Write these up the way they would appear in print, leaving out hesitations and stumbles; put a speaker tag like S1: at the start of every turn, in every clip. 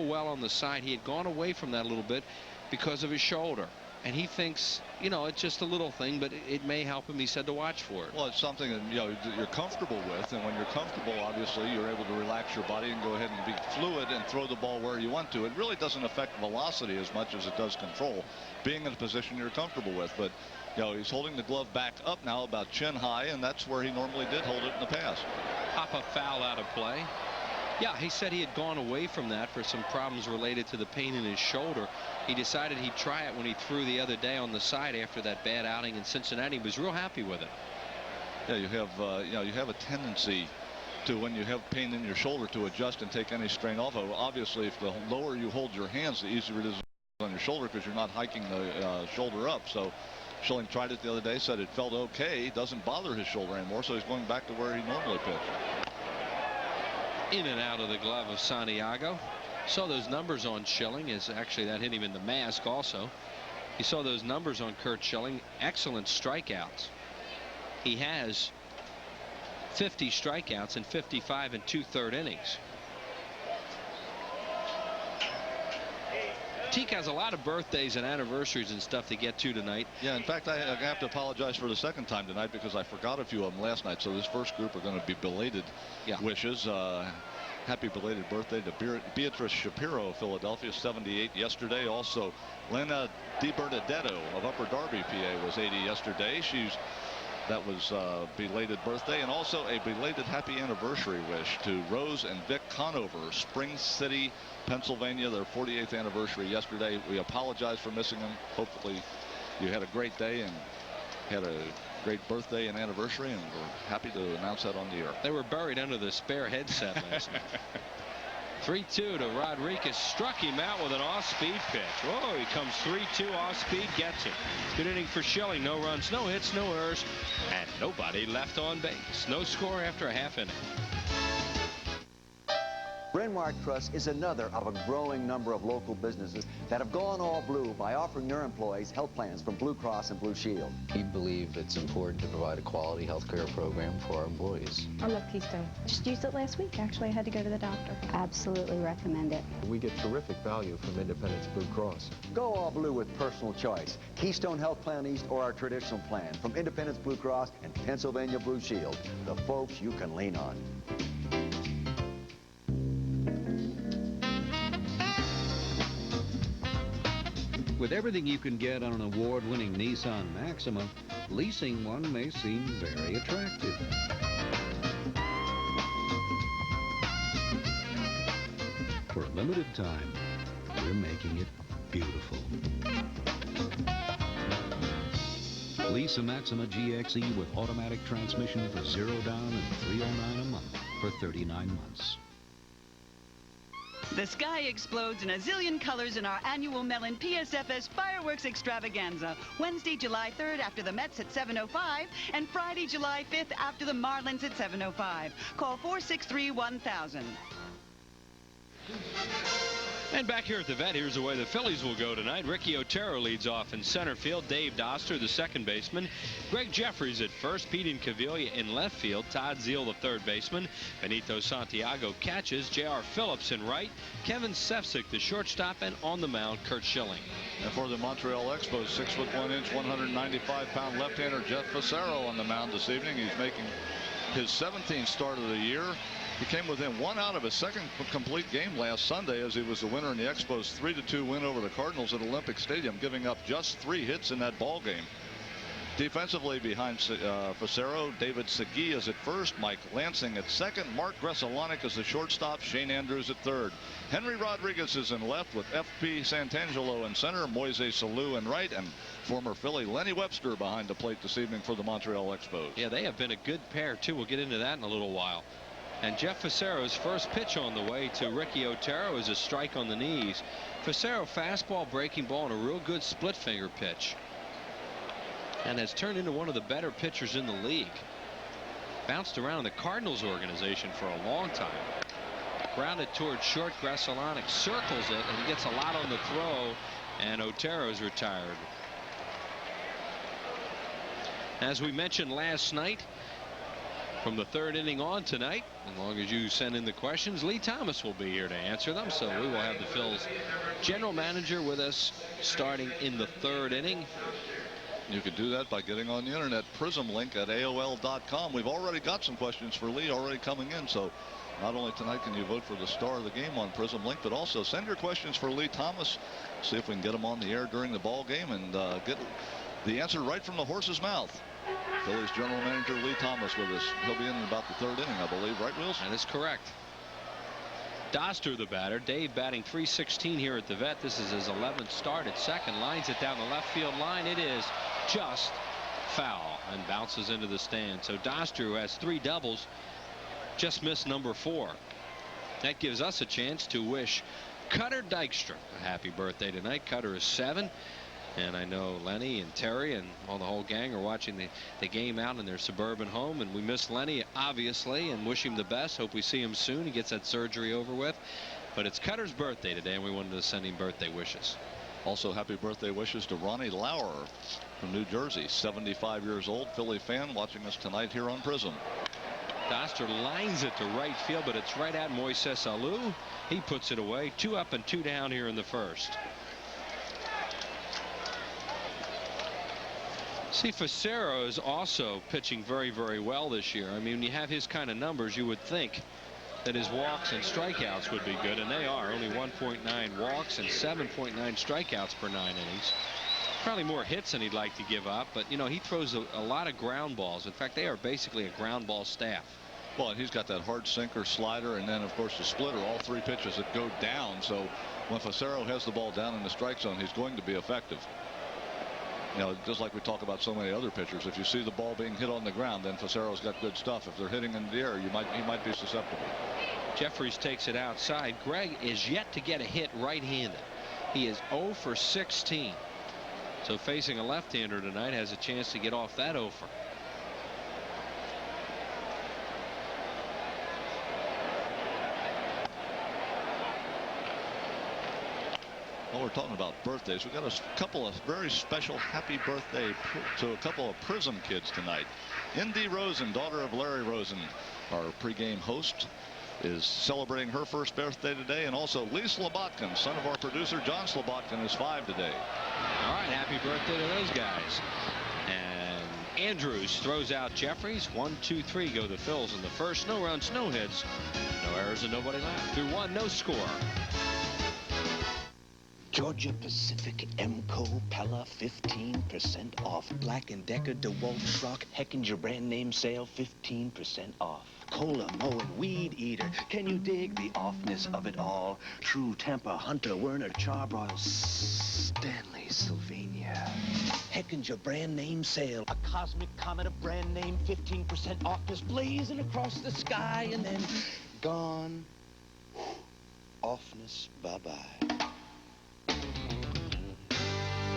S1: well on the side. He had gone away from that a little bit because of his shoulder. And he thinks, you know, it's just a little thing, but it may help him, he said, to watch for it.
S2: Well, it's something that, you know, you're comfortable with, and when you're comfortable, obviously, you're able to relax your body and go ahead and be fluid and throw the ball where you want to. It really doesn't affect velocity as much as it does control, being in a position you're comfortable with. But, you know, he's holding the glove back up now about chin high, and that's where he normally did hold it in the past.
S1: Pop-up foul out of play. Yeah, he said he had gone away from that for some problems related to the pain in his shoulder. He decided he'd try it when he threw the other day on the side after that bad outing in Cincinnati. He was real happy with it.
S2: Yeah, you have a tendency to, when you have pain in your shoulder, to adjust and take any strain off of it. Obviously, if the lower you hold your hands, the easier it is on your shoulder because you're not hiking the shoulder up. So Schilling tried it the other day, said it felt okay, doesn't bother his shoulder anymore, so he's going back to where he normally pitched.
S1: In and out of the glove of Santiago. Saw those numbers on Schilling. Is actually that hit him in the mask also. He saw those numbers on Curt Schilling. Excellent strikeouts. He has 50 strikeouts in 55 and 2/3 innings. Teak has a lot of birthdays and anniversaries and stuff to get to tonight.
S2: Yeah, in fact, I have to apologize for the second time tonight because I forgot a few of them last night. So this first group are going to be belated wishes. Happy belated birthday to Beatrice Shapiro of Philadelphia, 78 yesterday. Also, Lena DiBernadetto of Upper Darby, PA, was 80 yesterday. That was belated birthday, and also a belated happy anniversary wish to Rose and Vic Conover, Spring City, Pennsylvania, their 48th anniversary yesterday. We apologize for missing them. Hopefully you had a great day and had a great birthday and anniversary, and we're happy to announce that on the air.
S1: They were buried under the spare headset last night. 3-2 to Rodriguez. Struck him out with an off-speed pitch. Whoa, he comes 3-2 off-speed, gets it. Good inning for Schilling. No runs, no hits, no errors, and nobody left on base. No score after a half inning.
S3: Bryn Mawr Trust is another of a growing number of local businesses that have gone all blue by offering their employees health plans from Blue Cross and Blue Shield.
S4: We believe it's important to provide a quality health care program for our employees.
S5: I love Keystone. Just used it last week. Actually, I had to go to the doctor.
S6: Absolutely recommend it.
S7: We get terrific value from Independence Blue Cross.
S3: Go all blue with personal choice. Keystone Health Plan East or our traditional plan from Independence Blue Cross and Pennsylvania Blue Shield. The folks you can lean on.
S8: With everything you can get on an award-winning Nissan Maxima, leasing one may seem very attractive. For a limited time, we're making it beautiful. Lease a Maxima GXE with automatic transmission for $0 down and $309 a month for 39 months.
S9: The sky explodes in a zillion colors in our annual Mellon PSFS Fireworks Extravaganza. Wednesday, July 3rd after the Mets at 7:05 and Friday, July 5th after the Marlins at 7:05. Call 463-1000.
S1: And back here at the vet, here's the way the Phillies will go tonight. Ricky Otero leads off in center field. Dave Doster, the second baseman. Greg Jeffries at first. Pete Incaviglia in left field. Todd Zeile, the third baseman. Benito Santiago catches. J.R. Phillips in right. Kevin Sefcik, the shortstop, and on the mound, Curt Schilling.
S2: And for the Montreal Expos, 6'1", 195-pound left-hander Jeff Fassero on the mound this evening. He's making his 17th start of the year. He came within 1 out of his second complete game last Sunday as he was the winner in the Expos' 3-2 win over the Cardinals at Olympic Stadium, giving up just 3 hits in that ball game. Defensively behind Fassero, David Segui is at first, Mike Lansing at second, Mark Gressolanic is the shortstop, Shane Andrews at third. Henry Rodriguez is in left with F.P. Santangelo in center, Moises Salou in right, and former Philly Lenny Webster behind the plate this evening for the Montreal Expos.
S1: Yeah, they have been a good pair, too. We'll get into that in a little while. And Jeff Fassero's first pitch on the way to Ricky Otero is a strike on the knees. Fassero fastball, breaking ball, and a real good split finger pitch. And has turned into one of the better pitchers in the league. Bounced around the Cardinals organization for a long time. Grounded towards short. Gressolanic circles it, and he gets a lot on the throw, and Otero's retired. As we mentioned last night, from the third inning on tonight. As long as you send in the questions, Lee Thomas will be here to answer them. So we will have the Phil's general manager with us starting in the third inning.
S2: You can do that by getting on the internet, Prism link at AOL.com. We've already got some questions for Lee already coming in. So not only tonight can you vote for the star of the game on Prism link, but also send your questions for Lee Thomas. See if we can get him on the air during the ball game and get the answer right from the horse's mouth. Phillies general manager Lee Thomas with us. He'll be in about the third inning, I believe. Right, Wheels?
S1: That is correct. Doster the batter. Dave batting .316 here at the Vet. This is his 11th start at second. Lines it down the left field line. It is just foul and bounces into the stand. So Doster, who has 3 doubles, just missed number 4. That gives us a chance to wish Cutter Dykstra a happy birthday tonight. Cutter is 7. And I know Lenny and Terry and all the whole gang are watching the game out in their suburban home. And we miss Lenny, obviously, and wish him the best. Hope we see him soon. He gets that surgery over with. But it's Cutter's birthday today, and we wanted to send him birthday wishes.
S2: Also, happy birthday wishes to Ronnie Lauer from New Jersey, 75 years old, Philly fan, watching us tonight here on Prism.
S1: Doster lines it to right field, but it's right at Moises Alou. He puts it away. 2 up and 2 down here in the first. See, Facero is also pitching very, very well this year. I mean, when you have his kind of numbers, you would think that his walks and strikeouts would be good, and they are. Only 1.9 walks and 7.9 strikeouts per 9 innings. Probably more hits than he'd like to give up, but, you know, he throws a lot of ground balls. In fact, they are basically a ground ball staff.
S2: Well, and he's got that hard sinker, slider, and then, of course, the splitter, all 3 pitches that go down. So when Facero has the ball down in the strike zone, he's going to be effective. You know, just like we talk about so many other pitchers, if you see the ball being hit on the ground, then Facero's got good stuff. If they're hitting in the air, he might be susceptible.
S1: Jeffries takes it outside. Gregg is yet to get a hit right-handed. He is 0 for 16. So facing a left-hander tonight has a chance to get off that 0 for.
S2: Well, we're talking about birthdays. We've got a couple of very special happy birthday to a couple of Prism kids tonight. Indy Rosen, daughter of Larry Rosen, our pregame host, is celebrating her first birthday today. And also Lee Slobotkin, son of our producer John Slobotkin, is 5 today.
S1: All right, happy birthday to those guys. And Andrews throws out Jeffries. 1, 2, 3 go the Phils in the first. No runs, no hits, no errors, and nobody left. Through 1, no score.
S10: Georgia Pacific, Emco, Pella, 15% off. Black & Decker, DeWalt, Schrock, Heckinger brand name sale, 15% off. Cola, Moen, Weed Eater, can you dig the offness of it all? True Temper, Hunter, Werner, Charbroil, Stanley, Sylvania. Heckinger brand name sale. A cosmic comet of brand name, 15% off, just blazing across the sky and then gone. Offness, bye-bye.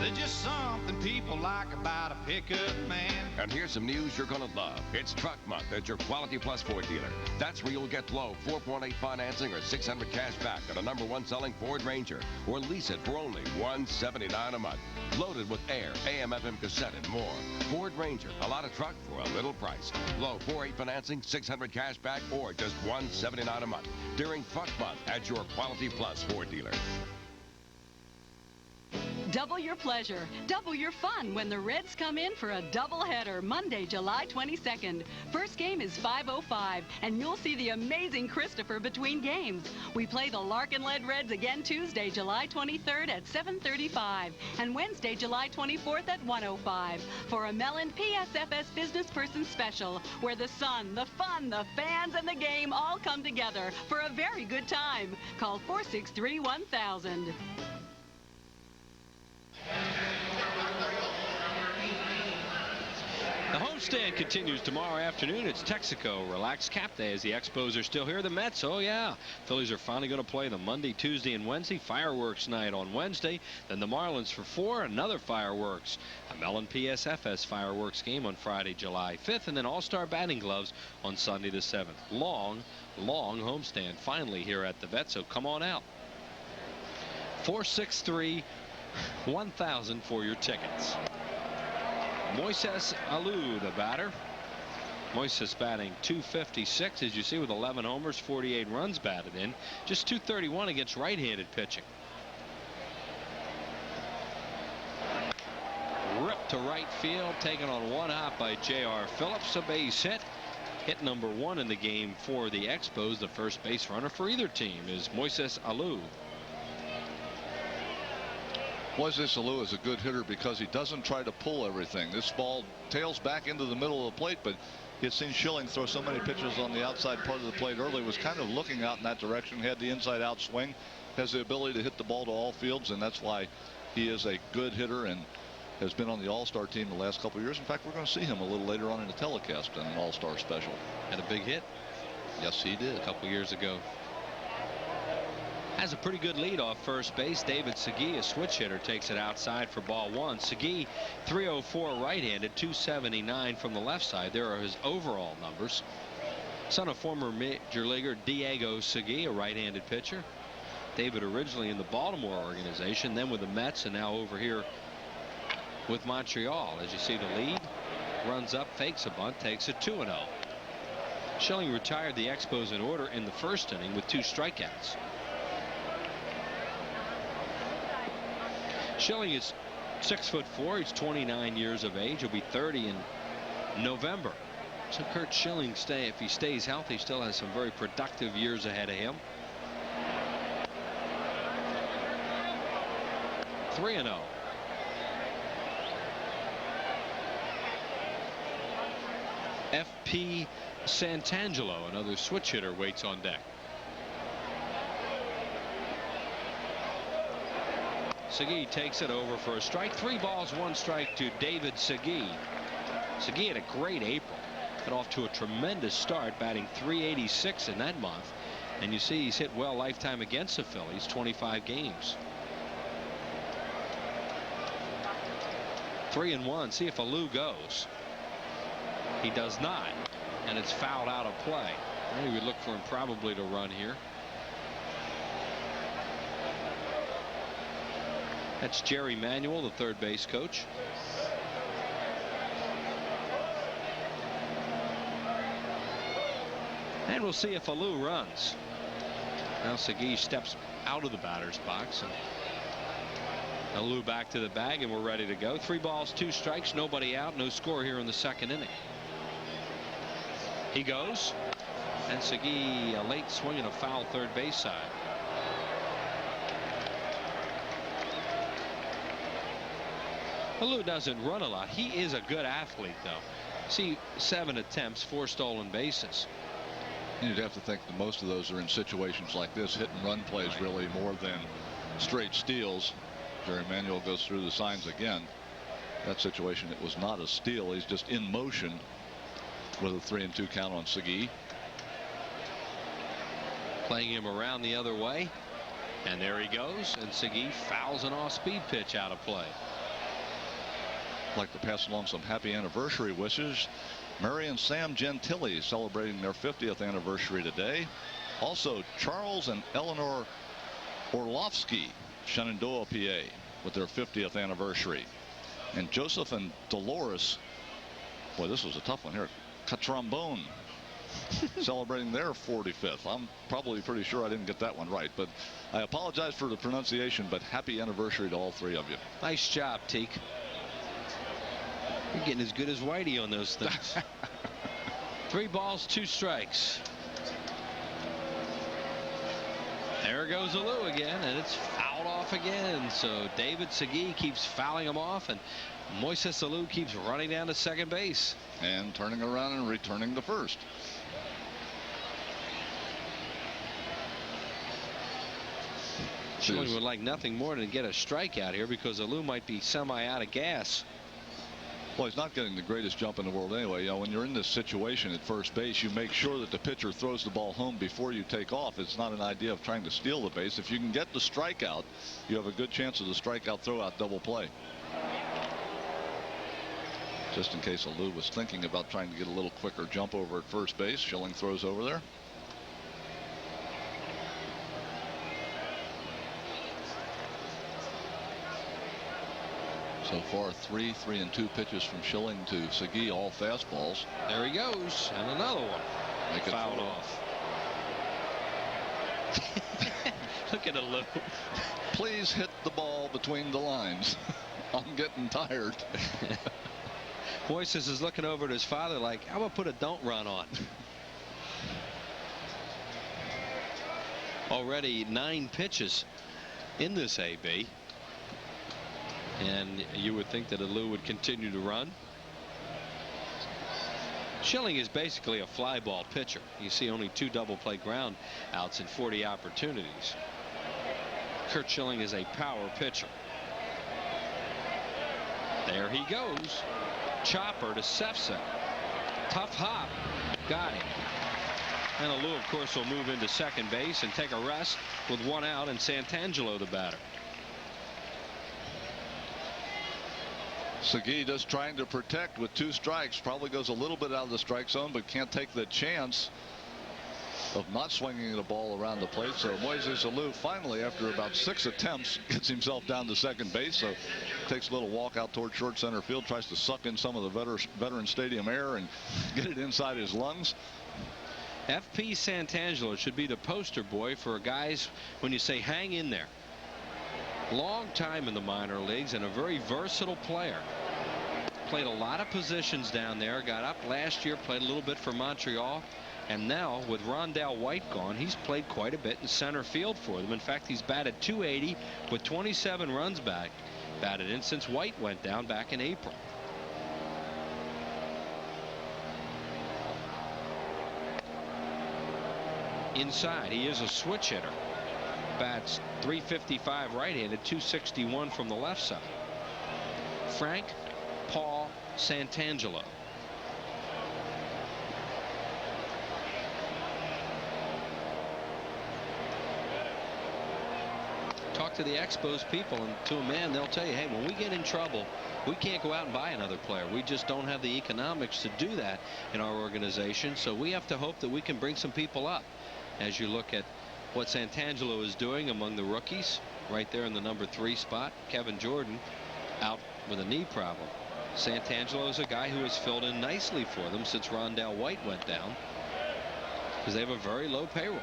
S11: There's just something people like about a pickup man.
S12: And here's some news you're going to love. It's Truck Month at your Quality Plus Ford dealer. That's where you'll get low 4.8 financing or $600 cash back on a #1 selling Ford Ranger. Or lease it for only $179 a month. Loaded with air, AM/FM cassette, and more. Ford Ranger, a lot of truck for a little price. Low 4.8 financing, $600 cash back, or just $179 a month. During Truck Month at your Quality Plus Ford dealer.
S13: Double your pleasure, double your fun when the Reds come in for a doubleheader Monday, July 22nd. First game is 5:05, and you'll see the amazing Christopher between games. We play the Larkin-led Reds again Tuesday, July 23rd at 7:35, and Wednesday, July 24th at 1:05 for a Mellon PSFS Business Person Special, where the sun, the fun, the fans, and the game all come together for a very good time. Call 463-1000.
S1: The homestand continues tomorrow afternoon. It's Texaco Relax Cap Day as the Expos are still here. The Mets, oh yeah. Phillies are finally going to play them Monday, Tuesday, and Wednesday. Fireworks night on Wednesday. Then the Marlins for 4, another fireworks. A Mellon PSFS fireworks game on Friday, July 5th. And then All-Star batting gloves on Sunday the 7th. Long, long homestand finally here at the Vet, so come on out. 463-1000 for your tickets. Moises Alou, the batter. Moises batting .256, as you see, with 11 homers, 48 runs batted in. Just .231 against right-handed pitching. Ripped to right field, taken on one hop by J.R. Phillips. A base hit. Hit number 1 in the game for the Expos. The first base runner for either team is Moises Alou.
S2: Moises Alou is a good hitter because he doesn't try to pull everything. This ball tails back into the middle of the plate, but he had seen Schilling throw so many pitches on the outside part of the plate early, was kind of looking out in that direction, had the inside out swing, has the ability to hit the ball to all fields, and that's why he is a good hitter and has been on the All-Star team the last couple of years. In fact, we're going to see him a little later on in the telecast in an All-Star special.
S1: Had a big hit.
S2: Yes, he did.
S1: A couple years ago. Has a pretty good lead off first base. David Segui, a switch hitter, takes it outside for ball 1. Segui, 304 right-handed, 279 from the left side. There are his overall numbers. Son of former major leaguer Diego Segui, a right-handed pitcher. David originally in the Baltimore organization, then with the Mets, and now over here with Montreal. As you see, the lead runs up, fakes a bunt, takes it 2-0. Schilling retired the Expos in order in the first inning with 2 strikeouts. Schilling is 6'4". He's 29 years of age. He'll be 30 in November. So Curt Schilling, if he stays healthy, still has some very productive years ahead of him. 3-0. F.P. Santangelo, another switch hitter, waits on deck. Segui takes it over for a strike. 3 balls, 1 strike to David Segui. Segui had a great April. Got off to a tremendous start, batting .386 in that month. And you see he's hit well lifetime against the Phillies, 25 games. 3-1. See if Alou goes. He does not, and it's fouled out of play. We would look for him probably to run here. That's Jerry Manuel, the third base coach. And we'll see if Alou runs. Now Segui steps out of the batter's box, and Alou back to the bag, and we're ready to go. 3 balls, 2 strikes, nobody out, no score here in the second inning. He goes, and Segui a late swing and a foul third base side. Alou doesn't run a lot. He is a good athlete, though. See, 7 attempts, 4 stolen bases.
S2: You'd have to think that most of those are in situations like this, hit and run plays, really more than straight steals. Jerry Manuel goes through the signs again. That situation, it was not a steal. He's just in motion with a 3-2 count on Segui.
S1: Playing him around the other way, and there he goes, and Segui fouls an off-speed pitch out of play.
S2: I'd like to pass along some happy anniversary wishes. Mary and Sam Gentili celebrating their 50th anniversary today. Also Charles and Eleanor Orlovsky, Shenandoah, PA, with their 50th anniversary. And Joseph and Dolores, boy, this was a tough one here, Catrombone, celebrating their 45th. I'm probably pretty sure I didn't get that one right, but I apologize for the pronunciation, but happy anniversary to all 3 of you.
S1: Nice job, Teak. You're getting as good as Whitey on those things. 3 balls, 2 strikes. There goes Alou again, and it's fouled off again. So David Segui keeps fouling him off, and Moises Alou keeps running down to second base.
S2: And turning around and returning to first.
S1: Schilling would like nothing more than get a strikeout here, because Alou might be semi out of gas.
S2: Well, he's not getting the greatest jump in the world anyway. You know, when you're in this situation at first base, you make sure that the pitcher throws the ball home before you take off. It's not an idea of trying to steal the base. If you can get the strikeout, you have a good chance of the strikeout throwout double play. Just in case Alou was thinking about trying to get a little quicker jump over at first base, Schilling throws over there. So far, 3 and 2 pitches from Schilling to Segui, all fastballs.
S1: There he goes, and another one.
S2: Make it
S1: fouled off. Look at Lou.
S2: Please hit the ball between the lines. I'm getting tired.
S1: Moises is looking over at his father like, how about put a don't run on? Already 9 pitches in this AB. And you would think that Lou would continue to run. Schilling is basically a fly ball pitcher. You see only 2 double play ground outs in 40 opportunities. Curt Schilling is a power pitcher. There he goes. Chopper to Sefsa. Tough hop. Got him. And Lou, of course, will move into second base and take a rest with 1 out and Santangelo the batter.
S2: Segui just trying to protect with 2 strikes. Probably goes a little bit out of the strike zone, but can't take the chance of not swinging the ball around the plate. So Moises Alou finally, after about 6 attempts, gets himself down to second base. So takes a little walk out toward short center field, tries to suck in some of the veteran stadium air and get it inside his lungs.
S1: FP Santangelo should be the poster boy for guys when you say hang in there. Long time in the minor leagues and a very versatile player. Played a lot of positions down there. Got up last year, played a little bit for Montreal. And now with Rondell White gone, he's played quite a bit in center field for them. In fact, he's batted .280 with 27 runs batted in since White went down back in April. Inside, he is a switch hitter. Bats .355 right-handed, .261 from the left side. Frank Paul Santangelo. Talk to the Expos people, and to a man they'll tell you, hey, when we get in trouble, we can't go out and buy another player. We just don't have the economics to do that in our organization, so we have to hope that we can bring some people up. As you look at what Santangelo is doing among the rookies, right there in the number 3 spot, Kevin Jordan out with a knee problem. Santangelo is a guy who has filled in nicely for them since Rondell White went down, because they have a very low payroll.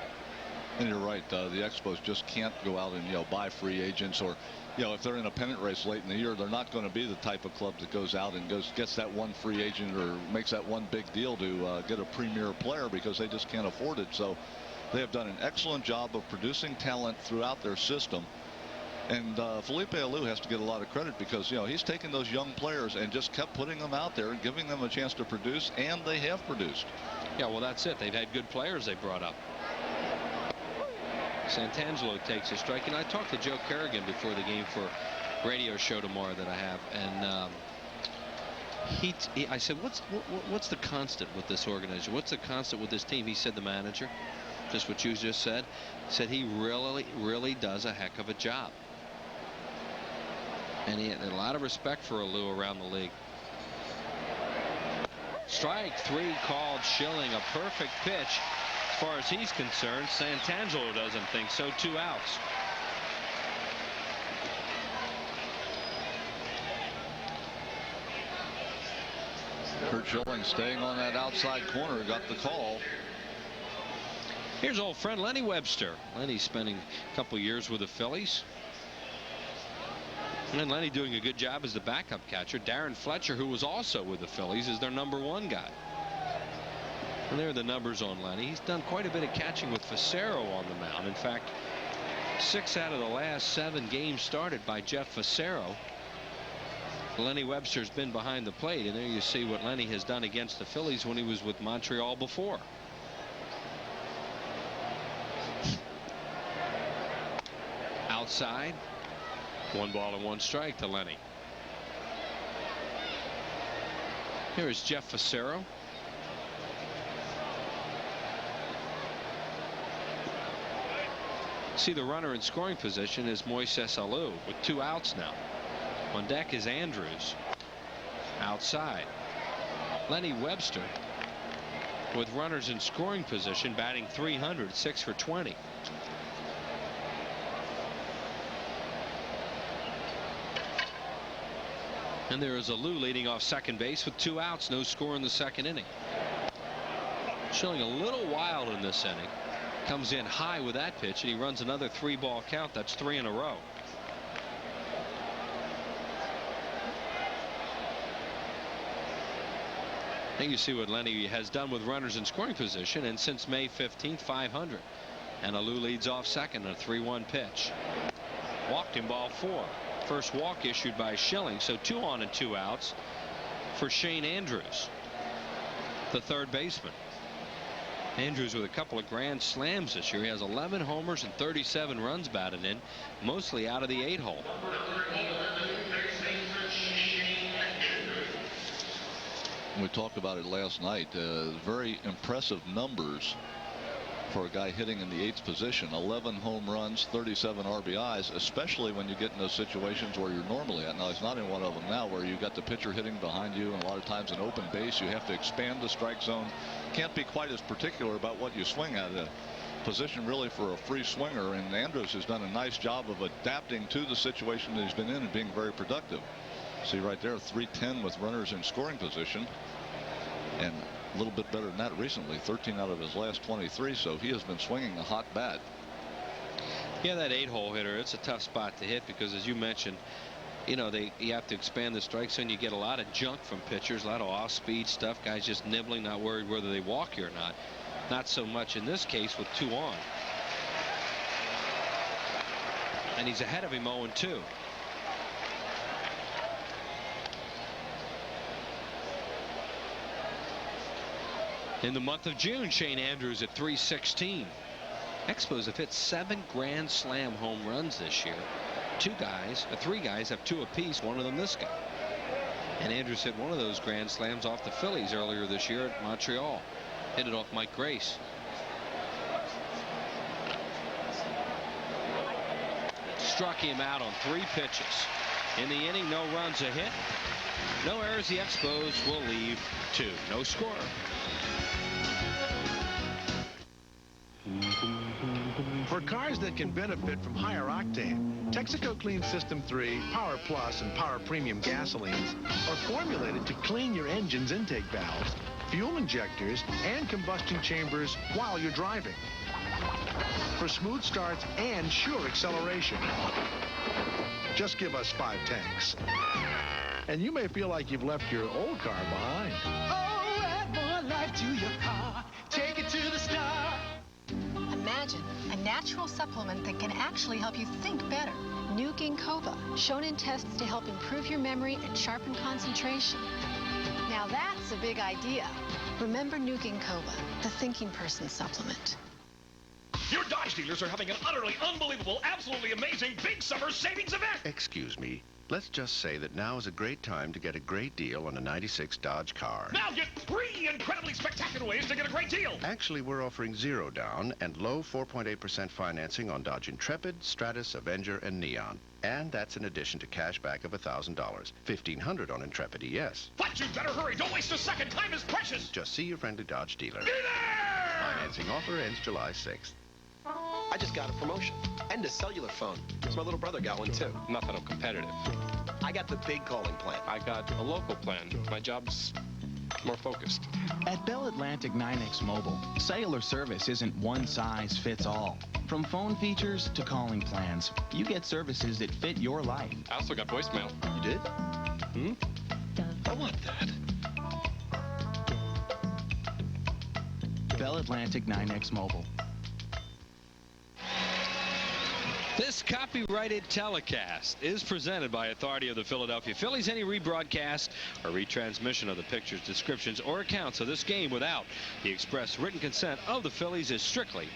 S2: And you're right, the Expos just can't go out and buy free agents, or if they're in a pennant race late in the year, they're not going to be the type of club that goes out and gets that one free agent or makes that one big deal to get a premier player, because they just can't afford it. So they have done an excellent job of producing talent throughout their system. And Felipe Alou has to get a lot of credit, because he's taken those young players and just kept putting them out there and giving them a chance to produce, and they have produced.
S1: Yeah, well, that's it. They've had good players they brought up. Santangelo takes a strike, and I talked to Joe Kerrigan before the game for a radio show tomorrow that I have, and I said, what's the constant with this organization? What's the constant with this team? He said the manager. Just what you just said. He said he really does a heck of a job. And he had a lot of respect for Alou around the league. Strike 3 called Schilling. A perfect pitch as far as he's concerned. Santangelo doesn't think so. 2 outs.
S2: Curt Schilling staying on that outside corner, got the call.
S1: Here's old friend Lenny Webster. Lenny's spending a couple years with the Phillies. And Lenny doing a good job as the backup catcher. Darren Fletcher, who was also with the Phillies, is their number 1 guy. And there are the numbers on Lenny. He's done quite a bit of catching with Facero on the mound. In fact, 6 out of the last 7 games started by Jeff Facero. Lenny Webster's been behind the plate, and there you see what Lenny has done against the Phillies when he was with Montreal before. Outside, 1 ball and 1 strike to Lenny. Here is Jeff Facero. See, the runner in scoring position is Moises Alou with 2 outs now. On deck is Andrews. Outside, Lenny Webster with runners in scoring position, batting .300, 6 for 20. And there is a Lou leading off second base with 2 outs, no score in the second inning. Showing a little wild in this inning. Comes in high with that pitch, and he runs another 3-ball count. That's 3 in a row. And you see what Lenny has done with runners in scoring position, and since May 15th, 500. And Alou leads off second, a 3-1 pitch. Walked him, ball 4. First walk issued by Schilling, so 2 on and 2 outs for Shane Andrews, the third baseman. Andrews with a couple of grand slams this year. He has 11 homers and 37 runs batted in, mostly out of the 8-hole.
S2: We talked about it last night. Very impressive numbers for a guy hitting in the 8th position. 11 home runs, 37 RBIs, especially when you get in those situations where you're normally at. Now, he's not in one of them now, where you got the pitcher hitting behind you, and a lot of times in open base you have to expand the strike zone. Can't be quite as particular about what you swing at. A position really for a free swinger, and Andrews has done a nice job of adapting to the situation that he's been in and being very productive. See right there, 310 with runners in scoring position, and a little bit better than that recently, 13 out of his last 23, so he has been swinging a hot bat.
S1: Yeah, that 8-hole hitter, it's a tough spot to hit because, as you mentioned, you know, you have to expand the strike zone. You get a lot of junk from pitchers, a lot of off-speed stuff, guys just nibbling, not worried whether they walk you or not. Not so much in this case with 2 on. And he's ahead of him 0-2. In the month of June, Shane Andrews at 316. Expos have hit 7 grand slam home runs this year. 3 guys have 2 apiece, one of them this guy. And Andrews hit one of those grand slams off the Phillies earlier this year at Montreal. Hit it off Mike Grace. Struck him out on 3 pitches. In the inning, no runs, a hit. No errors. The Expos will leave 2. No score.
S14: For cars that can benefit from higher octane, Texaco Clean System 3, Power Plus, and Power Premium gasolines are formulated to clean your engine's intake valves, fuel injectors, and combustion chambers while you're driving. For smooth starts and sure acceleration. Just give us 5 tanks. And you may feel like you've left your old car behind.
S15: Oh, add more life to your car. Take it to the star.
S16: Imagine a natural supplement that can actually help you think better. New Ginkgo, shown in tests to help improve your memory and sharpen concentration. Now that's a big idea. Remember New Ginkgo, the thinking person supplement.
S17: Your Dodge dealers are having an utterly unbelievable, absolutely amazing big summer savings event.
S18: Excuse me. Let's just say that now is a great time to get a great deal on a 96 Dodge car.
S17: Now get 3 incredibly spectacular ways to get a great deal.
S18: Actually, we're offering 0 down and low 4.8% financing on Dodge Intrepid, Stratus, Avenger, and Neon. And that's in addition to cash back of $1,000. $1,500 on Intrepid ES.
S17: But you'd better hurry. Don't waste a second. Time is precious.
S18: Just see your friendly Dodge dealer.
S17: Be there!
S18: Financing offer ends July 6th.
S19: I just got a promotion and a cellular phone. My little brother got one too.
S20: Not that I'm competitive.
S19: I got the big calling plan.
S20: I got a local plan. My job's more focused.
S21: At Bell Atlantic 9X Mobile, cellular service isn't one size fits all. From phone features to calling plans, you get services that fit your life.
S20: I also got voicemail.
S19: You did? I want that.
S21: Bell Atlantic 9X Mobile.
S1: This copyrighted telecast is presented by authority of the Philadelphia Phillies. Any rebroadcast or retransmission of the pictures, descriptions, or accounts of this game without the express written consent of the Phillies is strictly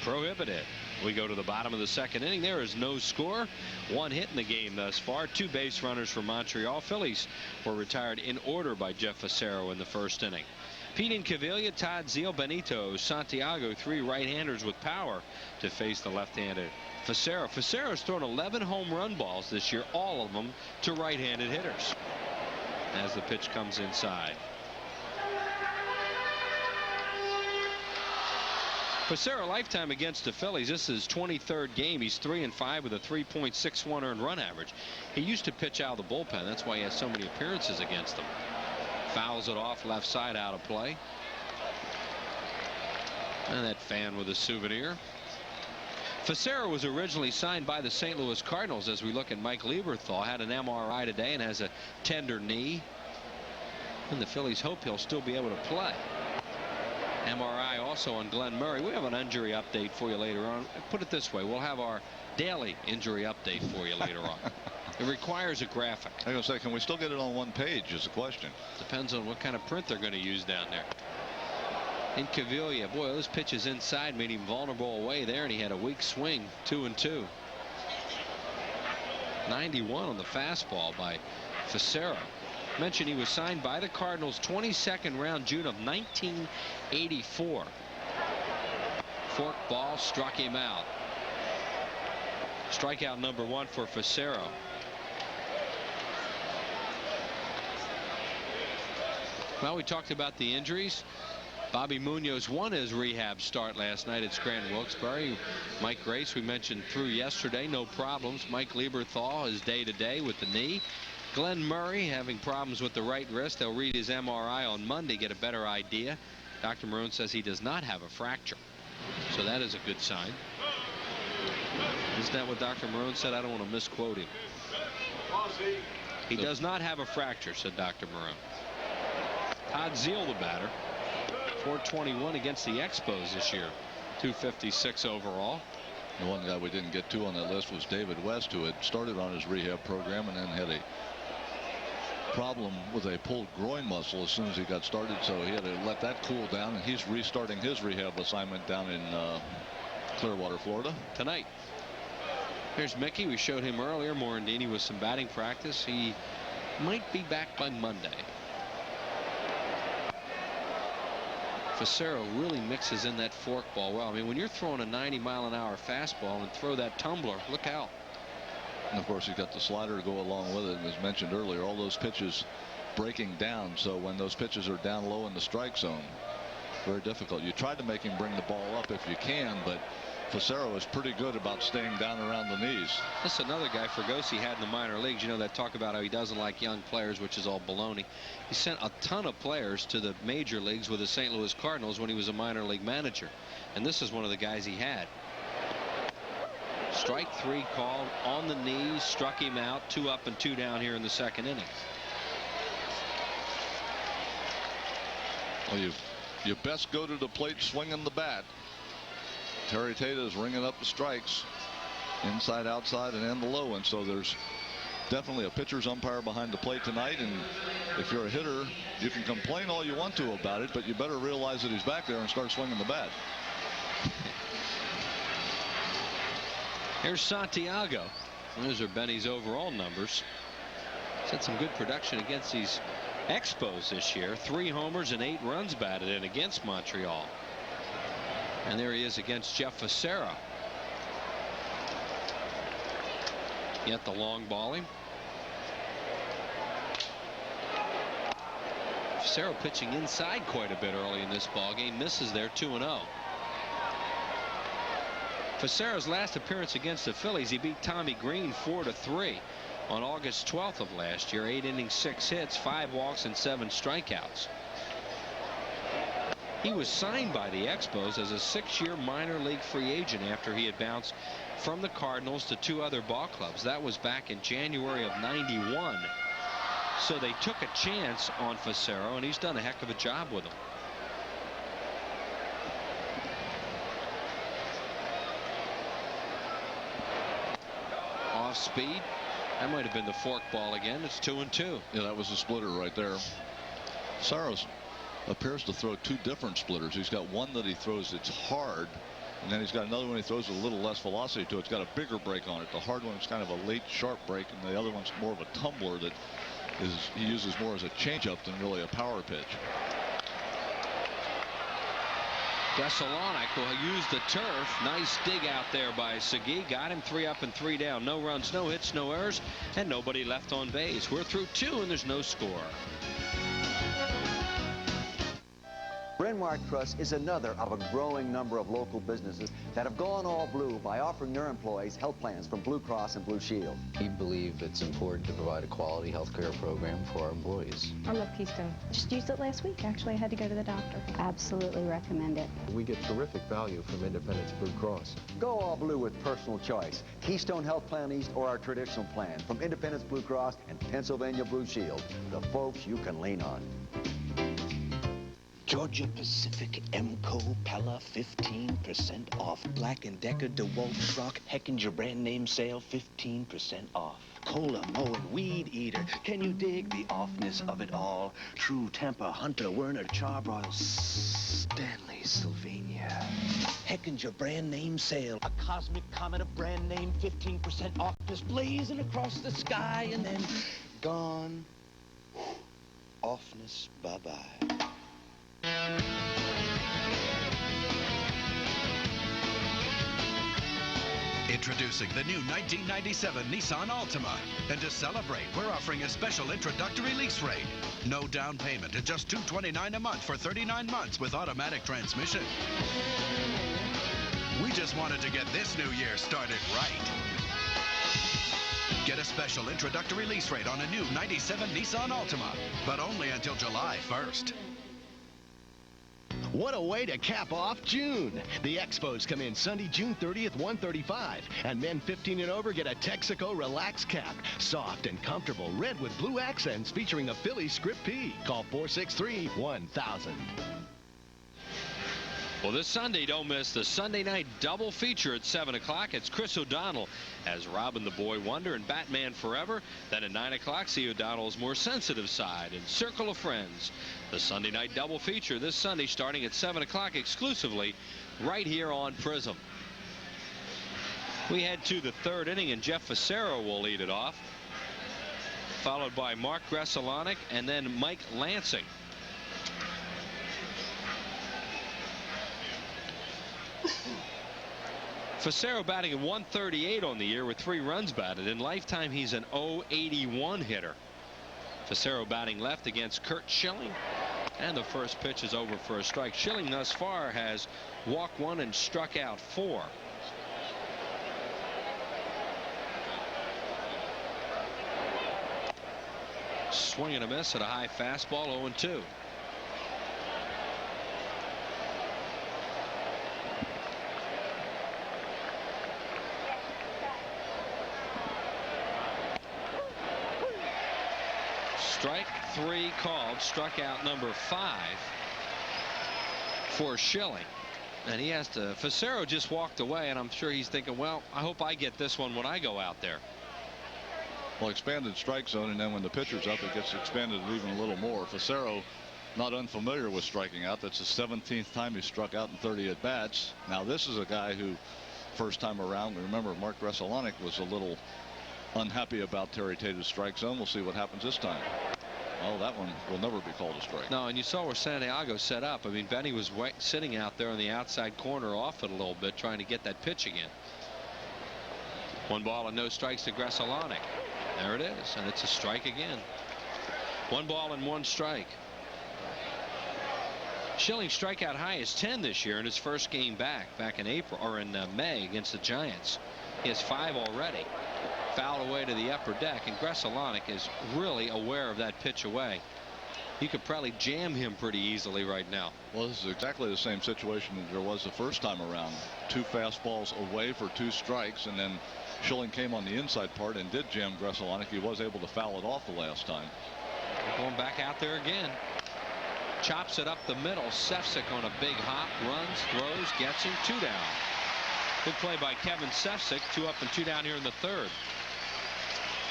S1: prohibited. We go to the bottom of the second inning. There is no score. 1 hit in the game thus far. 2 base runners for Montreal. Phillies were retired in order by Jeff Fassero in the first inning. Pete Incaviglia, Todd Zeal, Benito, Santiago, 3 right-handers with power to face the left-handed Fassero. Fassero's thrown 11 home run balls this year, all of them to right-handed hitters. As the pitch comes inside. Facero lifetime against the Phillies. This is his 23rd game. He's 3-5 with a 3.61 earned run average. He used to pitch out of the bullpen. That's why he has so many appearances against them. Fouls it off left side, out of play. And that fan with a souvenir. Facero was originally signed by the St. Louis Cardinals. As we look at Mike Lieberthal, had an MRI today and has a tender knee. And the Phillies hope he'll still be able to play. MRI also on Glenn Murray. We have an injury update for you later on. Put it this way, we'll have our daily injury update for you later on. It requires a graphic.
S2: I was going to say, can we still get it on one page is the question.
S1: Depends on what kind of print they're going to use down there. In Cavilla, boy, those pitches inside made him vulnerable away there, and he had a weak swing. 2-2. 91 on the fastball by Facero. Mentioned he was signed by the Cardinals 22nd round, June of 1984. Fork ball struck him out. Strikeout number 1 for Facero. Well, we talked about the injuries. Bobby Munoz won his rehab start last night at Scranton Wilkes-Barre. Mike Grace, we mentioned, through yesterday, no problems. Mike Lieberthal is day-to-day with the knee. Glenn Murray having problems with the right wrist. They'll read his MRI on Monday, get a better idea. Dr. Maroon says he does not have a fracture, so that is a good sign. Isn't that what Dr. Maroon said? I don't want to misquote him. He does not have a fracture, said Dr. Maroon. Todd Zeal, the batter. 421 against the Expos this year. 256 overall.
S2: The one guy we didn't get to on that list was David West, who had started on his rehab program and then had a problem with a pulled groin muscle as soon as he got started, so he had to let that cool down, and he's restarting his rehab assignment down in Clearwater, Florida
S1: tonight. Here's Mickey. We showed him earlier. Morandini with some batting practice. He might be back by Monday. Facero really mixes in that forkball well. I mean, when you're throwing a 90-mile-an-hour fastball and throw that tumbler, look out.
S2: And of course, he's got the slider to go along with it. And as mentioned earlier, all those pitches breaking down. So when those pitches are down low in the strike zone, very difficult. You try to make him bring the ball up if you can, but Facero is pretty good about staying down around the knees.
S1: That's another guy Fregosi had in the minor leagues. You know, that talk about how he doesn't like young players, which is all baloney. He sent a ton of players to the major leagues with the St. Louis Cardinals when he was a minor league manager. And this is one of the guys he had. Strike 3 called on the knees, struck him out. 2 up and 2 down here in the second inning.
S2: Well, you best go to the plate swinging the bat. Terry Tata is ringing up the strikes inside, outside, and in the low, and so there's definitely a pitcher's umpire behind the plate tonight. And if you're a hitter, you can complain all you want to about it, but you better realize that he's back there and start swinging the bat.
S1: Here's Santiago. Those are Benny's overall numbers. He's had some good production against these Expos this year. 3 homers and 8 runs batted in against Montreal. And there he is against Jeff Facero. Yet the long ball him. Facero pitching inside quite a bit early in this ball game. Misses there. 2-0. Facero's last appearance against the Phillies, he beat Tommy Green 4-3 on August 12th of last year. 8 innings, 6 hits, 5 walks, and 7 strikeouts. He was signed by the Expos as a 6-year minor league free agent after he had bounced from the Cardinals to 2 other ball clubs. That was back in January of '91. So they took a chance on Facero, and he's done a heck of a job with them. Off speed. That might have been the fork ball again. It's 2-2.
S2: Yeah, that was a splitter right there. Saros appears to throw 2 different splitters. He's got one that he throws that's hard, and then he's got another one he throws with a little less velocity to it. It's got a bigger break on it. The hard one's kind of a late sharp break, and the other one's more of a tumbler that he uses more as a changeup than really a power pitch.
S1: Desalonic will use the turf. Nice dig out there by Segui. Got him. 3 up and 3 down. No runs, no hits, no errors, and nobody left on base. We're through 2, and there's no score.
S3: Bryn Earmark Trust is another of a growing number of local businesses that have gone all blue by offering their employees health plans from Blue Cross and Blue Shield.
S7: We believe it's important to provide a quality health care program for our employees.
S5: I love Keystone. Just used it last week. Actually, I had to go to the doctor.
S6: Absolutely recommend it.
S7: We get terrific value from Independence Blue Cross.
S3: Go all blue with personal choice. Keystone Health Plan East or our traditional plan from Independence Blue Cross and Pennsylvania Blue Shield. The folks you can lean on.
S10: Georgia Pacific Emco Pella 15% off. Black & Decker DeWalt Schrock Heckinger brand name sale 15% off. Cola mowing weed eater. Can you dig the offness of it all? True Temper Hunter Werner Charbroil Stanley Sylvania. Heckinger brand name sale. A cosmic comet of brand name 15% off. Just blazing across the sky and then gone. Offness bye-bye.
S4: Introducing the new 1997 Nissan Altima. And to celebrate, we're offering a special introductory lease rate. No down payment at just $229 a month for 39 months with automatic transmission. We just wanted to get this new year started right. Get a special introductory lease rate on a new 97 Nissan Altima, but only until July 1st.
S22: What a way to cap off June. The Expos come in Sunday, June 30th, 135. And men 15 and over get a Texaco Relax Cap. Soft and comfortable, red with blue accents featuring a Phillies script P. Call 463-1000.
S1: Well, this Sunday, don't miss the Sunday night double feature at 7 o'clock. It's Chris O'Donnell as Robin the Boy Wonder and Batman Forever. Then at 9 o'clock, see O'Donnell's more sensitive side in Circle of Friends. The Sunday night double feature this Sunday starting at 7 o'clock exclusively right here on Prism. We head to the third inning, and Jeff Facero will lead it off, followed by Mark Gresalonic and then Mike Lansing. Facero batting at 138 on the year with 3 runs batted. In lifetime, he's an .081 hitter. Facero batting left against Kurt Schilling. And the first pitch is over for a strike. Schilling thus far has walked 1 and struck out 4. Swing and a miss at a high fastball, 0-2. Strike 3 called. Struck out number 5 for Schilling. And he has to. Facero just walked away, and I'm sure he's thinking, well, I hope I get this one when I go out there.
S2: Well, expanded strike zone, and then when the pitcher's up, it gets expanded even a little more. Facero, not unfamiliar with striking out. That's the 17th time he struck out in 30 at bats. Now this is a guy who, first time around, remember Mark Gresalonic was a little unhappy about Terry Tate's strike zone. We'll see what happens this time. Oh, that one will never be called a strike.
S1: No, and you saw where Santiago set up. I mean, Benny was sitting out there on the outside corner off it a little bit, trying to get that pitch again. 1 ball and no strikes to Gresalonic. There it is, and it's a strike again. 1 ball and 1 strike. Schilling's strikeout high is 10 this year in his first game back in April or in May against the Giants. He has 5 already. Fouled away to the upper deck, and Gresalonic is really aware of that pitch away. You could probably jam him pretty easily right now.
S2: Well, this is exactly the same situation as there was the first time around. 2 fastballs away for 2 strikes, and then Schilling came on the inside part and did jam Gresalonic. He was able to foul it off the last time.
S1: Going back out there again. Chops it up the middle. Sefcik on a big hop, runs, throws, gets him. 2 down. Good play by Kevin Sefcik. 2 up and 2 down here in the third.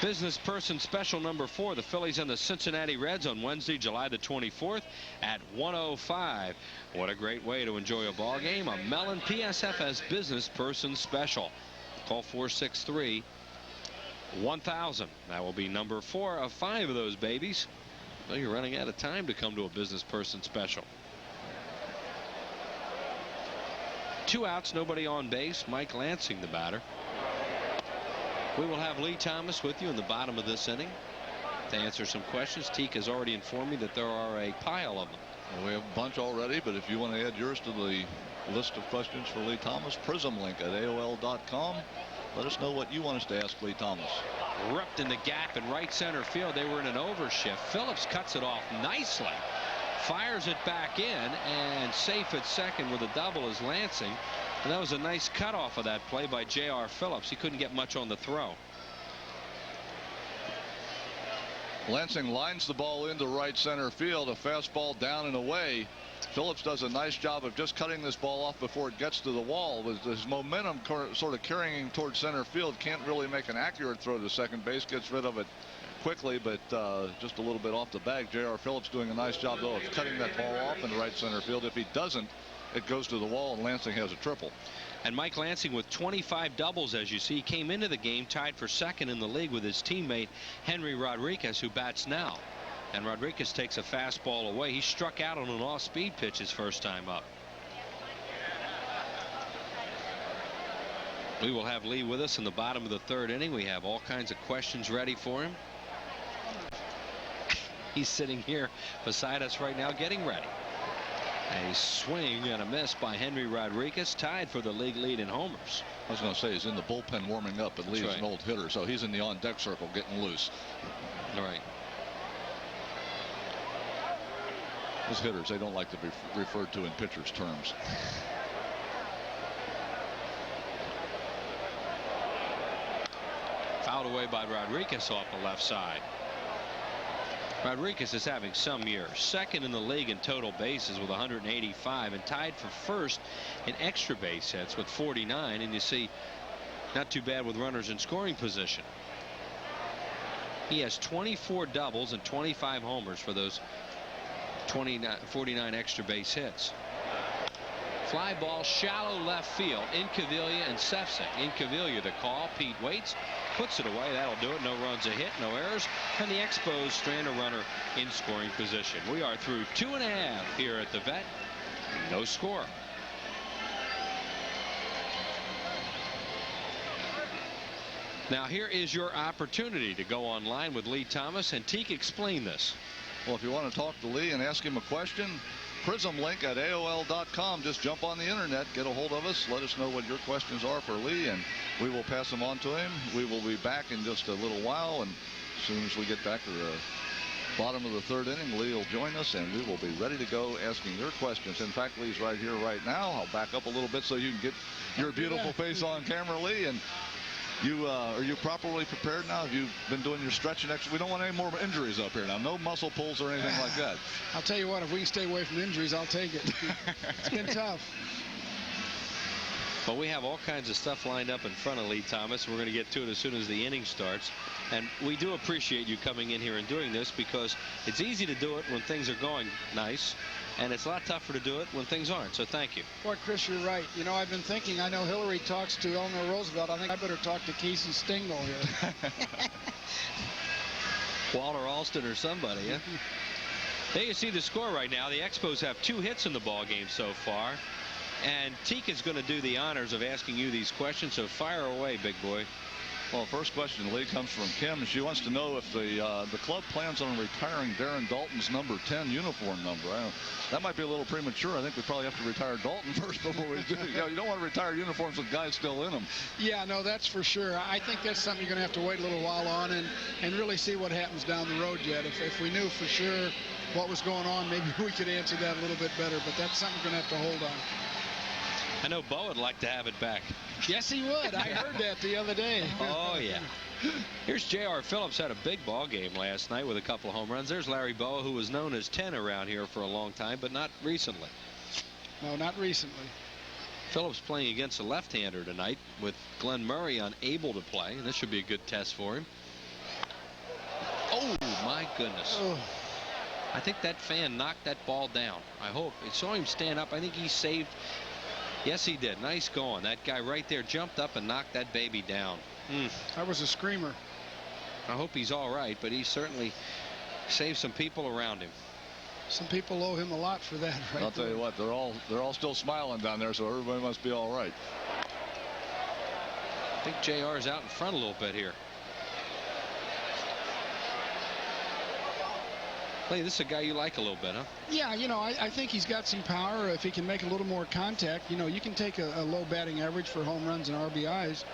S1: Business person special number 4, the Phillies and the Cincinnati Reds on Wednesday, July the 24th at 1:05. What a great way to enjoy a ball game. A Mellon PSFS business person special. Call 463-1000. That will be number 4 of 5 of those babies. Well, you're running out of time to come to a business person special. 2 outs, nobody on base. Mike Lansing, the batter. We will have Lee Thomas with you in the bottom of this inning to answer some questions. Teak has already informed me that there are a pile of them.
S2: Well, we have a bunch already, but if you want to add yours to the list of questions for Lee Thomas, prismlink at AOL.com. Let us know what you want us to ask Lee Thomas.
S1: Ripped in the gap in right center field. They were in an overshift. Phillips cuts it off nicely. Fires it back in, and safe at second with a double is Lansing. And that was a nice cutoff of that play by J.R. Phillips. He couldn't get much on the throw.
S2: Lansing lines the ball into right center field. A fastball down and away. Phillips does a nice job of just cutting this ball off before it gets to the wall. With his momentum sort of carrying towards center field, can't really make an accurate throw to second base. Gets rid of it quickly, but just a little bit off the bag. J.R. Phillips doing a nice job, though, of cutting that ball off in right center field. If he doesn't, it goes to the wall, and Lansing has a triple.
S1: And Mike Lansing with 25 doubles, as you see, came into the game tied for second in the league with his teammate Henry Rodriguez, who bats now. And Rodriguez takes a fastball away. He struck out on an off-speed pitch his first time up. We will have Lee with us in the bottom of the third inning. We have all kinds of questions ready for him. He's sitting here beside us right now getting ready. A swing and a miss by Henry Rodriguez, tied for the league lead in homers.
S2: I was going to say he's in the bullpen warming up, but Lee's an old hitter, so he's in the on-deck circle getting loose.
S1: All right.
S2: Those hitters, they don't like to be referred to in pitchers' terms.
S1: Fouled away by Rodriguez off the left side. Rodriguez is having some years. Second in the league in total bases with 185, and tied for first in extra base hits with 49. And you see, not too bad with runners in scoring position. He has 24 doubles and 25 homers for those 49 extra base hits. Fly ball, shallow left field. Incaviglia and Sefcik. Incaviglia the call. Pete waits, puts it away. That'll do it. No runs a hit, no errors, and the Expos strand a runner in scoring position. We are through 2.5 here at the Vet. No score. Now here is your opportunity to go online with Lee Thomas and Teak explain this.
S2: Well, if you want to talk to Lee and ask him a question, prismlink at AOL.com. Just jump on the internet, get a hold of us, let us know what your questions are for Lee, and we will pass them on to him. We will be back in just a little while, and as soon as we get back to the bottom of the third inning, Lee will join us, and we will be ready to go asking your questions. In fact, Lee's right here right now. I'll back up a little bit so you can get your beautiful face on camera, Lee. And are you properly prepared now? Have you been doing your stretching? We don't want any more injuries up here now. No muscle pulls or anything like that.
S8: I'll tell you what, if we can stay away from injuries, I'll take it. It's been tough.
S1: Well, we have all kinds of stuff lined up in front of Lee Thomas. We're going to get to it as soon as the inning starts. And we do appreciate you coming in here and doing this, because it's easy to do it when things are going nice, and it's a lot tougher to do it when things aren't. So thank you.
S8: Boy, Chris, you're right. You know, I've been thinking, I know Hillary talks to Eleanor Roosevelt. I think I better talk to Casey Stengel here.
S1: Walter Alston or somebody, yeah? There you see the score right now. The Expos have 2 hits in the ball game so far. And Teak is going to do the honors of asking you these questions, so fire away, big boy.
S2: Well, first question, Lee, comes from Kim. She wants to know if the club plans on retiring Darren Dalton's number 10 uniform number. That might be a little premature. I think we probably have to retire Dalton first before we do. You don't want to retire uniforms with guys still in them.
S8: Yeah, no, that's for sure. I think that's something you're going to have to wait a little while on and really see what happens down the road yet. If we knew for sure what was going on, maybe we could answer that a little bit better, but that's something we're going to have to hold on.
S1: I know Bo would like to have it back.
S8: Yes, he would. I heard that the other day.
S1: Oh, yeah. Here's J.R. Phillips. Had a big ball game last night with a couple of home runs. There's Larry Boa, who was known as 10 around here for a long time, but not recently.
S8: No, not recently.
S1: Phillips playing against a left-hander tonight with Glenn Murray unable to play, and this should be a good test for him. Oh, my goodness. Oh. I think that fan knocked that ball down. I hope. I saw him stand up. I think he saved. Yes, he did. Nice going. That guy right there jumped up and knocked that baby down.
S8: That was a screamer.
S1: I hope he's all right, but he certainly saved some people around him.
S8: Some people owe him a lot for that. Right
S2: I'll tell you what, they're all still smiling down there, so everybody must be all right.
S1: I think JR is out in front a little bit here. Lee, this is a guy you like a little bit, huh?
S8: Yeah, you know, I think he's got some power. If he can make a little more contact, you know, you can take a low batting average for home runs and RBIs.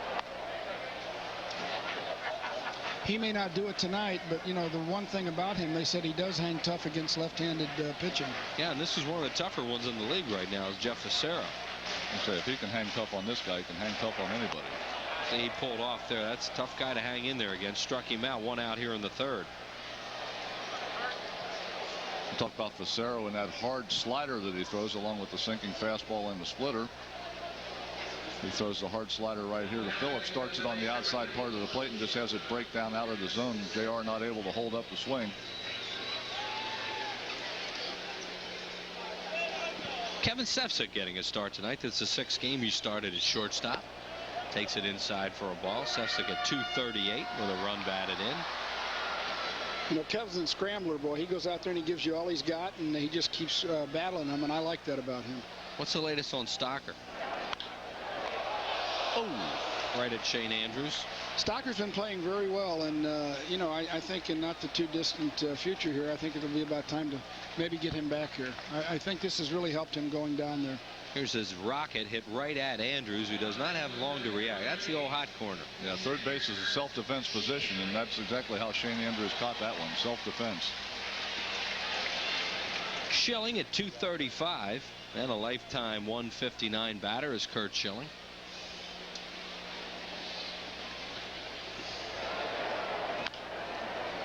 S8: He may not do it tonight, but, you know, the one thing about him, they said he does hang tough against left-handed pitching.
S1: Yeah, and this is one of the tougher ones in the league right now is Jeff Facero.
S2: I say, if he can hang tough on this guy, he can hang tough on anybody.
S1: See, he pulled off there. That's a tough guy to hang in there against. Struck him out. 1 out here in the 3rd.
S2: Talk about Facero and that hard slider that he throws along with the sinking fastball and the splitter. He throws the hard slider right here to Phillips, starts it on the outside part of the plate and just has it break down out of the zone. JR not able to hold up the swing.
S1: Kevin Sefcik getting a start tonight. That's the 6th game he started at shortstop. Takes it inside for a ball. Sefcik at 238 with a run batted in.
S8: You know, Kevin's a scrambler, boy. He goes out there and he gives you all he's got, and he just keeps battling them, and I like that about him.
S1: What's the latest on Stocker? Oh, right at Shane Andrews.
S8: Stocker's been playing very well, and you know, I think in not the too distant future here, I think it'll be about time to maybe get him back here. I think this has really helped him going down there.
S1: Here's his rocket hit right at Andrews, who does not have long to react. That's the old hot corner.
S2: Yeah, third base is a self-defense position, and that's exactly how Shane Andrews caught that one, self-defense.
S1: Schilling at 235, and a lifetime 159 batter is Curt Schilling.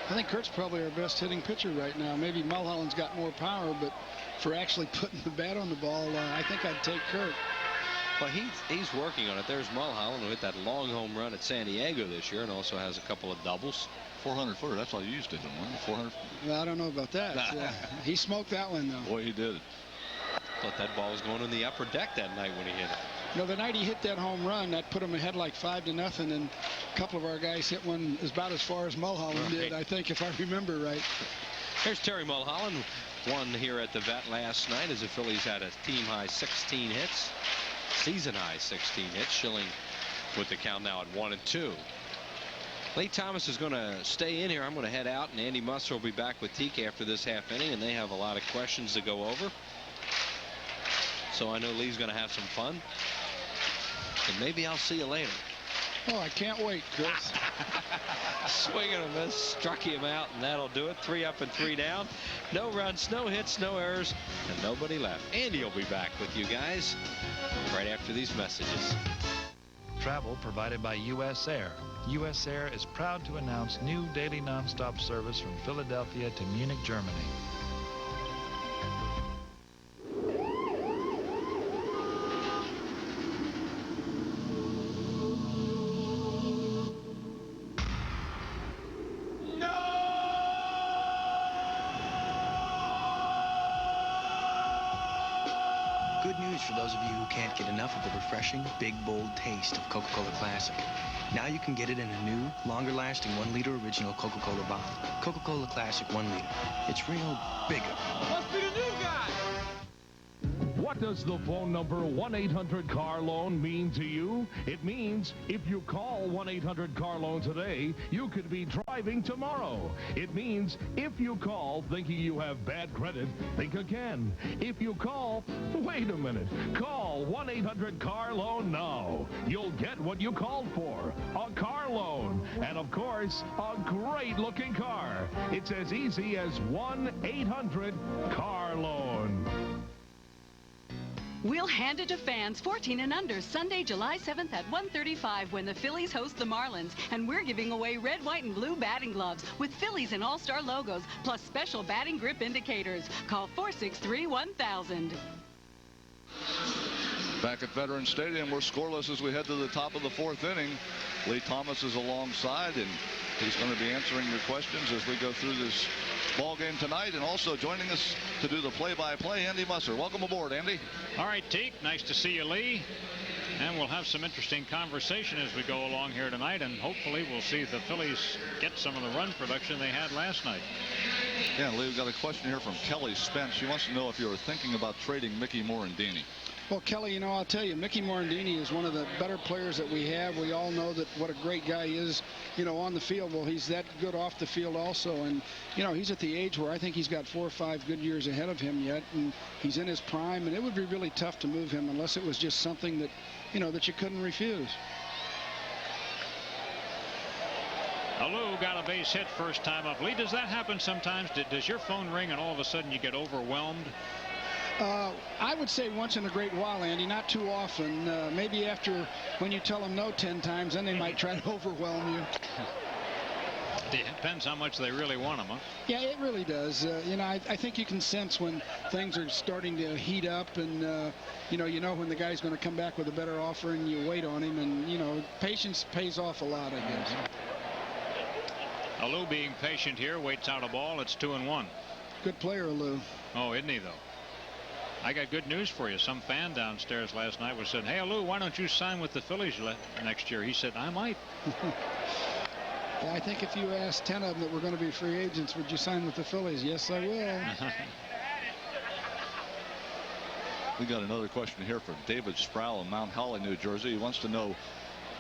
S8: I think Kurt's probably our best hitting pitcher right now. Maybe Mulholland's got more power, but for actually putting the bat on the ball, I think I'd take Kurt.
S1: Well, he's working on it. There's Mulholland, who hit that long home run at San Diego this year and also has a couple of doubles.
S2: 400-footer, that's all you used to hit him, 400.
S8: Well, I don't know about that. He smoked that one, though.
S2: Boy, he did.
S1: Thought that ball was going in the upper deck that night when he hit it.
S8: You know, the night he hit that home run, that put him ahead like 5-0, and a couple of our guys hit one about as far as Mulholland did, I think, if I remember right.
S1: There's Terry Mulholland, won here at the Vet last night as the Phillies had a team-high 16 hits, season-high 16 hits. Schilling with the count now at 1-2. Lee Thomas is going to stay in here. I'm going to head out, and Andy Musser will be back with TK after this half inning, and they have a lot of questions to go over. So I know Lee's going to have some fun. And maybe I'll see you later.
S8: Oh, I can't wait, Chris.
S1: Swing and a miss, struck him out, and that'll do it. 3 up and 3 down. No runs, no hits, no errors, and nobody left. Andy will be back with you guys right after these messages.
S9: Travel provided by U.S. Air. U.S. Air is proud to announce new daily nonstop service from Philadelphia to Munich, Germany.
S11: Good news for those of you who can't get enough of the refreshing, big, bold taste of Coca-Cola Classic. Now you can get it in a new, longer-lasting 1-liter original Coca-Cola bottle. Coca-Cola Classic 1 liter. It's real bigger.
S15: Must be the new guy.
S23: What does the phone number 1-800-CAR-LOAN mean to you? It means if you call 1-800-CAR-LOAN today, you could be driving tomorrow. It means if you call thinking you have bad credit, think again. If you call, wait a minute, call 1-800-CAR-LOAN now. You'll get what you called for, a car loan. And of course, a great-looking car. It's as easy as 1-800-CAR-LOAN.
S13: We'll hand it to fans 14 and under Sunday, July 7th at 1:35 when the Phillies host the Marlins. And we're giving away red, white, and blue batting gloves with Phillies and All-Star logos, plus special batting grip indicators. Call 463-1000.
S2: Back at Veterans Stadium, we're scoreless as we head to the top of the 4th inning. Lee Thomas is alongside, and he's going to be answering your questions as we go through this ball game tonight. And also joining us to do the play-by-play, Andy Musser. Welcome aboard, Andy.
S24: All right, Teak, nice to see you, Lee. And we'll have some interesting conversation as we go along here tonight, and hopefully we'll see the Phillies get some of the run production they had last night.
S2: Yeah, Lee, we've got a question here from Kelly Spence. She wants to know if you were thinking about trading Mickey Morandini.
S8: Well, Kelly, you know, I'll tell you, Mickey Morandini is one of the better players that we have. We all know that what a great guy he is, you know, on the field. Well, he's that good off the field also. And, you know, he's at the age where I think he's got 4 or 5 good years ahead of him yet. And he's in his prime. And it would be really tough to move him unless it was just something that, you know, that you couldn't refuse.
S24: Alou got a base hit first time up. Lee, does that happen sometimes? Does your phone ring and all of a sudden you get overwhelmed?
S8: I would say once in a great while, Andy, not too often. Maybe after when you tell them no 10 times, then they might try to overwhelm you.
S24: Depends how much they really want them, huh?
S8: Yeah, it really does. You know, I think you can sense when things are starting to heat up, and you know when the guy's going to come back with a better offer, and you wait on him, and you know, patience pays off a lot, I guess.
S24: Alou being patient here, waits out a ball. It's 2-1.
S8: Good player, Alou.
S24: Oh, isn't he though? I got good news for you. Some fan downstairs last night was saying, "Hey, Alou, why don't you sign with the Phillies next year?" He said, "I might."
S8: Yeah, I think if you asked 10 of them that were going to be free agents, would you sign with the Phillies? Yes, I will.
S2: We got another question here from David Sproul in Mount Holly, New Jersey. He wants to know,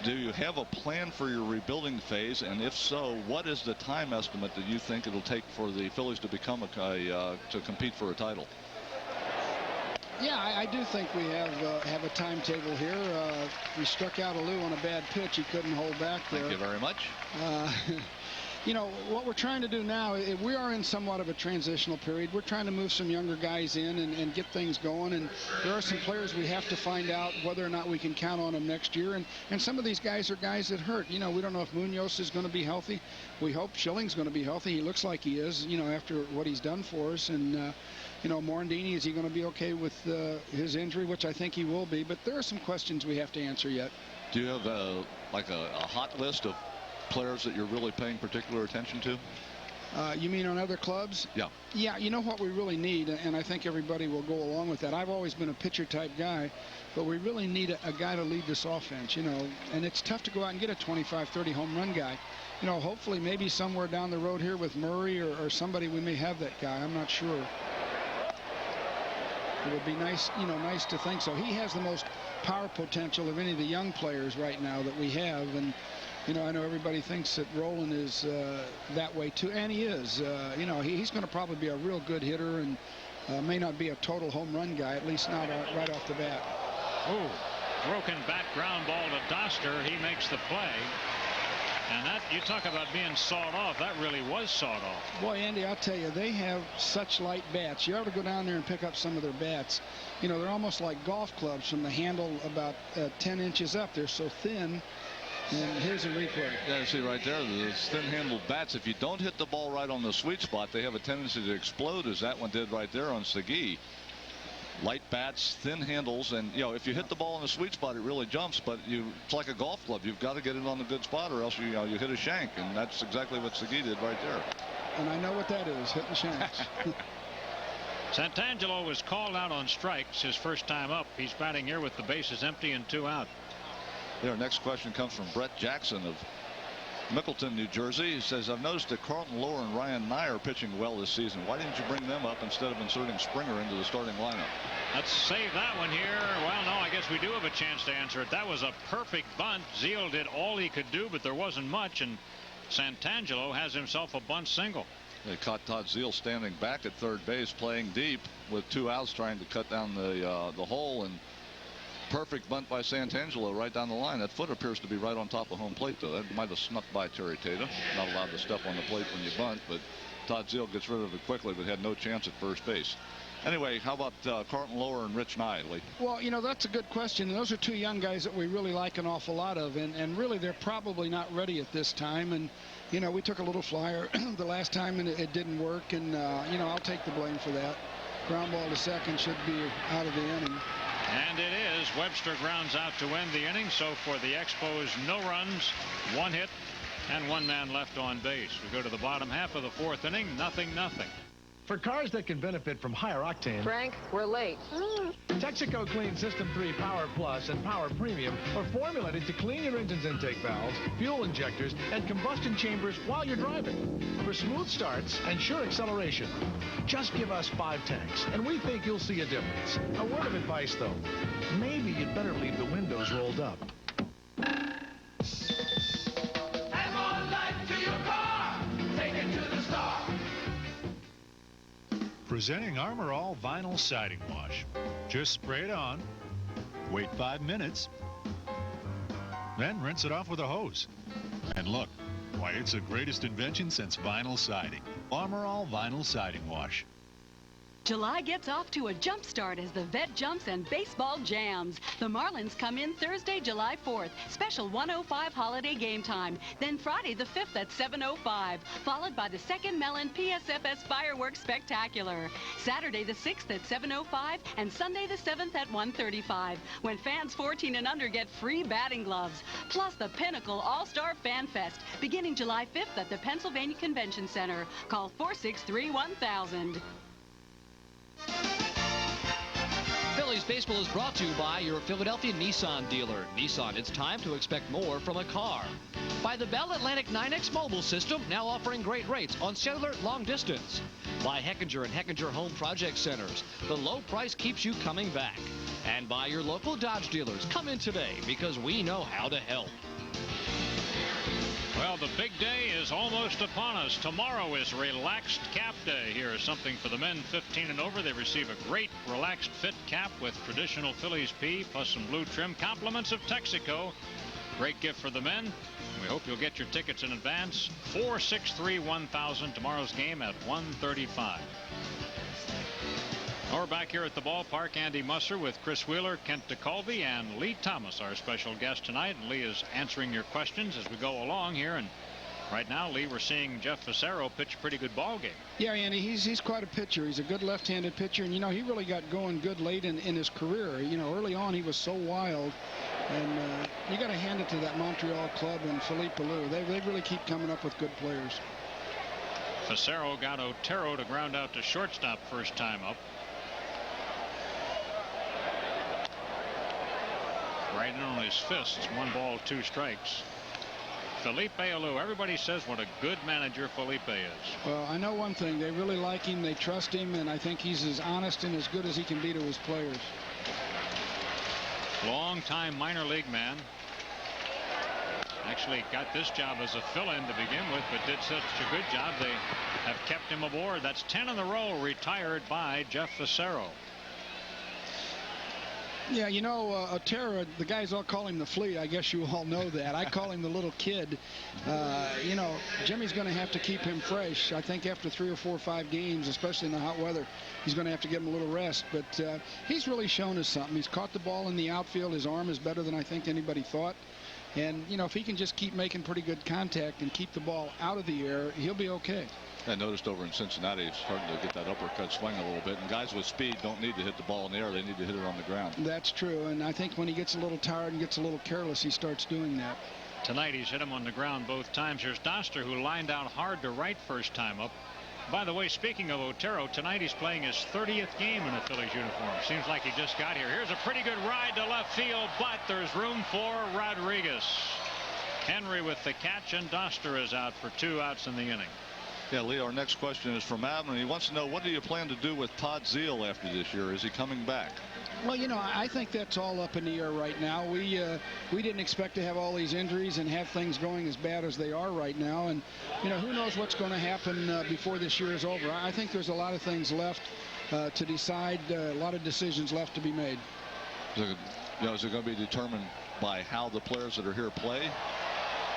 S2: do you have a plan for your rebuilding phase? And if so, what is the time estimate that you think it'll take for the Phillies to become to compete for a title?
S8: Yeah, I do think we have a timetable here. We struck out Alou on a bad pitch. He couldn't hold back there.
S2: Thank you very much.
S8: You know, what we're trying to do now, we are in somewhat of a transitional period. We're trying to move some younger guys in and get things going. And there are some players we have to find out whether or not we can count on them next year. And some of these guys are guys that hurt. You know, we don't know if Munoz is going to be healthy. We hope Schilling's going to be healthy. He looks like he is, you know, after what he's done for us. And, you know, Morandini, is he going to be okay with his injury, which I think he will be. But there are some questions we have to answer yet.
S2: Do you have a hot list of players that you're really paying particular attention to?
S8: You mean on other clubs?
S2: Yeah.
S8: Yeah, you know what we really need, and I think everybody will go along with that. I've always been a pitcher type guy, but we really need a guy to lead this offense, you know, and it's tough to go out and get a 25-30 home run guy. You know, hopefully maybe somewhere down the road here with Murray or somebody, we may have that guy. I'm not sure. It would be nice, you know, nice to think so. He has the most power potential of any of the young players right now that we have, and you know, I know everybody thinks that Roland is that way too, and he is. You know, he's going to probably be a real good hitter, and may not be a total home run guy, at least not right off the bat.
S24: Oh, broken back ground ball to Doster. He makes the play. And that, you talk about being sawed off, that really was sawed off.
S8: Boy, Andy, I'll tell you, they have such light bats. You ought to go down there and pick up some of their bats. You know, they're almost like golf clubs from the handle about 10 inches up. They're so thin. And here's a replay.
S2: Yeah, you see right there, the thin-handled bats. If you don't hit the ball right on the sweet spot, they have a tendency to explode, as that one did right there on Segui. Light bats, thin handles, and you know, if you hit the ball in the sweet spot, it really jumps. But it's like a golf club. You've got to get it on the good spot, or else you hit a shank, and that's exactly what Segui did right there.
S8: And I know what that is, hitting shanks.
S24: Santangelo was called out on strikes his first time up. He's batting here with the bases empty and 2 out.
S2: Our next question comes from Brett Jackson of Mickleton, New Jersey. He says, I've noticed that Carlton Lower and Ryan Nye are pitching well this season. Why didn't you bring them up instead of inserting Springer into the starting lineup?
S24: Let's save that one here. Well, no, I guess we do have a chance to answer it. That was a perfect bunt. Zeal did all he could do, but there wasn't much, and Santangelo has himself a bunt single.
S2: They caught Todd Zeal standing back at third base, playing deep with 2 outs, trying to cut down the hole, and perfect bunt by Santangelo right down the line. That foot appears to be right on top of home plate, though. That might have snuck by Terry Tatum. Not allowed to step on the plate when you bunt, but Todd Zeal gets rid of it quickly, but had no chance at first base. Anyway, how about Carlton Lower and Rich Nye, Lee?
S8: Well, you know, that's a good question. And those are 2 young guys that we really like an awful lot of, and really they're probably not ready at this time. And you know, we took a little flyer the last time and it didn't work, and you know, I'll take the blame for that. Ground ball to second should be out of the inning.
S24: And it is. Webster grounds out to end the inning. So for the Expos, no runs, 1 hit, and 1 man left on base. We go to the bottom half of the 4th inning. 0-0.
S9: For cars that can benefit from higher octane,
S12: Frank, we're late.
S9: Texaco Clean System 3 Power Plus and Power Premium are formulated to clean your engine's intake valves, fuel injectors, and combustion chambers while you're driving. For smooth starts and sure acceleration, just give us 5 tanks, and we think you'll see a difference. A word of advice, though. Maybe you'd better leave the windows rolled up.
S15: Add more life to your car. Take it to the star.
S14: Presenting Armor All Vinyl Siding Wash. Just spray it on, wait 5 minutes, then rinse it off with a hose. And look, why, it's the greatest invention since vinyl siding. Armor All Vinyl Siding Wash.
S13: July gets off to a jump start as the vet jumps and baseball jams. The Marlins come in Thursday, July 4th, special 1:05 holiday game time. Then Friday the 5th at 7:05, followed by the second Mellon PSFS Fireworks Spectacular. Saturday the 6th at 7:05 and Sunday the 7th at 1:35, when fans 14 and under get free batting gloves. Plus the Pinnacle All-Star Fan Fest, beginning July 5th at the Pennsylvania Convention Center. Call 463-1000.
S16: Phillies baseball is brought to you by your Philadelphia Nissan dealer. Nissan, it's time to expect more from a car. By the Bell Atlantic 9X mobile system, now offering great rates on cellular long distance. By Heckinger and Heckinger Home Project Centers. The low price keeps you coming back. And by your local Dodge dealers. Come in today because we know how to help.
S24: Well, the big day is almost upon us. Tomorrow is Relaxed Cap Day. Here's something for the men 15 and over. They receive a great Relaxed Fit cap with traditional Phillies P plus some blue trim. Compliments of Texaco. Great gift for the men. We hope you'll get your tickets in advance. 463-1000. Tomorrow's game at 1:35. We're back here at the ballpark. Andy Musser with Chris Wheeler, Kent DeColvey, and Lee Thomas, our special guest tonight. And Lee is answering your questions as we go along here. And right now, Lee, we're seeing Jeff Fassero pitch a pretty good ball game.
S8: Yeah, Andy, he's quite a pitcher. He's a good left-handed pitcher. And, you know, he really got going good late in his career. You know, early on, he was so wild. And you got to hand it to that Montreal club and Philippe Alou. They really keep coming up with good players.
S24: Fassero got Otero to ground out to shortstop first time up. Right in on his fists. 1 ball, 2 strikes. Felipe Alou. Everybody says what a good manager Felipe is.
S8: Well, I know one thing. They really like him. They trust him. And I think he's as honest and as good as he can be to his players.
S24: Long-time minor league man. Actually got this job as a fill-in to begin with, but did such a good job they have kept him aboard. That's 10 in a row retired by Jeff Fassero.
S8: Yeah, you know, Otero, the guys all call him the flea. I guess you all know that. I call him the little kid. You know, Jimmy's going to have to keep him fresh. I think after 3 or 4 or 5 games, especially in the hot weather, he's going to have to give him a little rest. But he's really shown us something. He's caught the ball in the outfield. His arm is better than I think anybody thought. And, you know, if he can just keep making pretty good contact and keep the ball out of the air, he'll be okay.
S2: I noticed over in Cincinnati, it's starting to get that uppercut swing a little bit. And guys with speed don't need to hit the ball in the air. They need to hit it on the ground.
S8: That's true. And I think when he gets a little tired and gets a little careless, he starts doing that.
S24: Tonight he's hit him on the ground both times. Here's Doster, who lined out hard to right first time up. By the way, speaking of Otero, tonight he's playing his 30th game in a Phillies uniform. Seems like he just got here. Here's a pretty good ride to left field, but there's room for Rodriguez. Henry with the catch, and Doster is out for 2 outs in the inning.
S2: Yeah, Lee, our next question is from Adam, and he wants to know, what do you plan to do with Todd Zeile after this year? Is he coming back?
S8: Well, you know, I think that's all up in the air right now. We didn't expect to have all these injuries and have things going as bad as they are right now. And, you know, who knows what's going to happen before this year is over. I think there's a lot of things left to decide, a lot of decisions left to be made.
S2: Is it going to be determined by how the players that are here play?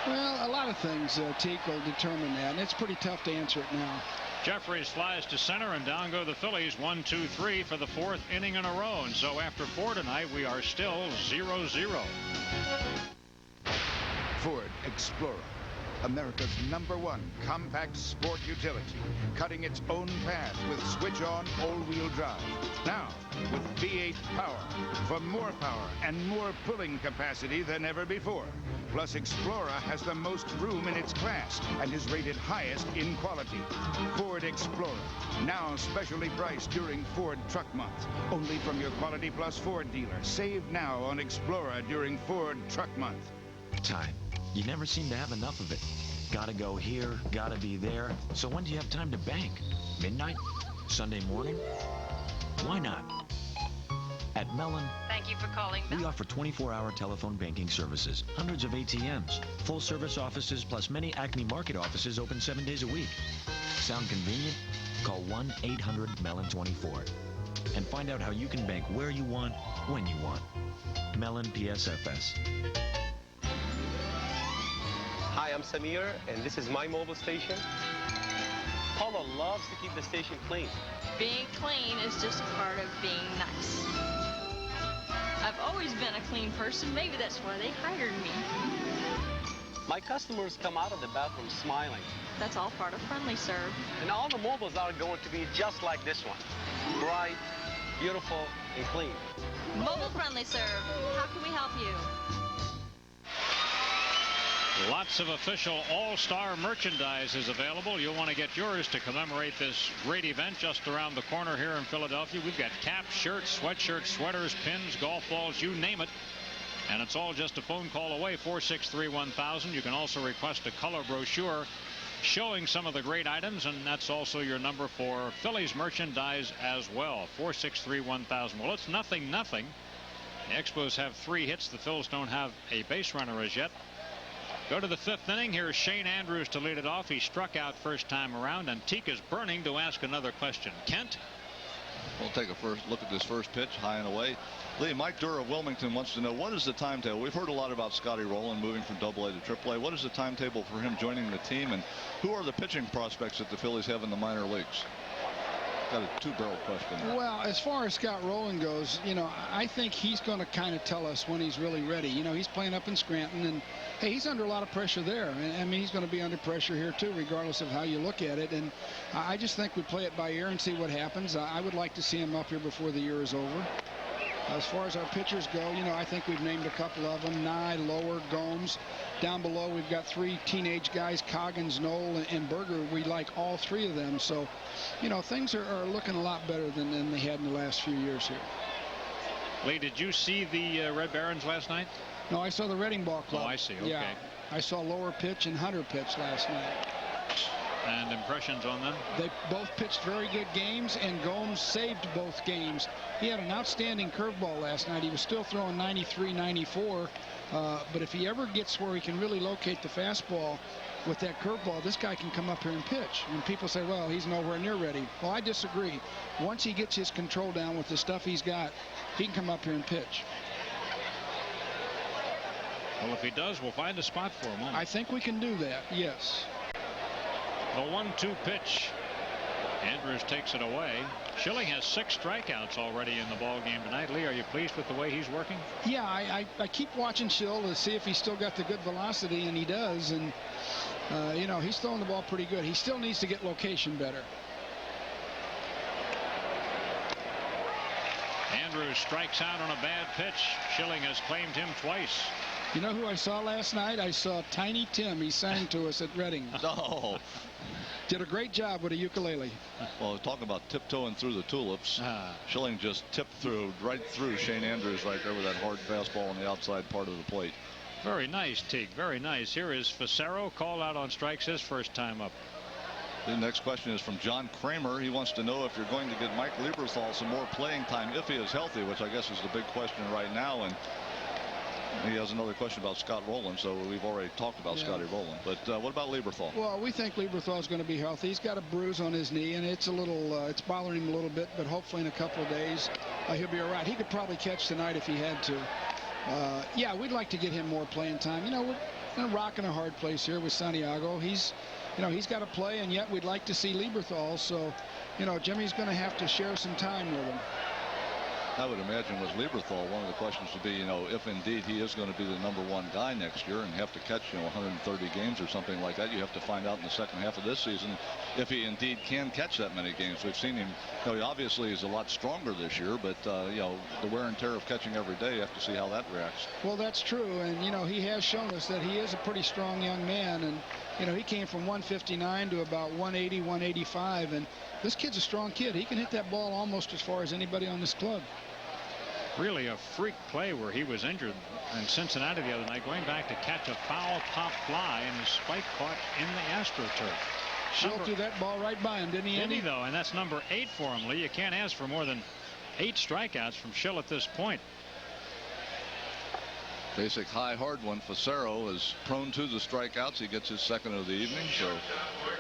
S8: Well, a lot of things, Teak, will determine that, and it's pretty tough to answer it now.
S24: Jeffries flies to center, and down go the Phillies. 1-2-3 for the 4th inning in a row. And so after 4 tonight, we are still 0-0.
S17: Ford Explorer.
S12: America's #1 compact sport utility, cutting its own path with switch-on all-wheel drive. Now, with V8 power, for more power and more pulling capacity than ever before. Plus, Explorer has the most room in its class and is rated highest in quality. Ford Explorer, now specially priced during Ford Truck Month. Only from your Quality Plus Ford dealer. Save now on Explorer during Ford Truck Month.
S17: Time. You never seem to have enough of it. Gotta go here, gotta be there. So when do you have time to bank? Midnight? Sunday morning? Why not? At Mellon,
S18: Thank you for calling.
S17: we offer 24-hour telephone banking services, hundreds of ATMs, full-service offices, plus many Acme Market offices open 7 days a week. Sound convenient? Call 1-800-MELLON-24 and find out how you can bank where you want, when you want. Mellon PSFS.
S19: Hi, I'm Samir, and this is my mobile station. Paula loves to keep the station clean.
S18: Being clean is just a part of being nice. I've always been a clean person. Maybe that's why they hired me.
S19: My customers come out of the bathroom smiling.
S18: That's all part of Friendly Serve.
S19: And all the mobiles are going to be just like this one. Bright, beautiful, and clean.
S18: Mobile Friendly Serve. How can we help you?
S24: Lots of official all-star merchandise is available. You'll want to get yours to commemorate this great event just around the corner here in Philadelphia. We've got caps, shirts, sweatshirts, sweaters, pins, golf balls, you name it. And it's all just a phone call away, 463-1000. You can also request a color brochure showing some of the great items, and that's also your number for Phillies merchandise as well, 463-1000. Well, it's 0-0. The Expos have 3 hits. The Phils don't have a base runner as yet. Go to the 5th inning. Here's Shane Andrews to lead it off. He struck out first time around, and Teak is burning to ask another question. Kent?
S2: We'll take a first look at this first pitch, high and away. Lee, Mike Durr of Wilmington wants to know, what is the timetable? We've heard a lot about Scotty Rowland moving from AA to AAA. What is the timetable for him joining the team, and who are the pitching prospects that the Phillies have in the minor leagues? Got a 2-barrel question.
S8: Well, as far as Scott Rowland goes, you know, I think he's going to kind of tell us when he's really ready. You know, he's playing up in Scranton, and hey, he's under a lot of pressure there. And I mean, he's going to be under pressure here too, regardless of how you look at it. And I just think we play it by ear and see what happens. I would like to see him up here before the year is over. As far as our pitchers go, you know, I think we've named a couple of them: Nye, Lower, Gomes. Down below, we've got 3 teenage guys: Coggins, Knoll, and Berger. We like all 3 of them. So, you know, things are looking a lot better than they had in the last few years here.
S24: Lee, did you see the Red Barons last night?
S8: No, I saw the Reading Ball Club.
S24: Oh, I see. Okay.
S8: Yeah, I saw Lower pitch and Hunter pitch last night.
S24: And impressions on them?
S8: They both pitched very good games, and Gomes saved both games. He had an outstanding curveball last night. He was still throwing 93, 94. But if he ever gets where he can really locate the fastball with that curveball, this guy can come up here and pitch. And people say, well, he's nowhere near ready. Well, I disagree. Once he gets his control down with the stuff he's got, he can come up here and pitch.
S24: Well, if he does, we'll find a spot for him.
S8: I think we can do that, yes.
S24: The 1-2 pitch. Andrews takes it away. Schilling has 6 strikeouts already in the ball game tonight. Lee, are you pleased with the way he's working?
S8: Yeah, I keep watching Schill to see if he's still got the good velocity, and he does. And, you know, he's throwing the ball pretty good. He still needs to get location better.
S24: Andrews strikes out on a bad pitch. Schilling has claimed him twice.
S8: You know who I saw last night? I saw Tiny Tim. He sang to us at Reading.
S2: No.
S8: Did a great job with a ukulele.
S2: Well, talking about tiptoeing through the tulips, Schilling just tipped right through Shane Andrews right there with that hard fastball on the outside part of the plate.
S24: Very nice, Teague. Very nice. Here is Facero, called out on strikes his first time up.
S2: The next question is from John Kramer. He wants to know if you're going to get Mike Lieberthal some more playing time if he is healthy, which I guess is the big question right now. And he has another question about Scott Rowland, so we've already talked about Scotty Rowland. But what about Lieberthal?
S8: Well, we think Lieberthal is going to be healthy. He's got a bruise on his knee, and it's a little, it's bothering him a little bit. But hopefully, in a couple of days, he'll be all right. He could probably catch tonight if he had to. Yeah, we'd like to get him more playing time. You know, we're in a rock and a hard place here with Santiago. He's got to play, and yet we'd like to see Lieberthal. So, you know, Jimmy's going to have to share some time with him.
S2: I would imagine with Lieberthal, one of the questions would be, you know, if indeed he is going to be the #1 guy next year and have to catch, you know, 130 games or something like that, you have to find out in the second half of this season if he indeed can catch that many games. We've seen him, you know, he obviously is a lot stronger this year, but, you know, the wear and tear of catching every day, you have to see how that reacts.
S8: Well, that's true. And, you know, he has shown us that he is a pretty strong young man. And, you know, he came from 159 to about 180, 185. And this kid's a strong kid. He can hit that ball almost as far as anybody on this club.
S24: Really a freak play where he was injured in Cincinnati the other night, going back to catch a foul pop fly, and his spike caught in the AstroTurf.
S8: Schill threw that ball right by him, didn't he, Andy?
S24: Did he, though? And that's number 8 for him, Lee. You can't ask for more than 8 strikeouts from Schill at this point.
S2: Basic high hard one. Facero is prone to the strikeouts. He gets his second of the evening. So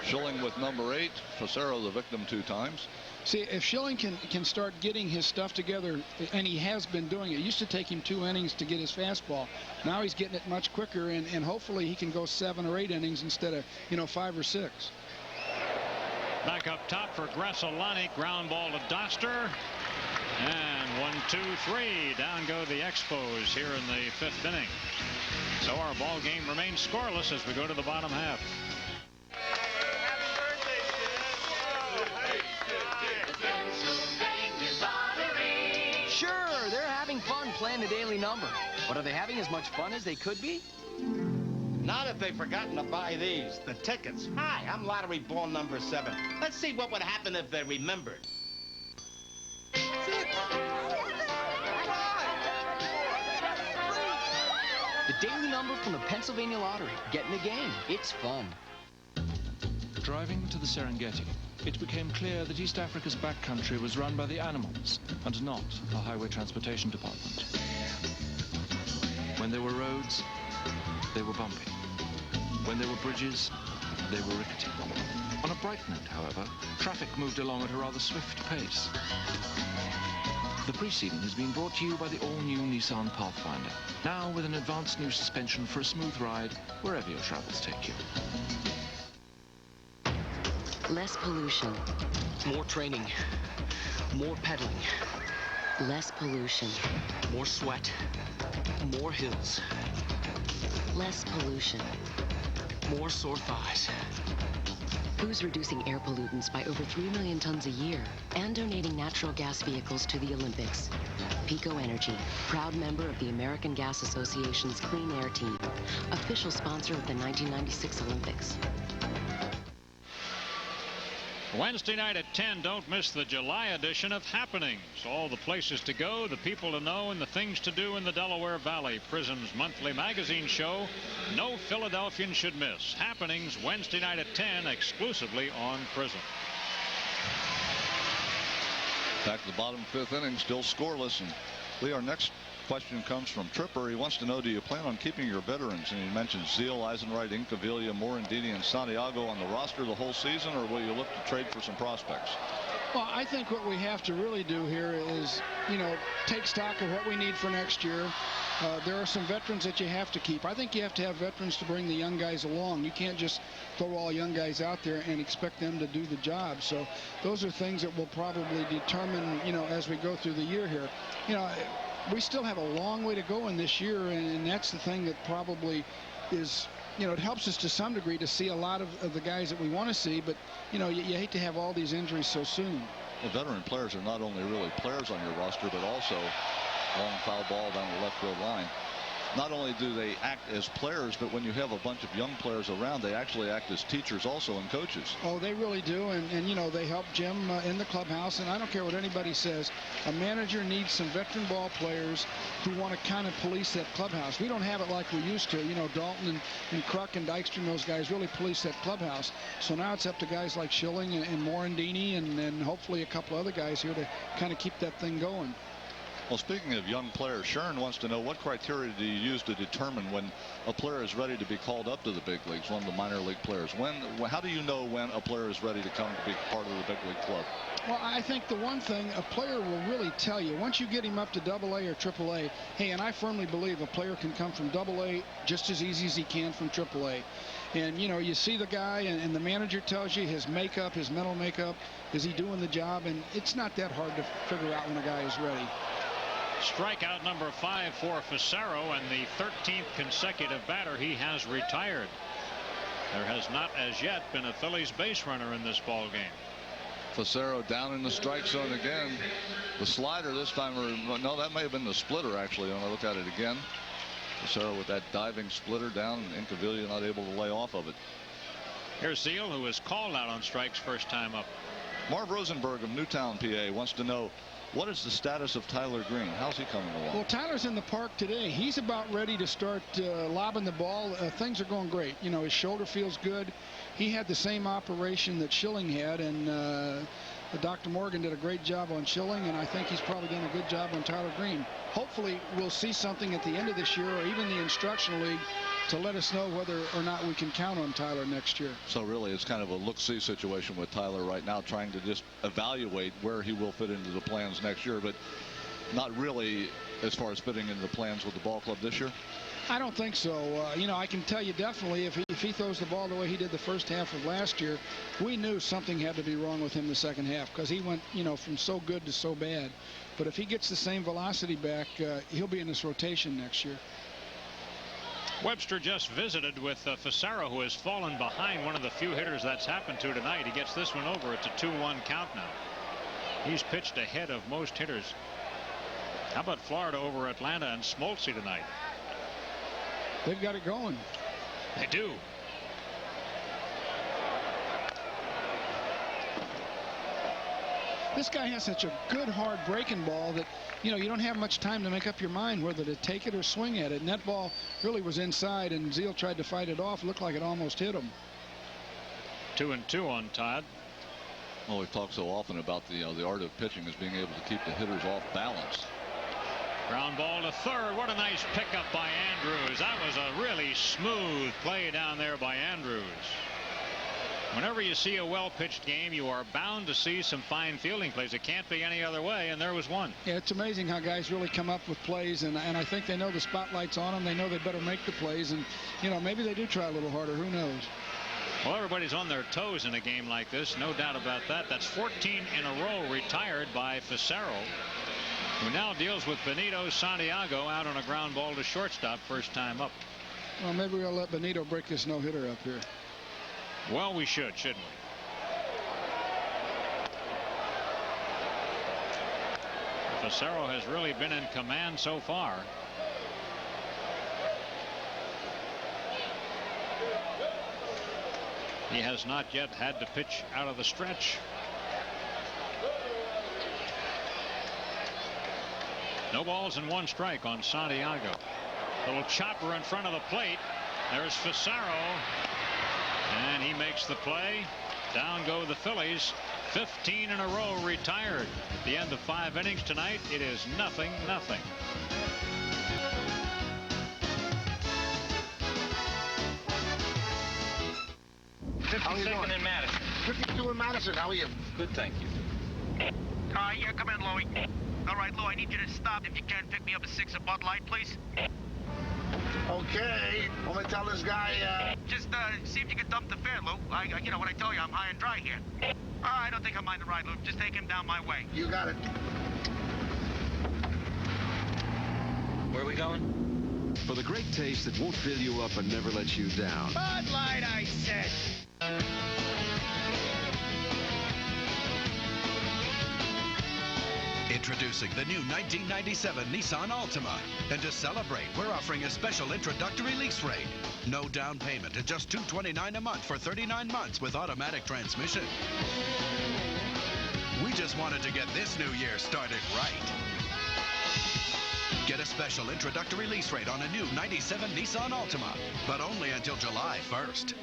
S2: Schilling with number 8. Facero the victim 2 times.
S8: See, if Schilling can start getting his stuff together, and he has been doing it. It used to take him 2 innings to get his fastball. Now he's getting it much quicker, and hopefully he can go 7 or 8 innings instead of, you know, 5 or 6.
S24: Back up top for Grassolani. Ground ball to Doster. And 1, 2, 3. Down go the Expos here in the 5th inning. So our ball game remains scoreless as we go to the bottom half.
S5: Sure, they're having fun playing the daily number. But are they having as much fun as they could be?
S6: Not if they've forgotten to buy these, the tickets. Hi, I'm lottery ball number 7. Let's see what would happen if they remembered.
S5: The daily number from the Pennsylvania Lottery. Get in the game. It's fun.
S9: Driving to the Serengeti, it became clear that East Africa's backcountry was run by the animals and not the Highway Transportation Department. When there were roads, they were bumpy. When there were bridges, they were rickety. On a bright note, however, traffic moved along at a rather swift pace. The preceding has been brought to you by the all-new Nissan Pathfinder, now with an advanced new suspension for a smooth ride wherever your travels take you.
S20: Less pollution.
S11: More training. More pedaling.
S20: Less pollution.
S11: More sweat. More hills.
S20: Less pollution.
S11: More sore thighs.
S20: Who's reducing air pollutants by over 3 million tons a year and donating natural gas vehicles to the Olympics? Pico Energy, proud member of the American Gas Association's Clean Air Team, official sponsor of the 1996 Olympics.
S24: Wednesday night at 10, don't miss the July edition of Happenings. All the places to go, the people to know, and the things to do in the Delaware Valley. Prism's monthly magazine show no Philadelphian should miss. Happenings Wednesday night at 10, exclusively on Prism.
S2: Back to the bottom 5th inning, still scoreless. And Lee, our next question comes from Tripper. He wants to know, do you plan on keeping your veterans? And he mentions Zeal, Eisenreich, Incaviglia, Morandini, and Santiago on the roster the whole season, or will you look to trade for some prospects?
S8: Well, I think what we have to really do here is, you know, take stock of what we need for next year. There are some veterans that you have to keep. I think you have to have veterans to bring the young guys along. You can't just throw all young guys out there and expect them to do the job. So those are things that will probably determine, you know, as we go through the year here. You know, we still have a long way to go in this year, and that's the thing that probably is, you know, it helps us to some degree to see a lot of the guys that we want to see, but, you know, you hate to have all these injuries so soon.
S2: The veteran players are not only really players on your roster, but also long foul ball down the left field line. Not only do they act as players, but when you have a bunch of young players around, they actually act as teachers also and coaches.
S8: Oh, they really do, and you know, they help Jim in the clubhouse, and I don't care what anybody says. A manager needs some veteran ball players who want to kind of police that clubhouse. We don't have it like we used to. You know, Dalton and Kruk and Dykstra, those guys really police that clubhouse. So now it's up to guys like Schilling and Morandini and hopefully a couple other guys here to kind of keep that thing going.
S2: Well, speaking of young players, Sharon wants to know, what criteria do you use to determine when a player is ready to be called up to the big leagues, one of the minor league players? How do you know when a player is ready to come to be part of the big league club?
S8: Well, I think the one thing a player will really tell you, once you get him up to AA or AAA, hey, and I firmly believe a player can come from AA just as easy as he can from AAA. And, you know, you see the guy and the manager tells you his makeup, his mental makeup, is he doing the job? And it's not that hard to figure out when a guy is ready.
S24: Strikeout number 5 for Facero, and the 13th consecutive batter he has retired. There has not as yet been a Phillies base runner in this ball game.
S2: Facero down in the strike zone again. The slider this time, or no, that may have been the splitter actually when I look at it again. Facero with that diving splitter down, and Incaviglia not able to lay off of it.
S24: Here's Zeal, who was called out on strikes first time up.
S2: Marv Rosenberg of Newtown, PA, wants to know, what is the status of Tyler Green? How's he coming along?
S8: Well, Tyler's in the park today. He's about ready to start lobbing the ball. Things are going great. You know, his shoulder feels good. He had the same operation that Schilling had, and Dr. Morgan did a great job on Schilling, and I think he's probably done a good job on Tyler Green. Hopefully, we'll see something at the end of this year, or even the instructional league, to let us know whether or not we can count on Tyler next year.
S2: So really it's kind of a look-see situation with Tyler right now, trying to just evaluate where he will fit into the plans next year, but not really as far as fitting into the plans with the ball club this year.
S8: I don't think so. You know, I can tell you definitely if he throws the ball the way he did the first half of last year, we knew something had to be wrong with him the second half, because he went, you know, from so good to so bad. But if he gets the same velocity back, he'll be in this rotation next year.
S24: Webster just visited with Facero, who has fallen behind one of the few hitters that's happened to tonight. He gets this one over. It's a 2-1 count now. He's pitched ahead of most hitters. How about Florida over Atlanta and Smoltzy tonight?
S8: They've got it going.
S24: They do.
S8: This guy has such a good hard breaking ball that, you know, you don't have much time to make up your mind whether to take it or swing at it. And that ball really was inside, and Zeal tried to fight it off. Looked like it almost hit him.
S24: 2-2 on Todd.
S2: Well, we've talked so often about the art of pitching is being able to keep the hitters off balance.
S24: Ground ball to third. What a nice pickup by Andrews. That was a really smooth play down there by Andrews. Whenever you see a well-pitched game, you are bound to see some fine fielding plays. It can't be any other way, and there was one.
S8: Yeah, it's amazing how guys really come up with plays, and I think they know the spotlight's on them. They know they better make the plays, and, you know, maybe they do try a little harder. Who knows?
S24: Well, everybody's on their toes in a game like this. No doubt about that. That's 14 in a row retired by Facero, who now deals with Benito Santiago out on a ground ball to shortstop first time up.
S8: Well, maybe we'll let Benito break this no-hitter up here.
S24: Well, we should, shouldn't we? Facero has really been in command so far. He has not yet had to pitch out of the stretch. No balls and 1 strike on Santiago. Little chopper in front of the plate. There's Facero. And he makes the play. Down go the Phillies. 15 in a row retired. At the end of 5 innings tonight, it is 0-0.
S6: 52nd in Madison. 52 in Madison. How are you?
S19: Good, thank you.
S3: Yeah, come in, Louie. All right, Lou, I need you to stop. If you can, pick me up a 6 of Bud Light, please.
S6: Okay. I'm gonna tell this guy,
S3: Just, see if you can dump the fare, Lou. You know what I tell you, I'm high and dry here. I don't think I mind the ride, Lou. Just take him down my way.
S6: You got it.
S19: Where are we going?
S7: For the great taste that won't fill you up and never lets you down.
S3: Bud Light, I said.
S4: Introducing the new 1997 Nissan Altima. And to celebrate, we're offering a special introductory lease rate. No down payment at just $229 a month for 39 months with automatic transmission. We just wanted to get this new year started right. Get a special introductory lease rate on a new 97 Nissan Altima, but only until July 1st.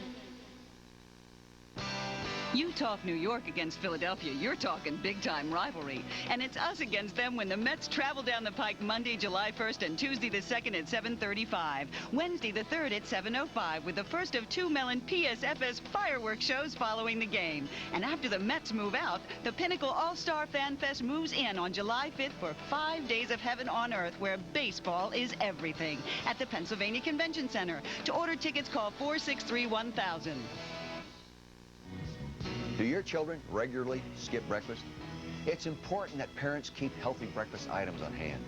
S13: You talk New York against Philadelphia, you're talking big-time rivalry. And it's us against them when the Mets travel down the pike Monday, July 1st and Tuesday the 2nd at 7:35. Wednesday the 3rd at 7:05 with the first of 2 Mellon PSFS fireworks shows following the game. And after the Mets move out, the Pinnacle All-Star Fan Fest moves in on July 5th for 5 days of heaven on earth where baseball is everything at the Pennsylvania Convention Center. To order tickets, call 463-1000.
S10: Do your children regularly skip breakfast? It's important that parents keep healthy breakfast items on hand.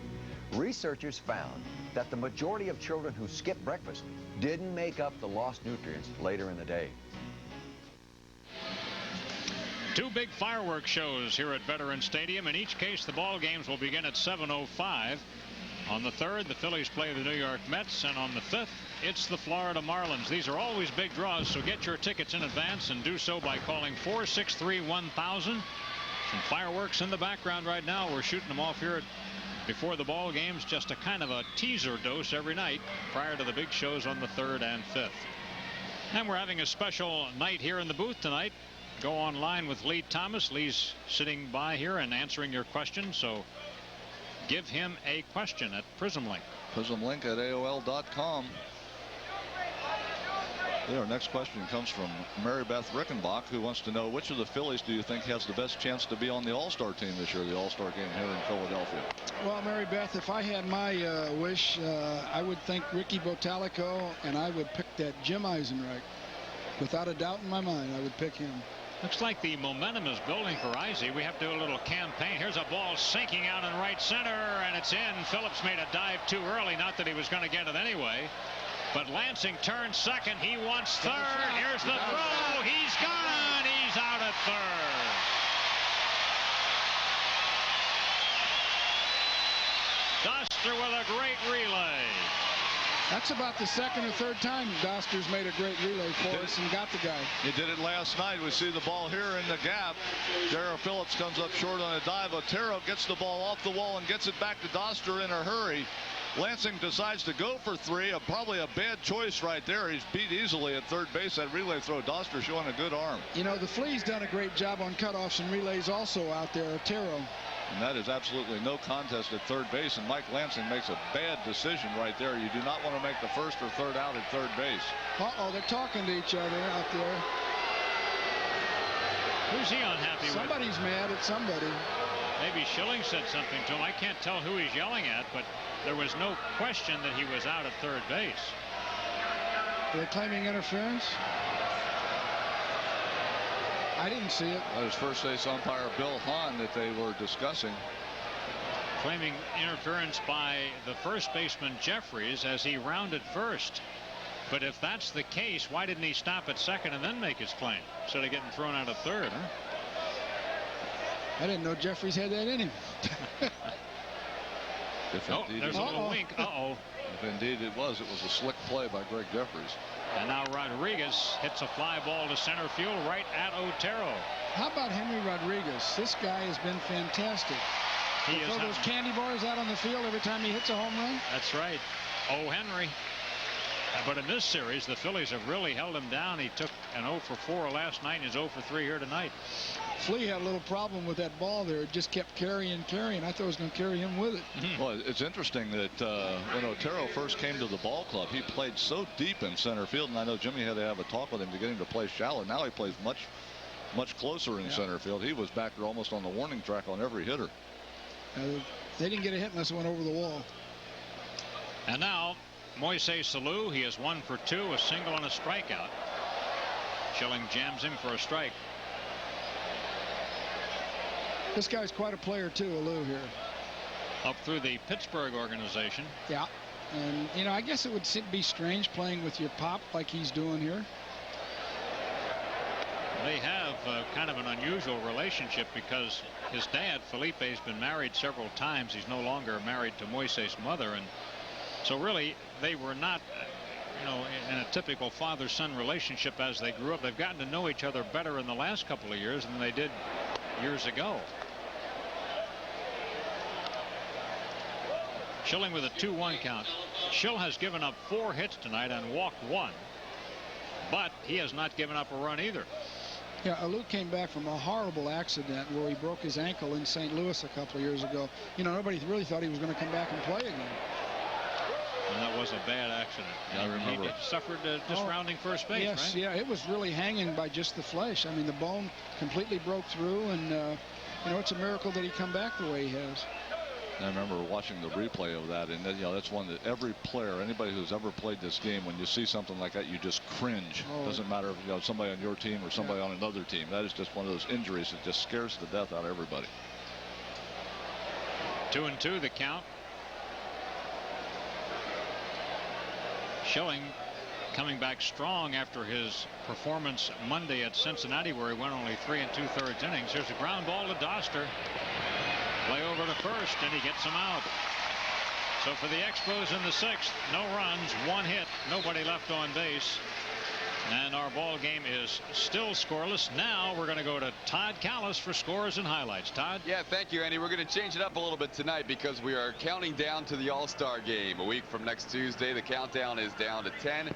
S1: Researchers found that the majority of children who skipped breakfast didn't make up the lost nutrients later in the day.
S24: Two big fireworks shows here at Veterans Stadium. In each case, the ball games will begin at 7:05. On the 3rd, the Phillies play the New York Mets, and on the 5th, it's the Florida Marlins. These are always big draws, so get your tickets in advance and do so by calling 463-1000. Some fireworks in the background right now. We're shooting them off here before the ball games, just a kind of a teaser dose every night prior to the big shows on the 3rd and 5th. And we're having a special night here in the booth tonight. Go online with Lee Thomas. Lee's sitting by here and answering your questions, so give him a question at PrismLink.
S2: PrismLink at AOL.com. Our next question comes from Mary Beth Rickenbach, who wants to know, which of the Phillies do you think has the best chance to be on the All-Star team this year, the All-Star game here in Philadelphia?
S8: Well, Mary Beth, if I had my wish, I would think Ricky Bottalico, and I would pick that Jim Eisenreich. Without a doubt in my mind, I would pick him.
S24: Looks like the momentum is building for Izzy. We have to do a little campaign. Here's a ball sinking out in right center, and it's in. Phillips made a dive too early. Not that he was going to get it anyway. But Lansing turns second. He wants third. Here's the throw. He's gone. He's out at third. Duster with a great relay.
S8: That's about the second or third time Doster's made a great relay for us and got the guy.
S2: He did it last night. We see the ball here in the gap. Darrell Phillips comes up short on a dive. Otero gets the ball off the wall and gets it back to Doster in a hurry. Lansing decides to go for three. Probably a bad choice right there. He's beat easily at third base. That relay throw, Doster showing a good arm.
S8: You know, the Fleas done a great job on cutoffs and relays also out there. Otero.
S2: And that is absolutely no contest at third base. And Mike Lansing makes a bad decision right there. You do not want to make the first or third out at third base.
S8: Uh-oh, they're talking to each other out there.
S24: Who's he unhappy with?
S8: Somebody's mad at somebody.
S24: Maybe Schilling said something to him. I can't tell who he's yelling at, but there was no question that he was out at third base.
S8: Are they claiming interference? I didn't see it.
S2: That was first base umpire Bill Hahn that they were discussing.
S24: Claiming interference by the first baseman Jeffries as he rounded first. But if that's the case, why didn't he stop at second and then make his claim instead of getting thrown out of third? Huh?
S8: I didn't know Jeffries had that in him.
S24: Oh, there's a little wink. Uh-oh.
S2: If indeed it was a slick play by Greg Jeffries.
S24: And now Rodriguez hits a fly ball to center field right at Otero.
S8: How about Henry Rodriguez? This guy has been fantastic. He throw those candy bars out on the field every time he hits a home run.
S24: That's right. Oh, Henry. But in this series, the Phillies have really held him down. He took an 0 for 4 last night and is 0 for 3 here tonight.
S8: Flea had a little problem with that ball there. It just kept carrying. I thought it was going to carry him with it.
S2: Well, it's interesting that when Otero first came to the ball club, he played so deep in center field, and I know Jimmy had to have a talk with him to get him to play shallow. Now he plays much closer in center field. He was back there almost on the warning track on every hitter.
S8: They didn't get a hit unless it went over the wall.
S24: And now Moises Salou, he is 1 for 2, a single and a strikeout. Schilling jams him for a strike.
S8: This guy's quite a player too, Alou here.
S24: Up through the Pittsburgh organization.
S8: Yeah, and you know, I guess it would be strange playing with your pop like he's doing here.
S24: They have kind of an unusual relationship because his dad, Felipe, has been married several times. He's no longer married to Moises' mother, and so really they were not in a typical father-son relationship as they grew up. They've gotten to know each other better in the last couple of years than they did years ago. Schilling with a 2-1 count. Schill has given up 4 hits tonight and walked 1, but he has not given up a run either.
S8: Yeah, Alou came back from a horrible accident where he broke his ankle in St. Louis a couple of years ago. You know, nobody really thought he was going to come back and play again.
S24: And that was a bad accident.
S2: I remember.
S24: He suffered just rounding first base,
S8: yes,
S24: right?
S8: Yeah, it was really hanging by just the flesh. I mean, the bone completely broke through, and you know, it's a miracle that he come back the way he has.
S2: I remember watching the replay of that, and that's one that every player, anybody who's ever played this game, when you see something like that, you just cringe. Doesn't matter if somebody on your team or somebody on another team. That is just one of those injuries that just scares the death out of everybody.
S24: 2-2 the count. Schilling coming back strong after his performance Monday at Cincinnati, where he went only 3 2/3 innings. Here's a ground ball to Doster. Play over to first, and he gets him out. So for the Expos in the 6th, no runs, 1 hit, nobody left on base. And our ball game is still scoreless. Now we're going to go to Todd Callis for scores and highlights. Todd?
S10: Yeah, thank you, Andy. We're going to change it up a little bit tonight because we are counting down to the All-Star game. A week from next Tuesday, the countdown is down to 10.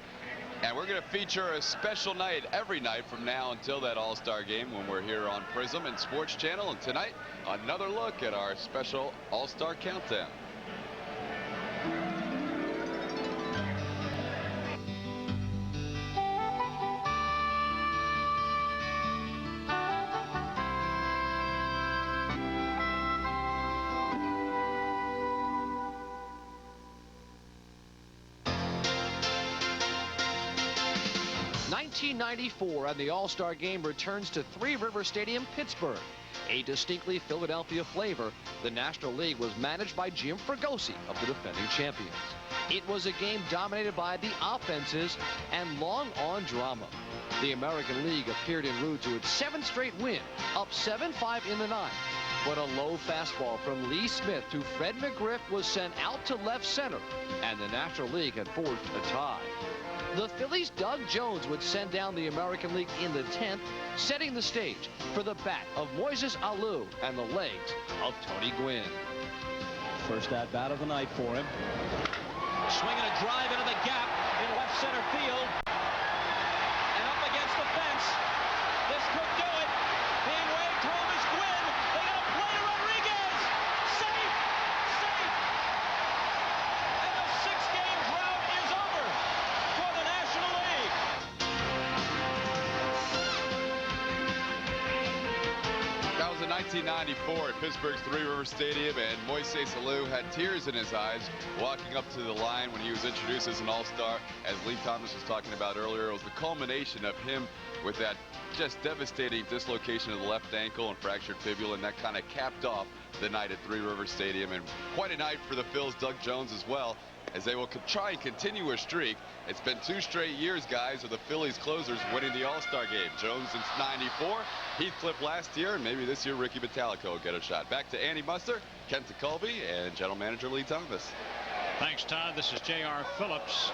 S10: And we're going to feature a special night every night from now until that All-Star game when we're here on Prism and Sports Channel. And tonight, another look at our special All-Star countdown.
S16: '94 and the All-Star game returns to Three River Stadium, Pittsburgh. A distinctly Philadelphia flavor, the National League was managed by Jim Fregosi of the defending champions. It was a game dominated by the offenses and long on drama. The American League appeared en route to its 7th straight win, up 7-5 in the 9th. But a low fastball from Lee Smith to Fred McGriff was sent out to left center, and the National League had forged a tie. The Phillies' Doug Jones would send down the American League in the 10th, setting the stage for the bat of Moises Alou and the legs of Tony Gwynn.
S21: First at bat of the night for him. Swinging a drive into the gap in left center field. And up against the fence. This could do it. Being waved home is Gwynn. They got a play to Rodriguez. Safe! Safe! And the 6-game drought is over for the National League.
S10: That was in 1994 at Pittsburgh's Three River Stadium, and Moises Alou had tears in his eyes walking up to the line when he was introduced as an All-Star. As Lee Thomas was talking about earlier, it was the culmination of him with that just devastating dislocation of the left ankle and fractured fibula, and that kind of capped off the night at Three River Stadium. And quite a night for the Phils, Doug Jones as well, as they will try and continue a streak. It's been 2 straight years, guys, of the Phillies closers winning the All-Star game. Jones since '94, Heathcliff last year, and maybe this year Ricky Metallico will get a shot. Back to Andy Muster, Kent Colby, and General Manager Lee Thomas.
S24: Thanks, Todd. This is J.R. Phillips.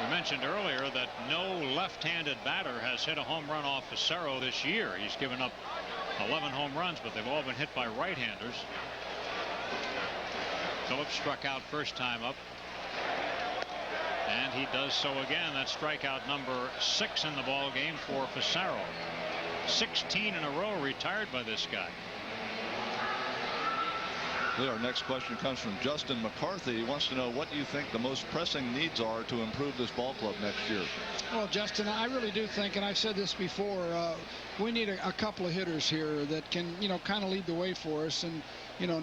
S24: We mentioned earlier that no left-handed batter has hit a home run off Facero this year. He's given up 11 home runs, but they've all been hit by right-handers. Phillips struck out first time up. And he does so again. That's strikeout number 6 in the ball game for Facero. 16 in a row retired by this guy.
S2: Our next question comes from Justin McCarthy. He wants to know, what do you think the most pressing needs are to improve this ball club next year?
S8: Well, Justin, I really do think, and I've said this before, we need a couple of hitters here that can, kind of lead the way for us and,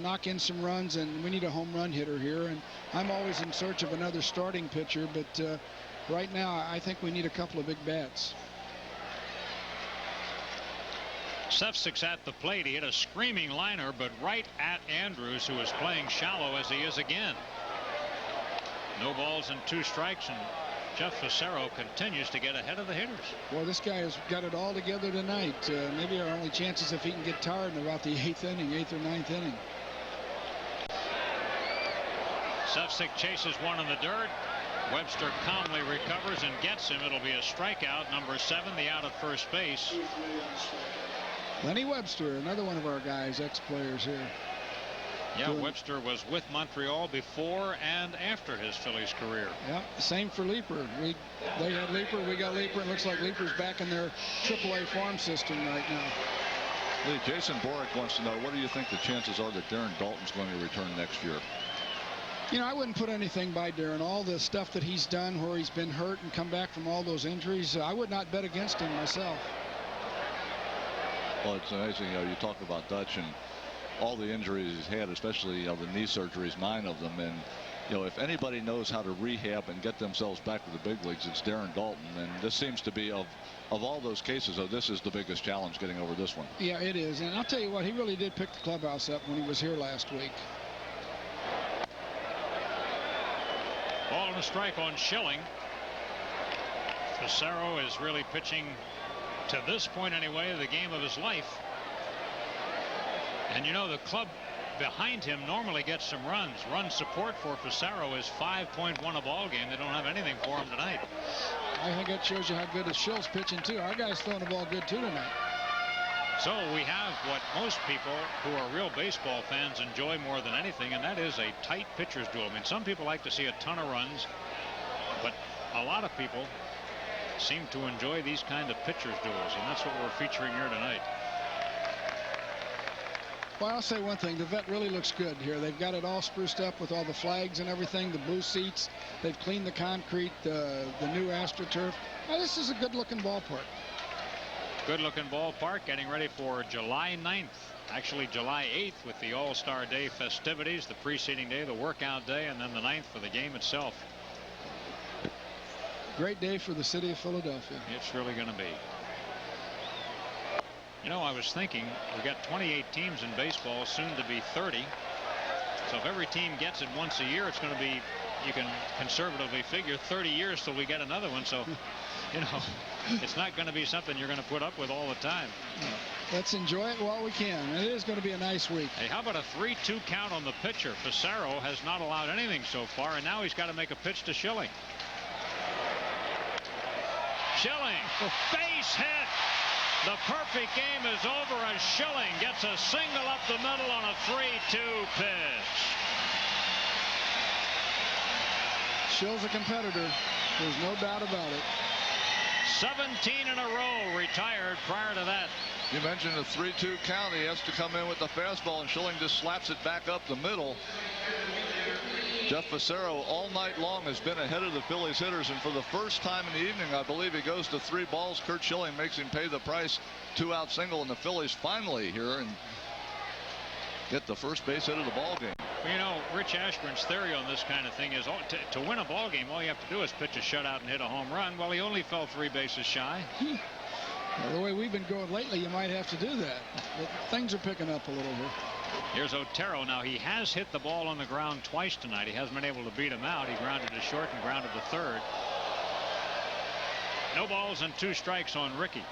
S8: knock in some runs, and we need a home run hitter here. And I'm always in search of another starting pitcher, but right now I think we need a couple of big bats.
S24: Sefcik's at the plate. He hit a screaming liner, but right at Andrews, who is playing shallow as he is again. No balls and 2 strikes, and Jeff Facero continues to get ahead of the hitters.
S8: Well, this guy has got it all together tonight. Maybe our only chances if he can get tired in about the 8th or 9th inning.
S24: Sefcik chases one in the dirt. Webster calmly recovers and gets him. It'll be a strikeout, number 7, the out at first base.
S8: Lenny Webster, another one of our guys, ex-players here.
S24: Yeah, Webster was with Montreal before and after his Phillies career.
S8: Yeah, same for Leeper. They had Leeper, we got Leeper. It looks like Leeper's back in their AAA farm system right now.
S2: Lee, Jason Boric wants to know, what do you think the chances are that Darren Dalton's going to return next year?
S8: I wouldn't put anything by Darren. All the stuff that he's done where he's been hurt and come back from all those injuries, I would not bet against him myself.
S2: Well, it's amazing, you talk about Dutch and all the injuries he's had, especially, the knee surgeries, 9 of them. And, if anybody knows how to rehab and get themselves back to the big leagues, it's Darren Dalton. And this seems to be, of all those cases, this is the biggest challenge, getting over this one.
S8: Yeah, it is. And I'll tell you what, he really did pick the clubhouse up when he was here last week.
S24: Ball and a strike on Schilling. Fassero is really pitching, to this point anyway, the game of his life. And you know, the club behind him normally gets some runs. Run support for Fassero is 5.1 a ball game. They don't have anything for him tonight.
S8: I think that shows you how good his Schill's pitching too. Our guy's throwing the ball good too tonight.
S24: So we have what most people who are real baseball fans enjoy more than anything, and that is a tight pitcher's duel. I mean, some people like to see a ton of runs, but a lot of people seem to enjoy these kind of pitcher's duels, and that's what we're featuring here tonight.
S8: Well, I'll say one thing. The vet really looks good here. They've got it all spruced up with all the flags and everything, the blue seats. They've cleaned the concrete, the new AstroTurf. Well, this is a good-looking ballpark.
S24: Good-looking ballpark, getting ready for July 9th. Actually, July 8th with the All-Star Day festivities, the preceding day, the workout day, and then the 9th for the game itself.
S8: Great day for the city of Philadelphia.
S24: It's really going to be. You know, I was thinking, we've got 28 teams in baseball, soon to be 30. So if every team gets it once a year, it's going to be, you can conservatively figure 30 years till we get another one. So, you know, it's not going to be something you're going to put up with all the time.
S8: Let's enjoy it while we can. It is going to be a nice week.
S24: Hey, how about a 3-2 count on the pitcher? Fassero has not allowed anything so far, and now he's got to make a pitch to Schilling. Schilling, base hit. The perfect game is over as Schilling gets a single up the middle on a 3-2 pitch.
S8: Schill's a competitor. There's no doubt about it.
S24: 17 in a row retired prior to that.
S2: You mentioned a 3-2 count. He has to come in with the fastball, and Schilling just slaps it back up the middle. Jeff Fassero all night long has been ahead of the Phillies hitters, and for the first time in the evening, I believe he goes to 3 balls. Curt Schilling makes him pay the price. 2-out single, and the Phillies finally here and get the first base hit of the ball game.
S24: Well, you know, Rich Ashburn's theory on this kind of thing is to win a ball game, all you have to do is pitch a shutout and hit a home run. Well, he only fell 3 bases shy.
S8: Well, the way we've been going lately, you might have to do that. But things are picking up a little here.
S24: Here's Otero. Now, he has hit the ball on the ground twice tonight. He hasn't been able to beat him out. He grounded to short and grounded to third. No balls and 2 strikes on Ricky.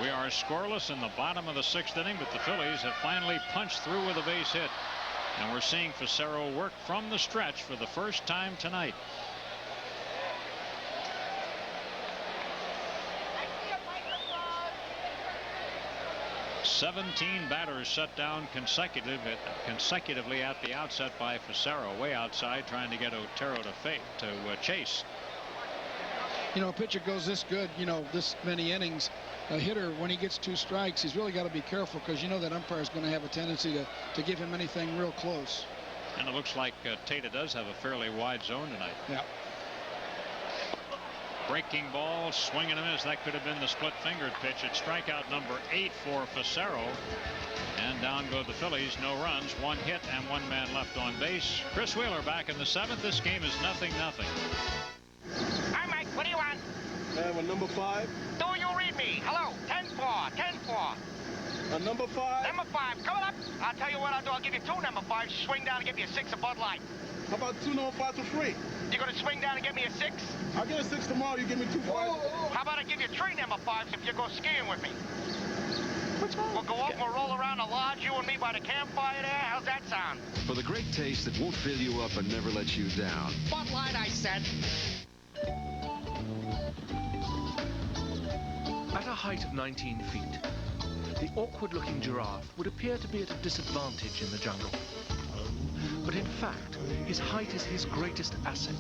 S24: We are scoreless in the bottom of the 6th inning, but the Phillies have finally punched through with a base hit. And we're seeing Fassero work from the stretch for the first time tonight. "17 batters shut down consecutively at the outset by Fassero, way outside, trying to get Otero to chase.
S8: You know, a pitcher goes this good, you know, this many innings. A hitter, when he gets 2 strikes, he's really got to be careful, because you know that umpire is going to have a tendency to give him anything real close.
S24: And it looks like Tata does have a fairly wide zone tonight.
S8: Yeah.
S24: Breaking ball, swing and a miss. That could have been the split-fingered pitch. It's strikeout number 8 for Fassero. And down go the Phillies. No runs, 1 hit, and 1 man left on base. Chris Wheeler back in the 7th. This game is 0-0.
S3: Hi, Mike. What do you want?
S14: Number 5.
S3: Do you read me? Hello. 10-4. 10-4.
S14: Number 5.
S3: Number 5. Coming up. I'll tell you what I'll do. I'll give you 2 number 5s. Swing down and get me a 6 of Bud Light.
S14: How about 2 number 5s for free?
S3: You're going to swing down and get me a 6?
S14: I'll get a 6 tomorrow. You give me 2 5s.
S3: How about I give you 3 number 5s if you go skiing with me? We'll go up and we'll roll around the lodge, you and me by the campfire there. How's that sound?
S7: For the great taste that won't fill you up and never let you down.
S3: Bud Light, I said.
S15: At a height of 19 feet, the awkward-looking giraffe would appear to be at a disadvantage in the jungle. But in fact, his height is his greatest asset,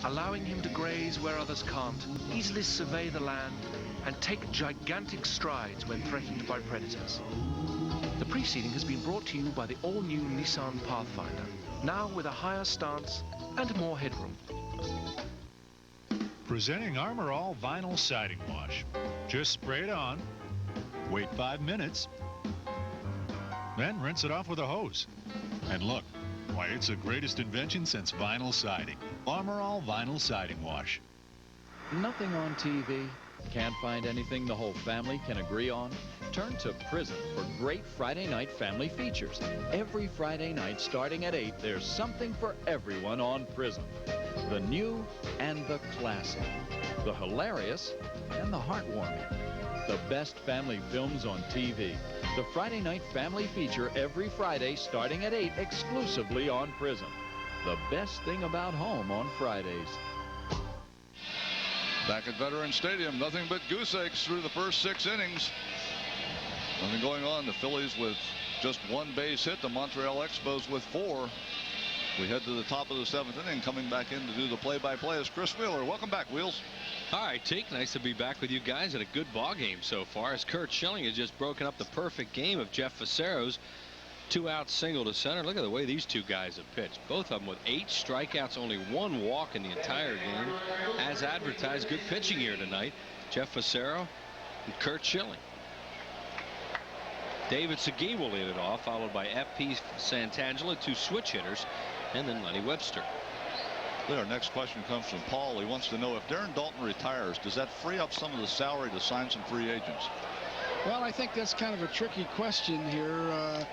S15: allowing him to graze where others can't, easily survey the land, and take gigantic strides when threatened by predators. The preceding has been brought to you by the all-new Nissan Pathfinder, now with a higher stance and more headroom.
S22: Presenting Armor All Vinyl Siding Wash. Just spray it on, wait 5 minutes, then rinse it off with a hose. And look, why, it's the greatest invention since vinyl siding. Armor All Vinyl Siding Wash.
S23: Nothing on TV,
S12: Can't find anything the whole family can agree on? Turn to Prism for great Friday night family features. Every Friday night starting at 8, there's something for everyone on Prism. The new and the classic. The hilarious and the heartwarming. The best family films on TV. The Friday night family feature every Friday starting at 8 exclusively on Prism. The best thing about home on Fridays.
S2: Back at Veterans Stadium, nothing but goose eggs through the first 6 innings. Nothing going on. The Phillies with just 1 base hit. The Montreal Expos with 4. We head to the top of the 7th inning. Coming back in to do the play-by-play is Chris Wheeler. Welcome back, Wheels.
S17: All right, Teak, nice to be back with you guys at a good ball game so far, as Curt Schilling has just broken up the perfect game of Jeff Facero's 2-out single to center. Look at the way these two guys have pitched. Both of them with 8 strikeouts, only 1 walk in the entire game. As advertised, good pitching here tonight. Jeff Facero and Curt Schilling. David Segui will lead it off, followed by F.P. Santangelo, 2 switch hitters, and then Lenny Webster.
S2: Our next question comes from Paul. He wants to know, if Darren Daulton retires, does that free up some of the salary to sign some free agents?
S8: Well, I think that's kind of a tricky question here.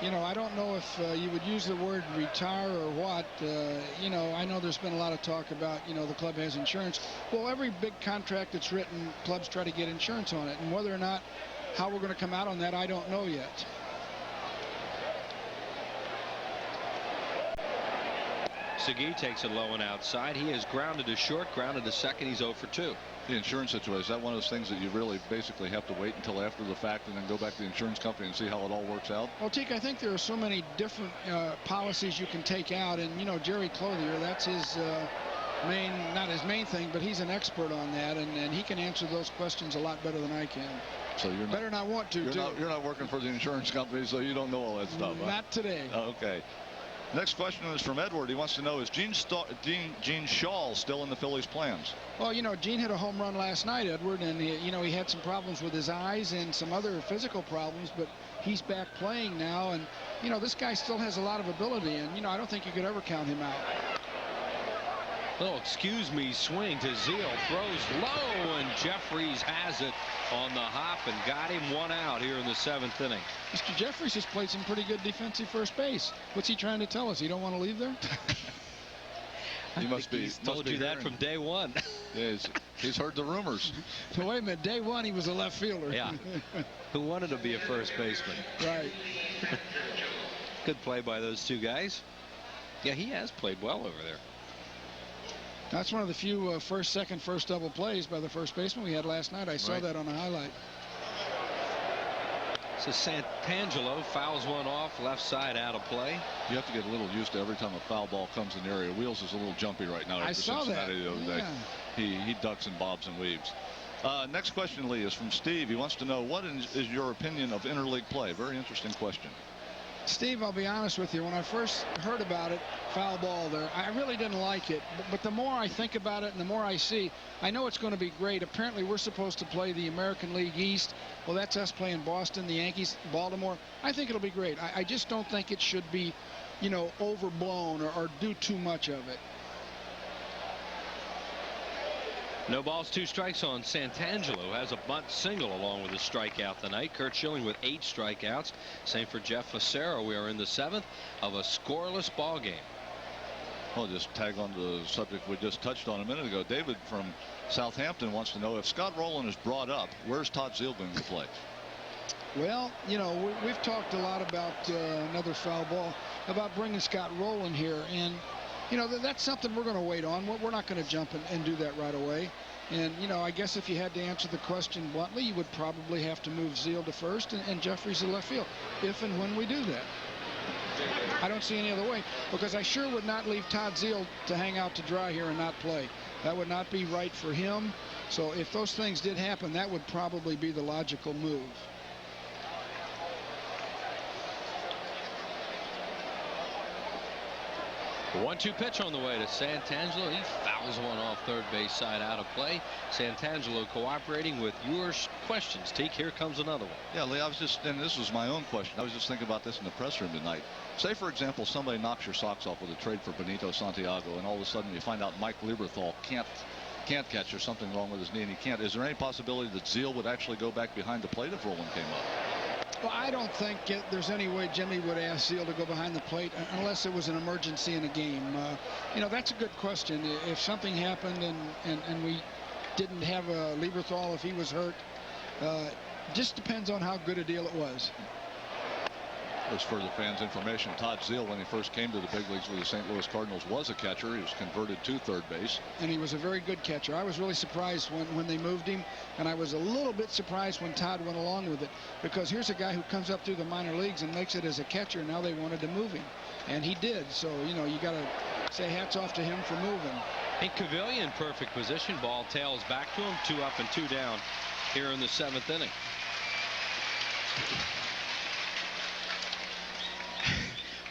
S8: You know, I don't know if you would use the word retire or what. You know, I know there's been a lot of talk about, you know, the club has insurance. Well, every big contract that's written, clubs try to get insurance on it. And whether or not, how we're going to come out on that, I don't know yet.
S17: Segui takes it low and outside. He is grounded to short, grounded to second. He's 0 for 2.
S2: The insurance situation, is that one of those things that you really basically have to wait until after the fact and then go back to the insurance company and see how it all works out?
S8: Well, Teak, I think there are so many different policies you can take out. And, you know, Jerry Clothier, that's his main, not his main thing, but he's an expert on that. And he can answer those questions a lot better than I can.
S2: So you're not,
S8: better not want to,
S2: you're not working for the insurance company, so you don't know all that stuff.
S8: Not today.
S2: Okay. Next question is from Edward. He wants to know, is Gene Shaw still in the Phillies' plans?
S8: Well, you know, Gene hit a home run last night, Edward, and you know, he had some problems with his eyes and some other physical problems, but he's back playing now, and you know, this guy still has a lot of ability, and you know, I don't think you could ever count him out.
S17: Oh, excuse me, swing to Zeal, throws low, and Jeffries has it on the hop and got him 1 out here in the 7th inning.
S8: Mr. Jeffries has played some pretty good defensive first base. What's he trying to tell us? He don't want to leave there?
S2: He must be.
S17: He's told you that from day one.
S2: Yeah, he's heard the rumors.
S8: So wait a minute, day one he was a left fielder.
S17: Yeah. Who wanted to be a first baseman?
S8: Right.
S17: Good play by those two guys. Yeah, he has played well over there.
S8: That's one of the few first, second, first double plays by the first baseman we had last night. I saw that on a highlight.
S17: So Santangelo fouls one off, left side out of play.
S2: You have to get a little used to every time a foul ball comes in the area. Wheels is a little jumpy right now.
S8: I saw that.
S2: The other day. He ducks and bobs and weaves. Next question, Lee, is from Steve. He wants to know, what is your opinion of interleague play? Very interesting question.
S8: Steve, I'll be honest with you. When I first heard about it, foul ball there, I really didn't like it. But the more I think about it and the more I see, I know it's going to be great. Apparently, we're supposed to play the American League East. Well, that's us playing Boston, the Yankees, Baltimore. I think it'll be great. I just don't think it should be, you know, overblown or do too much of it.
S17: No balls, 2 strikes on Santangelo. Has a bunt single along with a strikeout tonight. Curt Schilling with 8 strikeouts. Same for Jeff Facero. We are in the 7th of a scoreless ball game.
S2: Well, just tag on to the subject we just touched on a minute ago. David from Southampton wants to know, if Scott Rowland is brought up, where's Todd Zeile going to play?
S8: Well, you know, we've talked a lot about another foul ball, about bringing Scott Rowland here, and you know, that's something we're going to wait on. We're not going to jump and do that right away. And, you know, I guess if you had to answer the question bluntly, you would probably have to move Zeile to first and Jeffries to left field, if and when we do that. I don't see any other way, because I sure would not leave Todd Zeile to hang out to dry here and not play. That would not be right for him. So if those things did happen, that would probably be the logical move.
S17: The 1-2 pitch on the way to Santangelo. He fouls one off third base side out of play. Santangelo cooperating with your questions. Teak, here comes another one.
S2: Yeah, Lee, I was just, and this was my own question. I was just thinking about this in the press room tonight. Say, for example, somebody knocks your socks off with a trade for Benito Santiago, and all of a sudden you find out Mike Lieberthal can't can't catch. There's something wrong with his knee and he can't. Is there any possibility that Zeal would actually go back behind the plate if Rolen came up?
S8: Well, I don't think there's any way Jimmy would ask Zeal to go behind the plate unless it was an emergency in a game. You know, that's a good question. If something happened and we didn't have a Lieberthal, if he was hurt, just depends on how good a deal it was.
S2: As for the fans' information, Todd Zeal, when he first came to the big leagues with the St. Louis Cardinals, was a catcher. He was converted to third base.
S8: And he was a very good catcher. I was really surprised when they moved him, and I was a little bit surprised when Todd went along with it, because here's a guy who comes up through the minor leagues and makes it as a catcher. Now they wanted to move him, and he did. So, you know, you got to say hats off to him for moving.
S17: And Cavilla in perfect position. Ball tails back to him. 2 up and 2 down here in the 7th inning.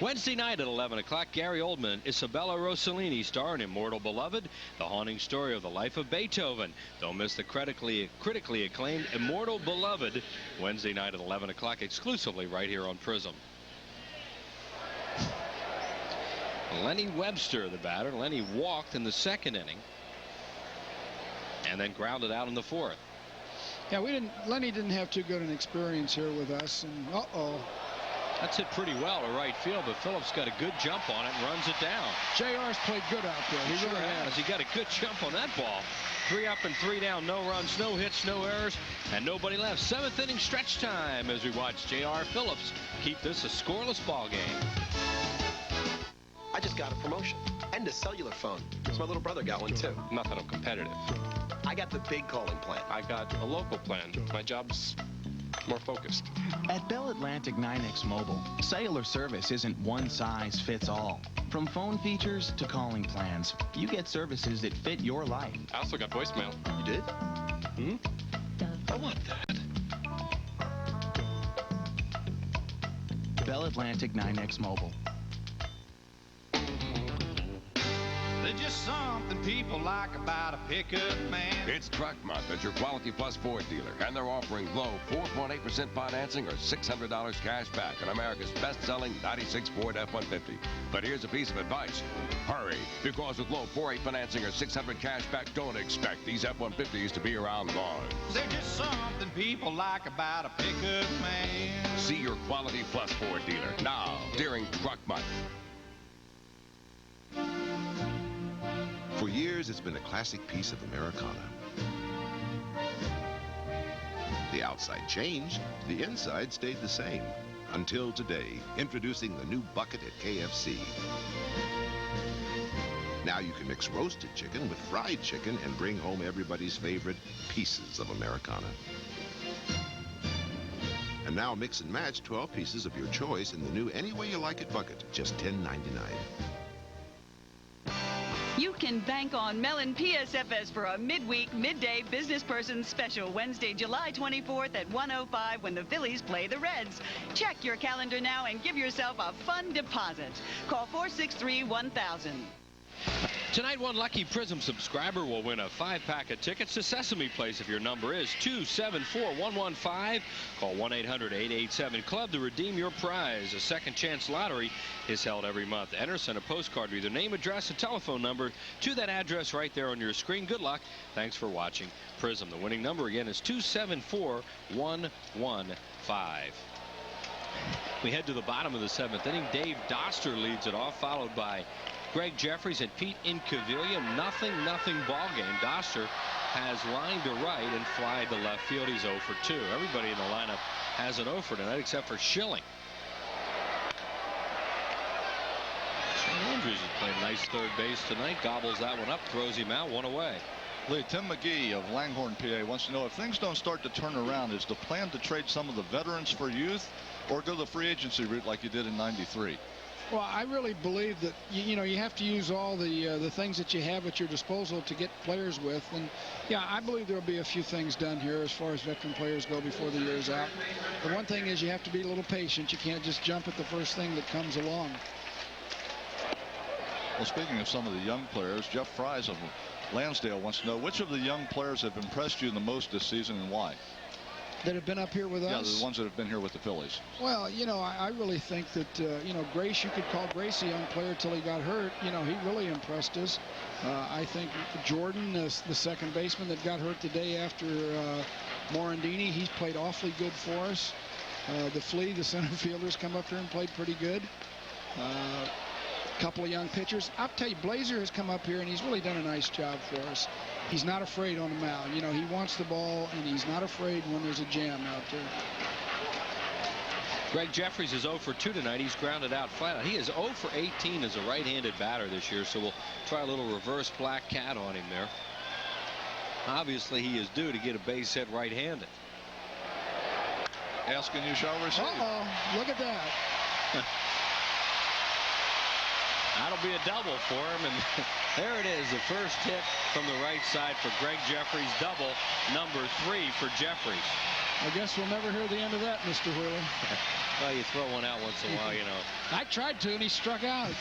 S17: Wednesday night at 11 o'clock, Gary Oldman, Isabella Rossellini star in Immortal Beloved, the haunting story of the life of Beethoven. Don't miss the critically acclaimed Immortal Beloved, Wednesday night at 11 o'clock, exclusively right here on Prism. Lenny Webster, the batter. Lenny walked in the 2nd inning and then grounded out in the 4th.
S8: Yeah, Lenny didn't have too good an experience here with us, and
S17: That's hit pretty well to right field, but Phillips got a good jump on it and runs it down.
S8: JR's played good out there.
S17: He sure has. He got a good jump on that ball. 3 up and 3 down, no runs, no hits, no errors, and nobody left. 7th inning stretch time as we watch J.R. Phillips keep this a scoreless ball game.
S5: I just got a promotion and a cellular phone. So my little brother got one too.
S11: Nothing competitive.
S5: I got the big calling plan.
S11: I got a local plan. My job's more focused.
S9: At Bell Atlantic 9X Mobile, cellular service isn't one size fits all. From phone features to calling plans, you get services that fit your life.
S11: I also got voicemail.
S5: You did? I want that.
S9: Bell Atlantic 9X Mobile.
S18: There's just something people like about a pickup man.
S23: It's Truck Month at your Quality Plus Ford dealer, and they're offering low 4.8% financing or $600 cash back on America's best-selling 96 Ford F-150. But here's a piece of advice. Hurry, because with low 4.8 financing or $600 cash back, don't expect these F-150s to be around long.
S18: There's just something people like about a pickup man.
S23: See your Quality Plus Ford dealer now during Truck Month.
S25: For years, it's been a classic piece of Americana. The outside changed, the inside stayed the same. Until today, introducing the new bucket at KFC. Now you can mix roasted chicken with fried chicken and bring home everybody's favorite pieces of Americana. And now mix and match 12 pieces of your choice in the new Any Way You Like It bucket, just $10.99.
S13: You can bank on Mellon PSFS for a midweek, midday business person special Wednesday, July 24th at 1:05 when the Phillies play the Reds. Check your calendar now and give yourself a fun deposit. Call 463-1000.
S17: Tonight, one lucky Prism subscriber will win a 5-pack of tickets to Sesame Place if your number is 274115. Call 1-800-887-CLUB to redeem your prize. A second chance lottery is held every month. Enter, send a postcard with your name, address, and telephone number to that address right there on your screen. Good luck. Thanks for watching Prism. The winning number again is 274115. We head to the bottom of the 7th inning. Dave Doster leads it off, followed by Greg Jeffries and Pete Incaviglia. Nothing ball game. Doster has lined to right and fly to left field. He's 0 for 2. Everybody in the lineup has an 0 for tonight except for Schilling. Andrews has played nice third base tonight. Gobbles that one up, throws him out, 1 away.
S2: Lee, Tim McGee of Langhorne, PA wants to know if things don't start to turn around, is the plan to trade some of the veterans for youth or go the free agency route like you did in '93?
S8: Well, I really believe that you have to use all the things that you have at your disposal to get players with, and yeah, I believe there'll be a few things done here as far as veteran players go before the year's out. The one thing is you have to be a little patient. You can't just jump at the first thing that comes along.
S2: Well, speaking of some of the young players, Jeff Fries of Lansdale wants to know which of the young players have impressed you the most this season and why.
S8: that have been up here with us?
S2: Yeah, the ones that have been here with the Phillies.
S8: Well, you know, I really think that, you know, Grace, you could call Grace a young player till he got hurt. You know, he really impressed us. I think Jordan, the second baseman that got hurt the day after Morandini, he's played awfully good for us. The Flea, the center fielders, come up here and played pretty good. Couple of young pitchers. I'll tell you, Blazer has come up here and he's really done a nice job for us. He's not afraid on the mound. You know, he wants the ball and he's not afraid when there's a jam out there.
S17: Greg Jeffries is 0 for 2 tonight. He's grounded out flat out. He is 0 for 18 as a right-handed batter this year, so we'll try a little reverse black cat on him there. Obviously, he is due to get a base hit right-handed.
S2: Asking you shall receive.
S8: Uh-oh, look at that.
S17: That'll be a double for him, and there it is, the first hit from the right side for Greg Jeffries, double number 3 for Jeffries.
S8: I guess we'll never hear the end of that, Mr. Wheeler.
S17: Well, you throw one out once in a while, you know.
S8: I tried to, and he struck out.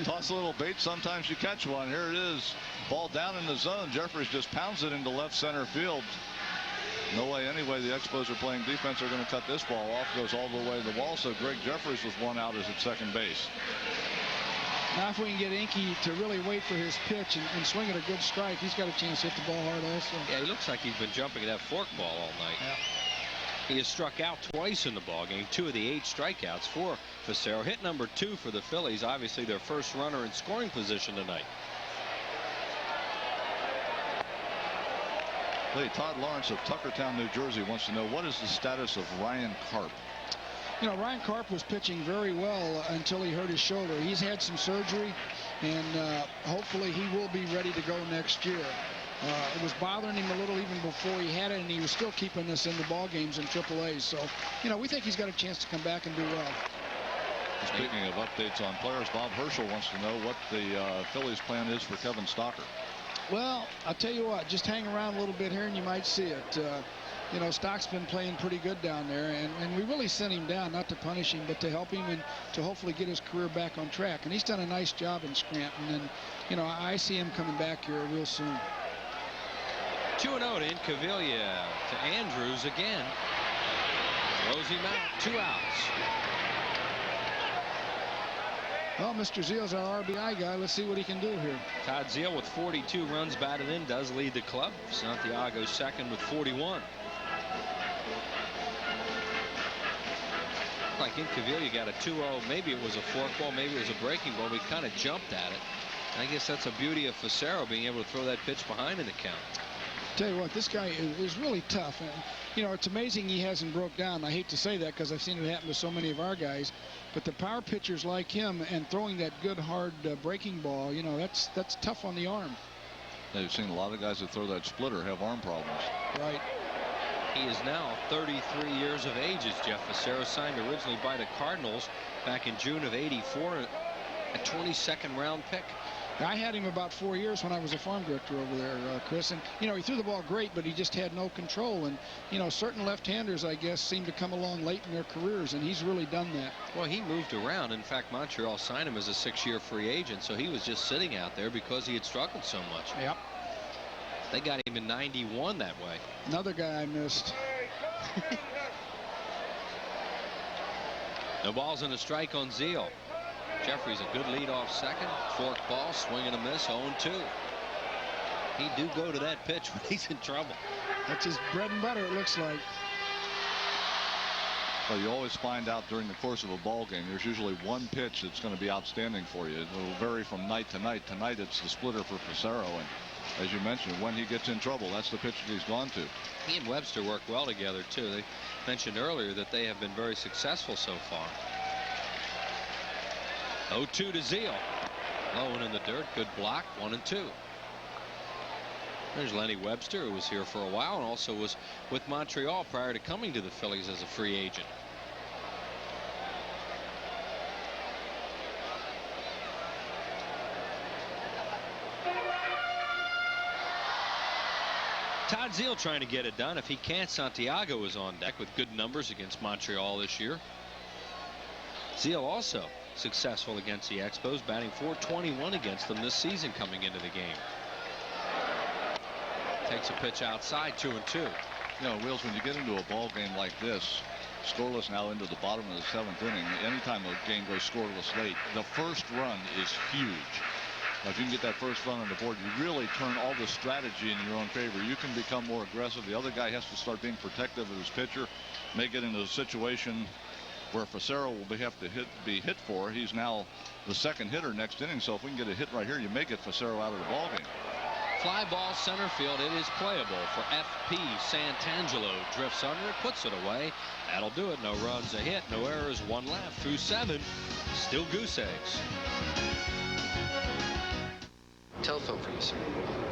S2: Toss a little bait, sometimes you catch one. Here it is, ball down in the zone. Jeffries just pounds it into left center field. No way, anyway, the Expos are playing defense. They're going to cut this ball off, goes all the way to the wall. So Greg Jeffries with one out is at second base.
S8: Now, if we can get Inky to really wait for his pitch and swing at a good strike, he's got a chance to hit the ball hard also.
S17: Yeah, he looks like he's been jumping that fork ball all night.
S8: Yeah.
S17: He has struck out twice in the ballgame, 2 of the 8 strikeouts for Facero. Hit number 2 for the Phillies, obviously their first runner in scoring position tonight.
S2: Todd Lawrence of Tuckertown, New Jersey wants to know, what is the status of Ryan Karp?
S8: You know, Ryan Karp was pitching very well until he hurt his shoulder. He's had some surgery, and hopefully he will be ready to go next year. It was bothering him a little even before he had it, and he was still keeping us in the ball games in AAA. So, you know, we think he's got a chance to come back and do well.
S2: Speaking of updates on players, Bob Herschel wants to know what the Phillies plan is for Kevin Stocker.
S8: Well, I'll tell you what, just hang around a little bit here and you might see it. You know, Stock's been playing pretty good down there, and we really sent him down, not to punish him, but to help him and to hopefully get his career back on track. And he's done a nice job in Scranton, and, you know, I see him coming back here real soon.
S17: 2-0 to Incaviglia, to Andrews again. Throws him out, 2 outs.
S8: Well, Mr. Zeal's our RBI guy. Let's see what he can do here.
S17: Todd Zeal with 42 runs batted in does lead the club. Santiago second with 41. Like Incaviglia got a 2-0. Maybe it was a fork ball, maybe it was a breaking ball. We kind of jumped at it. I guess that's a beauty of Facero being able to throw that pitch behind in the count.
S8: Tell you what, this guy is really tough. And, you know, it's amazing he hasn't broke down. I hate to say that because I've seen it happen to so many of our guys. But the power pitchers like him and throwing that good, hard breaking ball, you know, that's tough on the arm.
S2: They've seen a lot of guys that throw that splitter have arm problems.
S8: Right.
S17: He is now 33 years of age, as Jeff Facero, signed originally by the Cardinals back in June of '84, a 22nd round pick.
S8: I had him about 4 years when I was a farm director over there, Chris. And, you know, he threw the ball great, but he just had no control. And, you know, certain left-handers, I guess, seem to come along late in their careers, and he's really done that.
S17: Well, he moved around. In fact, Montreal signed him as a 6-year free agent, so he was just sitting out there because he had struggled so much.
S8: Yep.
S17: They got him in '91 that way.
S8: Another guy I missed.
S17: No balls and a strike on Zeal. Jeffries a good leadoff second. Fork ball, swing and a miss, 0-2. He do go to that pitch when he's in trouble.
S8: That's his bread and butter, it looks like.
S2: Well, you always find out during the course of a ball game. There's usually one pitch that's going to be outstanding for you. It will vary from night to night. Tonight it's the splitter for Facero, and as you mentioned, when he gets in trouble, that's the pitch that he's gone to.
S17: He and Webster work well together too. They mentioned earlier that they have been very successful so far. 0-2 to Zeal. Low and in the dirt. Good block. 1-2. There's Lenny Webster, who was here for a while and also was with Montreal prior to coming to the Phillies as a free agent. Todd Zeal trying to get it done. If he can't, Santiago is on deck with good numbers against Montreal this year. Zeal also successful against the Expos, batting .421 against them this season coming into the game. Takes a pitch outside, 2-2.
S2: You know, Wills, when you get into a ball game like this, scoreless now into the bottom of the 7th inning, anytime a game goes scoreless late, the first run is huge. Now, if you can get that first run on the board, you really turn all the strategy in your own favor. You can become more aggressive. The other guy has to start being protective of his pitcher, may get into a situation where Facero will have to be hit for. He's now the second hitter next inning, so if we can get a hit right here, you may get Facero out of the ball game.
S17: Fly ball center field. It is playable for FP. Santangelo drifts under it, puts it away. That'll do it. No runs, a hit, no errors, 1 left through 7. Still goose eggs.
S11: Telephone for you, sir.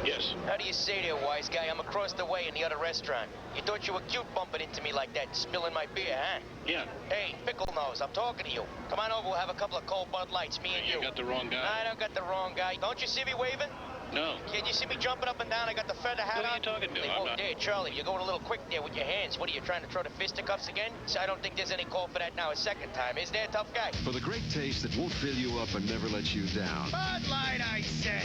S1: Yes. How do you say there, wise guy? I'm across the way in the other restaurant. You thought you were cute bumping into me like that, spilling my beer, huh? Yeah. Hey, Pickle Nose, I'm talking to you. Come on over, we'll have a couple of cold Bud Lights, me and you. You got the wrong guy. I don't got the wrong guy. Don't you see me waving? No. Can you see me jumping up and down? I got the feather hat on. What are you talking to? Hey, I'm whoa, not. there, Charlie, you're going a little quick there with your hands. What are you trying to throw the fisticuffs again? So I don't think there's any call for that now a second time. Is there, tough guy?
S7: For the great taste that won't fill you up and never let you down.
S1: Bud Light, I said.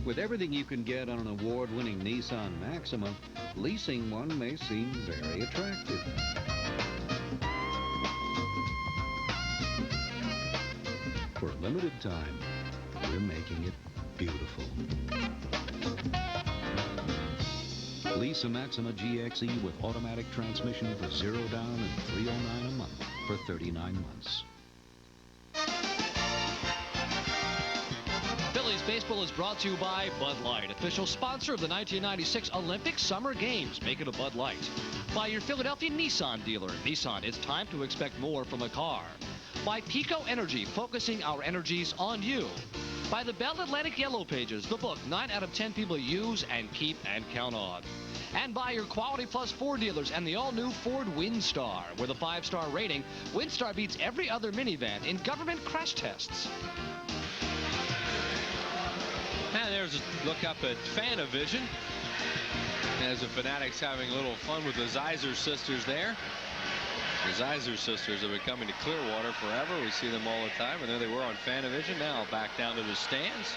S4: With everything you can get on an award-winning Nissan Maxima, leasing one may seem very attractive. For a limited time, we're making it beautiful. Lease a Maxima GXE with automatic transmission for $0 down and $309 a month for 39 months.
S16: Phillies baseball is brought to you by Bud Light, official sponsor of the 1996 Olympic Summer Games. Make it a Bud Light. By your Philadelphia Nissan dealer. Nissan, it's time to expect more from a car. By Pico Energy, focusing our energies on you. By the Bell Atlantic Yellow Pages, the book 9 out of 10 people use and keep and count on. And by your Quality Plus Ford dealers and the all-new Ford Windstar. With a 5-star rating, Windstar beats every other minivan in government crash tests.
S17: And there's a look up at Fanavision as the Fanatics having a little fun with the Zeiser sisters there. The Zeiser sisters have been coming to Clearwater forever. We see them all the time, and there they were on Fanavision. Now back down to the stands.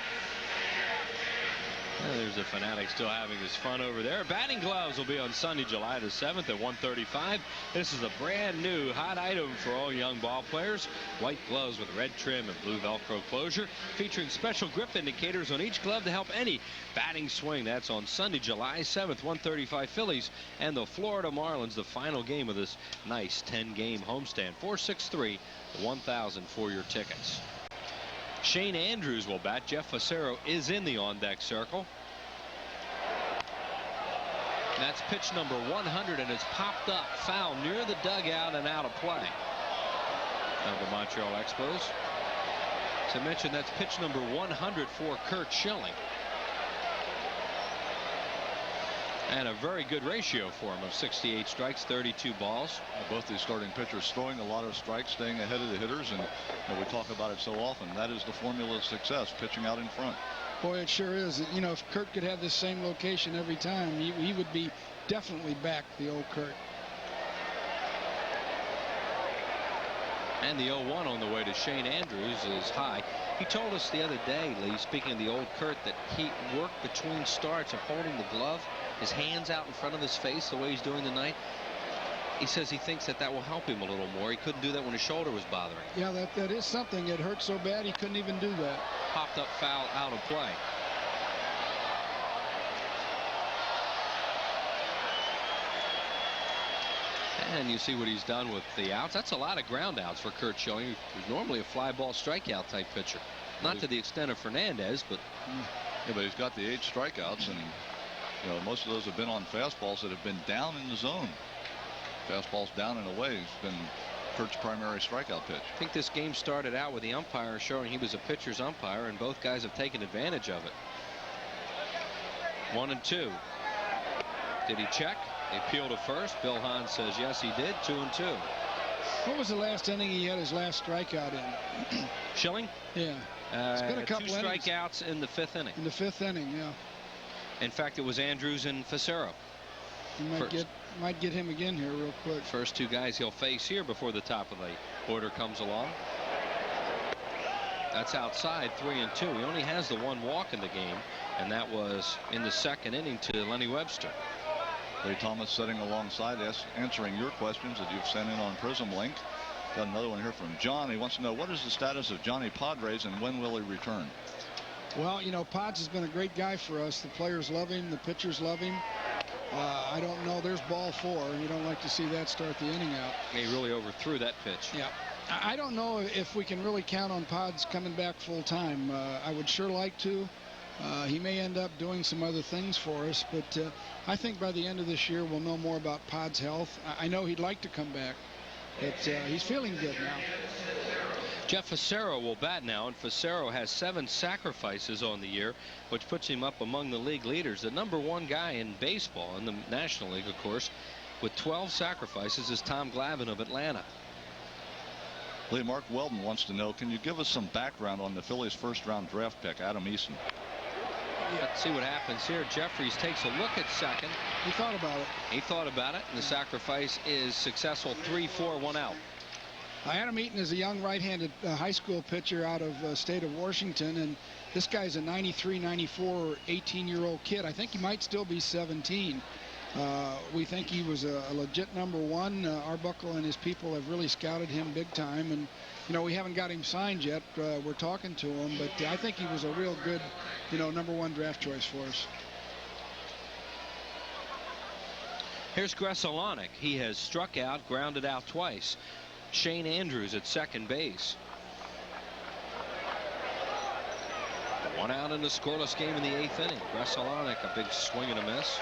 S17: And there's the Fanatic still having his fun over there. Batting gloves will be on Sunday, July the 7th at 1:35. This is a brand new hot item for all young ball players. White gloves with red trim and blue Velcro closure, featuring special grip indicators on each glove to help any batting swing. That's on Sunday, July 7th, 1:35 Phillies and the Florida Marlins, the final game of this nice 10-game homestand. 463-1000 for your tickets. Shane Andrews will bat. Jeff Facero is in the on-deck circle. That's pitch number 100, and it's popped up foul near the dugout and out of play of the Montreal Expos. As I mentioned, that's pitch number 100 for Curt Schilling. And a very good ratio for him of 68 strikes, 32 balls.
S2: Both these starting pitchers throwing a lot of strikes, staying ahead of the hitters, and we talk about it so often. That is the formula of success, pitching out in front.
S8: Boy, it sure is. You know, if Curt could have this same location every time, he would be definitely back, the old Curt.
S17: And the 0-1 on the way to Shane Andrews is high. He told us the other day, Lee, speaking of the old Curt, that he worked between starts of holding the glove, his hands out in front of his face the way he's doing tonight. He says he thinks that will help him a little more. He couldn't do that when his shoulder was bothering him.
S8: Yeah, that is something. It hurt so bad he couldn't even do that.
S17: Popped up foul out of play. And you see what he's done with the outs. That's a lot of ground outs for Curt Schilling, who's normally a fly ball strikeout type pitcher. Not to the extent of Fernandez, but...
S2: Yeah, but he's got the 8 strikeouts, and you know, most of those have been on fastballs that have been down in the zone. Fastballs down and away has been Curt's primary strikeout pitch.
S17: I think this game started out with the umpire showing he was a pitcher's umpire, and both guys have taken advantage of it. 1-2. Did he check? They appeal to first. Bill Hahn says yes, he did. 2-2.
S8: What was the last inning he had his last strikeout in?
S17: Schilling?
S8: Yeah. It's been a couple
S17: 2 strikeouts in the 5th inning.
S8: In the 5th inning, yeah.
S17: In fact, it was Andrews and Facero.
S8: You might get him again here real quick.
S17: First 2 guys he'll face here before the top of the order comes along. That's outside, 3-2. He only has the one walk in the game, and that was in the second inning to Lenny Webster.
S2: Ray Thomas sitting alongside us, answering your questions that you've sent in on Prism Link. Got another one here from John. He wants to know, what is the status of Johnny Padres and when will he return?
S8: Well, you know, Pods has been a great guy for us. The players love him. The pitchers love him. I don't know. There's ball 4. You don't like to see that start the inning out.
S17: He really overthrew that pitch.
S8: Yeah. I don't know if we can really count on Pods coming back full time. I would sure like to. He may end up doing some other things for us, but I think by the end of this year we'll know more about Pod's health. I know he'd like to come back, but he's feeling good now.
S17: Jeff Fassero will bat now, and Fassero has 7 sacrifices on the year, which puts him up among the league leaders. The #1 guy in baseball, in the National League, of course, with 12 sacrifices is Tom Glavine of Atlanta.
S2: Lee, Mark Weldon wants to know, can you give us some background on the Phillies' first-round draft pick, Adam Eason?
S17: Let's see what happens here. Jeffries takes a look at second.
S8: He thought about it.
S17: He thought about it, and the sacrifice is successful. 3-4, 1 out.
S8: Adam Eaton is a young right-handed high school pitcher out of state of Washington, and this guy's a 93, 94, 18-year-old kid. I think he might still be 17. We think he was a legit #1. Arbuckle and his people have really scouted him big time, and you know, we haven't got him signed yet. We're talking to him, but I think he was a real good, you know, #1 draft choice for us.
S17: Here's Gressolonic. He has struck out, grounded out twice. Shane Andrews at second base. 1 out in a scoreless game in the 8th inning. Gressolonic, a big swing and a miss.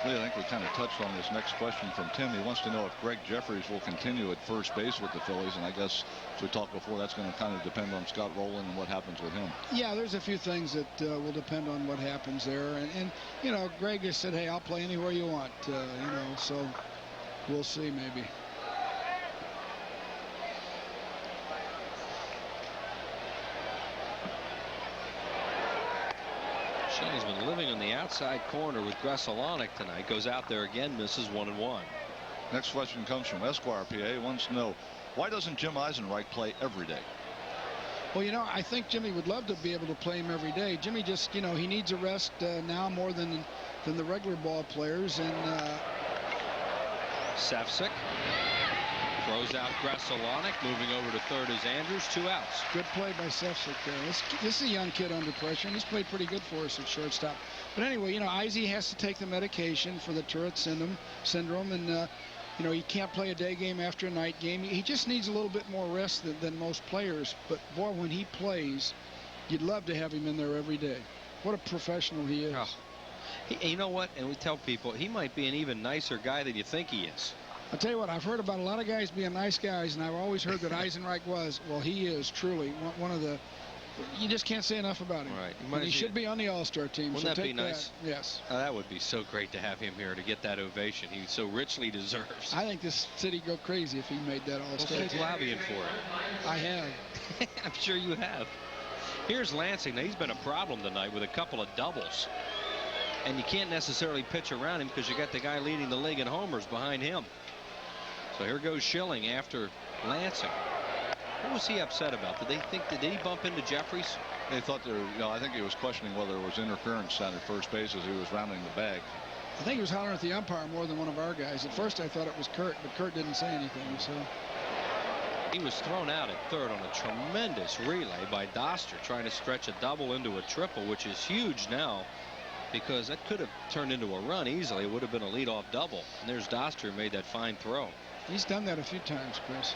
S2: I think we kind of touched on this next question from Tim. He wants to know if Greg Jeffries will continue at first base with the Phillies, and I guess, as we talked before, that's going to kind of depend on Scott Rowland and what happens with him.
S8: Yeah, there's a few things that will depend on what happens there, and you know, Greg just said, hey, I'll play anywhere you want, you know, so we'll see maybe.
S17: He's been living on the outside corner with Gressolonic tonight. Goes out there again, misses 1-1.
S2: Next question comes from Esquire, PA. He wants to know, why doesn't Jim Eisenreich play every day?
S8: Well, you know, I think Jimmy would love to be able to play him every day. Jimmy just, you know, he needs a rest now more than the regular ball players. And
S17: Sefcik throws out Gressolonic. Moving over to third is Andrews. 2 outs.
S8: Good play by Sefcik there. This is a young kid under pressure, and he's played pretty good for us at shortstop. But anyway, you know, Izzy has to take the medication for the Tourette syndrome, and you know, he can't play a day game after a night game. He just needs a little bit more rest than most players. But boy, when he plays, you'd love to have him in there every day. What a professional he is.
S17: Oh. You know what? And we tell people he might be an even nicer guy than you think he is.
S8: I'll tell you what, I've heard about a lot of guys being nice guys, and I've always heard that Eisenreich was. Well, he is truly one of the. You just can't say enough about him.
S17: Right.
S8: And he should be on the All-Star team.
S17: Wouldn't
S8: so
S17: that be nice?
S8: Yes.
S17: That would be so great to have him here to get that ovation he so richly deserves.
S8: I think this city would go crazy if he made that All-Star
S17: team.
S8: team.
S17: Lobbying for it.
S8: I have.
S17: I'm sure you have. Here's Lansing. Now, he's been a problem tonight with a couple of doubles. And you can't necessarily pitch around him because you got the guy leading the league in homers behind him. So here goes Schilling after Lansing. What was he upset about? Did he bump into Jeffries?
S2: They thought I think he was questioning whether there was interference at first base as he was rounding the bag.
S8: I think he was hollering at the umpire more than one of our guys. At first I thought it was Kurt, but Kurt didn't say anything. So
S17: he was thrown out at third on a tremendous relay by Doster, trying to stretch a double into a triple, which is huge now, because that could have turned into a run easily. It would have been a leadoff double. And there's Doster who made that fine throw.
S8: He's done that a few times, Chris.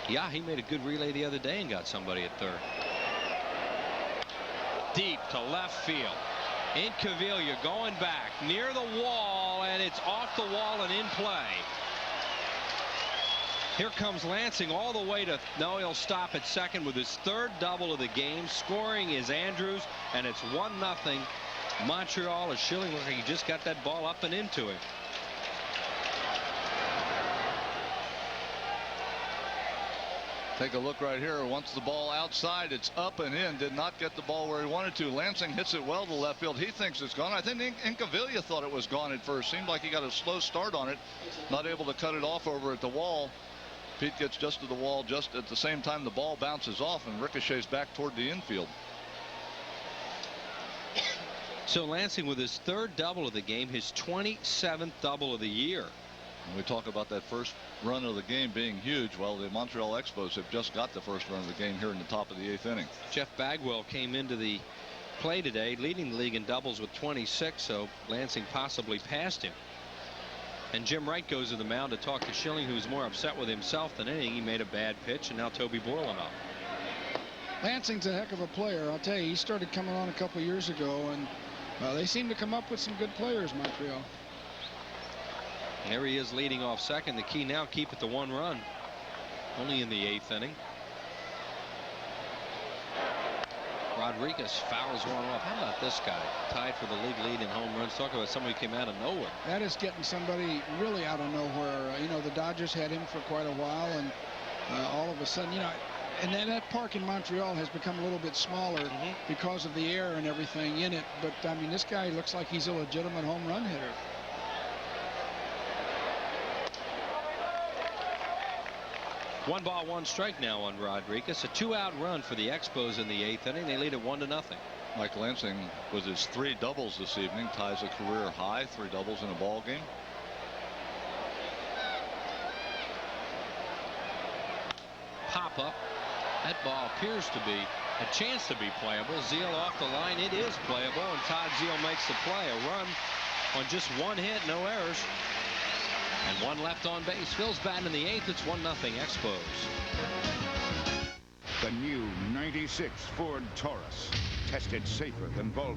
S17: Yeah, he made a good relay the other day and got somebody at third. Deep to left field. Incaviglia going back near the wall, and it's off the wall and in play. Here comes Lansing all the way to, no, he'll stop at second with his 3rd double of the game. Scoring is Andrews, and it's 1-0. Montreal. Is Schilling looking like he just got that ball up and into him.
S2: Take a look right here. Once the ball outside, it's up and in. Did not get the ball where he wanted to. Lansing hits it well to left field. He thinks it's gone. I think Incaviglia thought it was gone at first. Seemed like he got a slow start on it. Not able to cut it off over at the wall. Pete gets just to the wall just at the same time the ball bounces off and ricochets back toward the infield.
S17: So Lansing with his 3rd double of the game, his 27th double of the year.
S2: And we talk about that first run of the game being huge. Well, the Montreal Expos have just got the first run of the game here in the top of the 8th inning.
S17: Jeff Bagwell came into the play today leading the league in doubles with 26, so Lansing possibly passed him. And Jim Wright goes to the mound to talk to Schilling, who's more upset with himself than anything. He made a bad pitch, and now Toby Borland up.
S8: Lansing's a heck of a player. I'll tell you, he started coming on a couple years ago, and they seem to come up with some good players, Montreal.
S17: There he is leading off second. The key now, keep it to 1 run. Only in the 8th inning. Rodriguez fouls one off. How about this guy? Tied for the league lead in home runs. Talk about somebody who came out of nowhere.
S8: That is getting somebody really out of nowhere. You know, the Dodgers had him for quite a while, and all of a sudden, you know, and then that park in Montreal has become a little bit smaller because of the air and everything in it. But, I mean, this guy looks like he's a legitimate home run hitter.
S17: One ball, 1 strike now on Rodriguez. A 2-out run for the Expos in the 8th inning. They lead it 1-0.
S2: Mike Lansing, with his 3 doubles this evening, ties a career high, 3 doubles in a ball game.
S17: Pop up. That ball appears to be a chance to be playable. Zeal off the line. It is playable, and Todd Zeal makes the play. A run on just 1 hit, no errors. And 1 left on base. Phil's batting in the 8th. It's 1-0 Expos.
S6: The new 96 Ford Taurus. Tested safer than Volvo.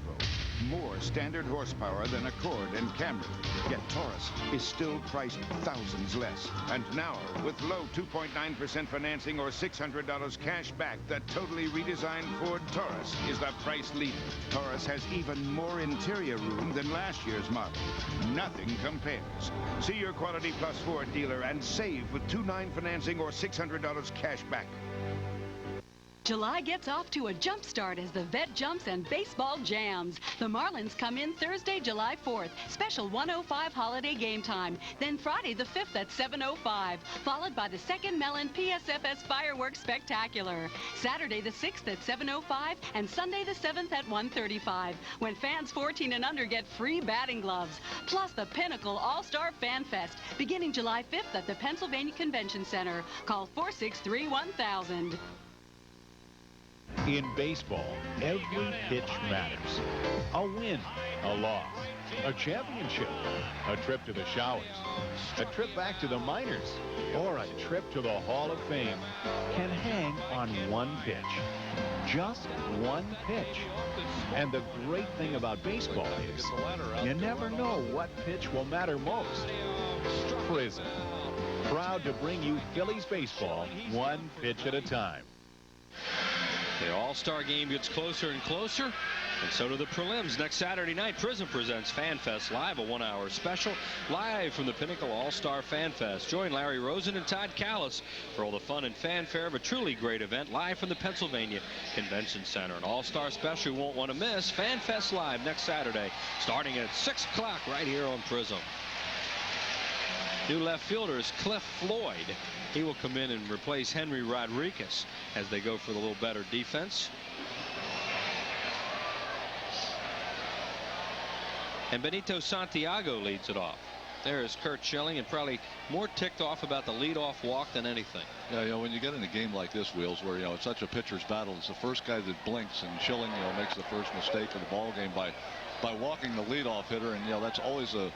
S6: More standard horsepower than Accord and Camry. Yet Taurus is still priced thousands less. And now, with low 2.9% financing or $600 cash back, the totally redesigned Ford Taurus is the price leader. Taurus has even more interior room than last year's model. Nothing compares. See your Quality Plus Ford dealer and save with 2.9 financing or $600 cash back.
S13: July gets off to a jump start as the vet jumps and baseball jams. The Marlins come in Thursday, July 4th, special 1:05 holiday game time. Then Friday the 5th at 7:05, followed by the second Mellon PSFS Fireworks Spectacular. Saturday the 6th at 7:05 and Sunday the 7th at 1:35, when fans 14 and under get free batting gloves. Plus the Pinnacle All-Star Fan Fest, beginning July 5th at the Pennsylvania Convention Center. Call 463-1000.
S10: In baseball, every pitch matters. A win, a loss, a championship, a trip to the showers, a trip back to the minors, or a trip to the Hall of Fame can hang on one pitch. Just one pitch. And the great thing about baseball is you never know what pitch will matter most. Prism, proud to bring you Phillies baseball one pitch at a time.
S17: The All-Star game gets closer and closer, and so do the prelims. Next Saturday night, Prism presents Fan Fest Live, a 1-hour special, live from the Pinnacle All-Star Fan Fest. Join Larry Rosen and Todd Callis for all the fun and fanfare of a truly great event, live from the Pennsylvania Convention Center. An All-Star special you won't want to miss. Fan Fest Live next Saturday, starting at 6 o'clock right here on Prism. New left fielder is Cliff Floyd. He will come in and replace Henry Rodriguez as they go for the little better defense. And Benito Santiago leads it off. There is Curt Schilling, and probably more ticked off about the leadoff walk than anything.
S2: Yeah, you know, when you get in a game like this, Wheels, where, you know, it's such a pitcher's battle, it's the first guy that blinks, and Schilling, you know, makes the first mistake of the ball game by walking the leadoff hitter, and, you know, that's always a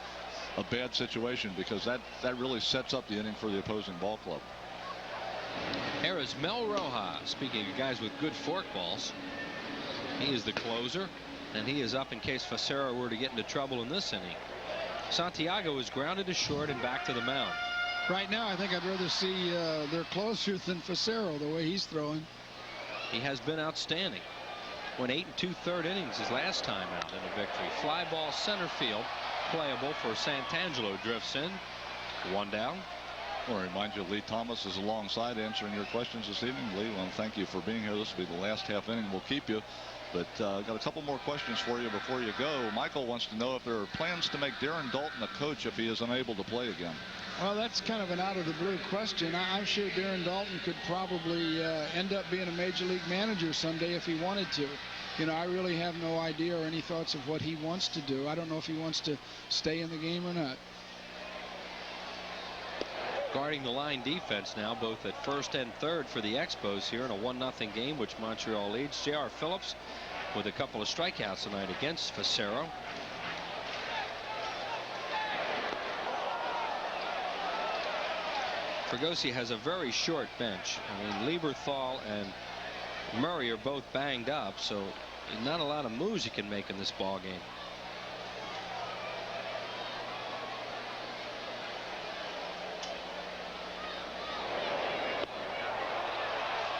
S2: bad situation, because that really sets up the inning for the opposing ball club.
S17: There is Mel Rojas, speaking of guys with good forkballs. He is the closer, and he is up in case Facero were to get into trouble in this inning. Santiago is grounded to short and back to the mound.
S8: Right now, I think I'd rather see their closer than Facero, the way he's throwing.
S17: He has been outstanding. Went 8 2/3 innings his last time out in a victory. Fly ball center field, playable for Santangelo. Drifts in. 1 down.
S2: I want to remind you, Lee Thomas is alongside answering your questions this evening. Lee, I want to thank you for being here. This will be the last half inning. We'll keep you. But got a couple more questions for you before you go. Michael wants to know if there are plans to make Darren Daulton a coach if he is unable to play again.
S8: Well, that's kind of an out-of-the-blue question. I'm sure Darren Daulton could probably end up being a major league manager someday if he wanted to. You know, I really have no idea or any thoughts of what he wants to do. I don't know if he wants to stay in the game or not.
S17: Guarding the line defense now, both at first and third for the Expos here in a 1-0 game, which Montreal leads. J.R. Phillips with a couple of strikeouts tonight against Facero. Fregosi has a very short bench. I mean, Lieberthal and Murray are both banged up, so not a lot of moves you can make in this ball game.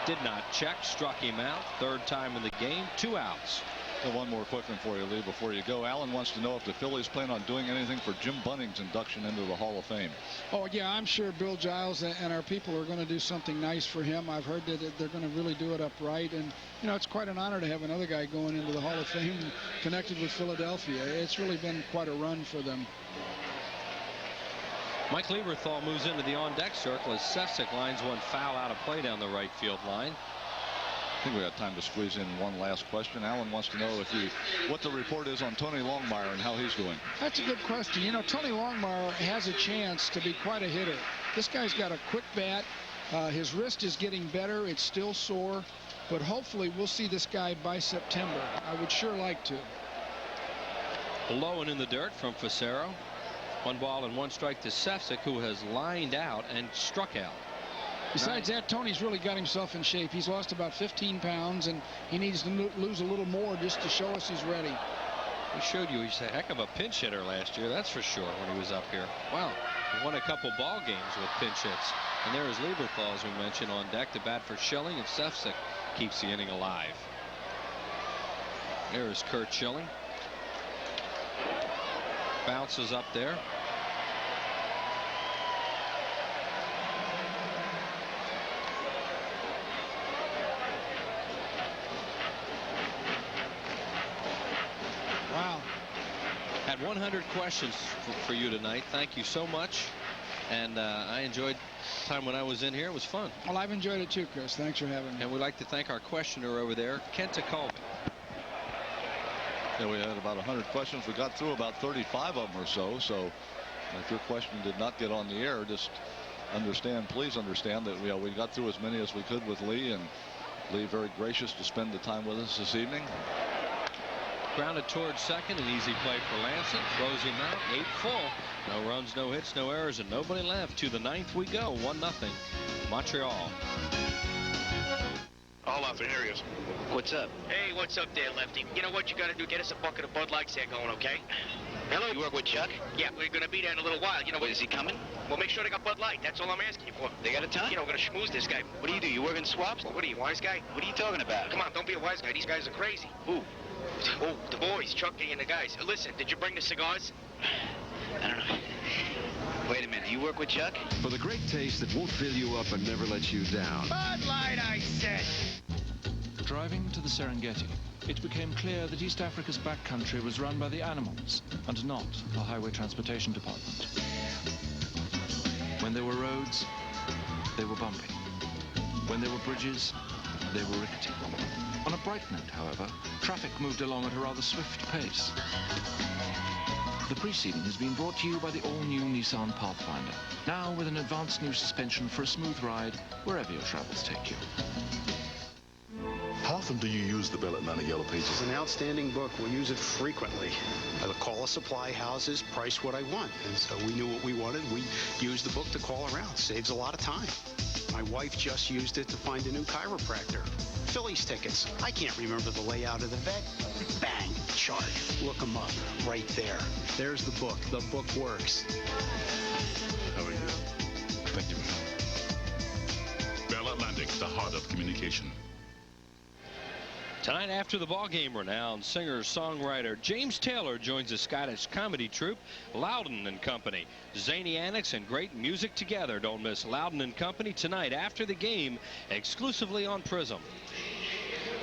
S17: Did not check, struck him out. Third time in the game, 2 outs.
S2: And one more quick one for you, Lee, before you go. Alan wants to know if the Phillies plan on doing anything for Jim Bunning's induction into the Hall of Fame.
S8: Oh, yeah, I'm sure Bill Giles and our people are going to do something nice for him. I've heard that they're going to really do it upright. And, you know, it's quite an honor to have another guy going into the Hall of Fame connected with Philadelphia. It's really been quite a run for them.
S17: Mike Lieberthal moves into the on-deck circle as Sefcik lines one foul out of play down the right field line.
S2: I think we got time to squeeze in one last question. Alan wants to know what the report is on Tony Longmire and how he's doing.
S8: That's a good question. You know, Tony Longmire has a chance to be quite a hitter. This guy's got a quick bat. His wrist is getting better. It's still sore, but hopefully we'll see this guy by September. I would sure like to.
S17: Low and in the dirt from Facero. 1 ball and 1 strike to Sefcik, who has lined out and struck out.
S8: Besides that, Tony's really got himself in shape. He's lost about 15 pounds, and he needs to lose a little more just to show us he's ready.
S17: We showed you he's a heck of a pinch hitter last year, that's for sure, when he was up here. Wow, he won a couple ball games with pinch hits. And there is Lieberthal, as we mentioned, on deck to bat for Schilling, and Sefcik keeps the inning alive. There is Curt Schilling. Bounces up there.
S8: Wow.
S17: Had 100 questions for you tonight. Thank you so much. And I enjoyed the time when I was in here. It was fun.
S8: Well, I've enjoyed it too, Chris. Thanks for having me.
S17: And we'd like to thank our questioner over there, Kenta Colvin.
S2: Yeah, we had about 100 questions. We got through about 35 of them or so. So if your question did not get on the air, just please understand that we got through as many as we could with Lee, and Lee very gracious to spend the time with us this evening.
S17: Grounded towards second, an easy play for Lansing. Throws him out, 8 full. No runs, no hits, no errors, and nobody left. To the 9th we go, 1-0 Montreal.
S3: All out there, here he is.
S1: What's up? Hey, what's up there, Lefty? You know what you gotta do? Get us a bucket of Bud Lights there going, okay? Hello? You work with Chuck? Yeah, we're gonna be there in a little while. You know, is he coming? Well, make sure they got Bud Light. That's all I'm asking you for. They got a ton? You know, we're gonna schmooze this guy. What do? You work in swaps? What are you, wise guy? What are you talking about? Come on, don't be a wise guy. These guys are crazy. Who? Oh, the boys, Chucky and the guys. Listen, did you bring the cigars?
S7: I don't know. Wait a minute, you work with Chuck? For the great taste that won't fill you up and never let you down.
S3: Bud Light, I said!
S14: Driving to the Serengeti, it became clear that East Africa's backcountry was run by the animals and not the Highway Transportation Department. When there were roads, they were bumpy. When there were bridges, they were rickety. On a bright note, however, traffic moved along at a rather swift pace. The preceding has been brought to you by the all-new Nissan Pathfinder, now with an advanced new suspension for a smooth ride wherever your travels take you.
S19: How often do you use the Bell Atlantic Yellow Pages?
S20: It's an outstanding book. We use it frequently. I call supply houses, price what I want. And so we knew what we wanted. We used the book to call around. Saves a lot of time. My wife just used it to find a new chiropractor. Phillies tickets. I can't remember the layout of the vet. Bang, chart. Look them up right there. There's the book. The book works.
S19: How are you? Thank you. Bell Atlantic, the heart of communication.
S17: Tonight after the ballgame, renowned singer-songwriter James Taylor joins the Scottish comedy troupe Loudon and Company. Zany antics and great music together. Don't miss Loudon and Company tonight after the game, exclusively on Prism.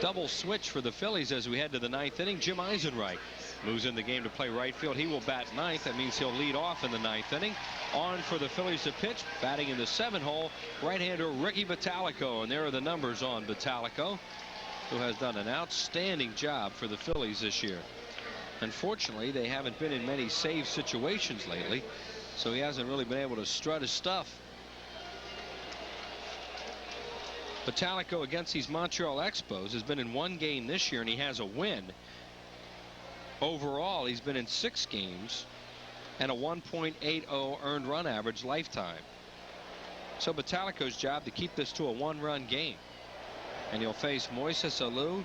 S17: Double switch for the Phillies as we head to the 9th inning. Jim Eisenreich moves in the game to play right field. He will bat 9th. That means he'll lead off in the 9th inning. On for the Phillies to pitch, batting in the 7-hole, right-hander Ricky Bottalico. And there are the numbers on Bottalico, who has done an outstanding job for the Phillies this year. Unfortunately, they haven't been in many save situations lately, so he hasn't really been able to strut his stuff. Bottalico against these Montreal Expos has been in 1 game this year, and he has a win. Overall, he's been in 6 games and a 1.80 earned run average lifetime. So Bottalico's job to keep this to a 1-run game. And he'll face Moises Alou,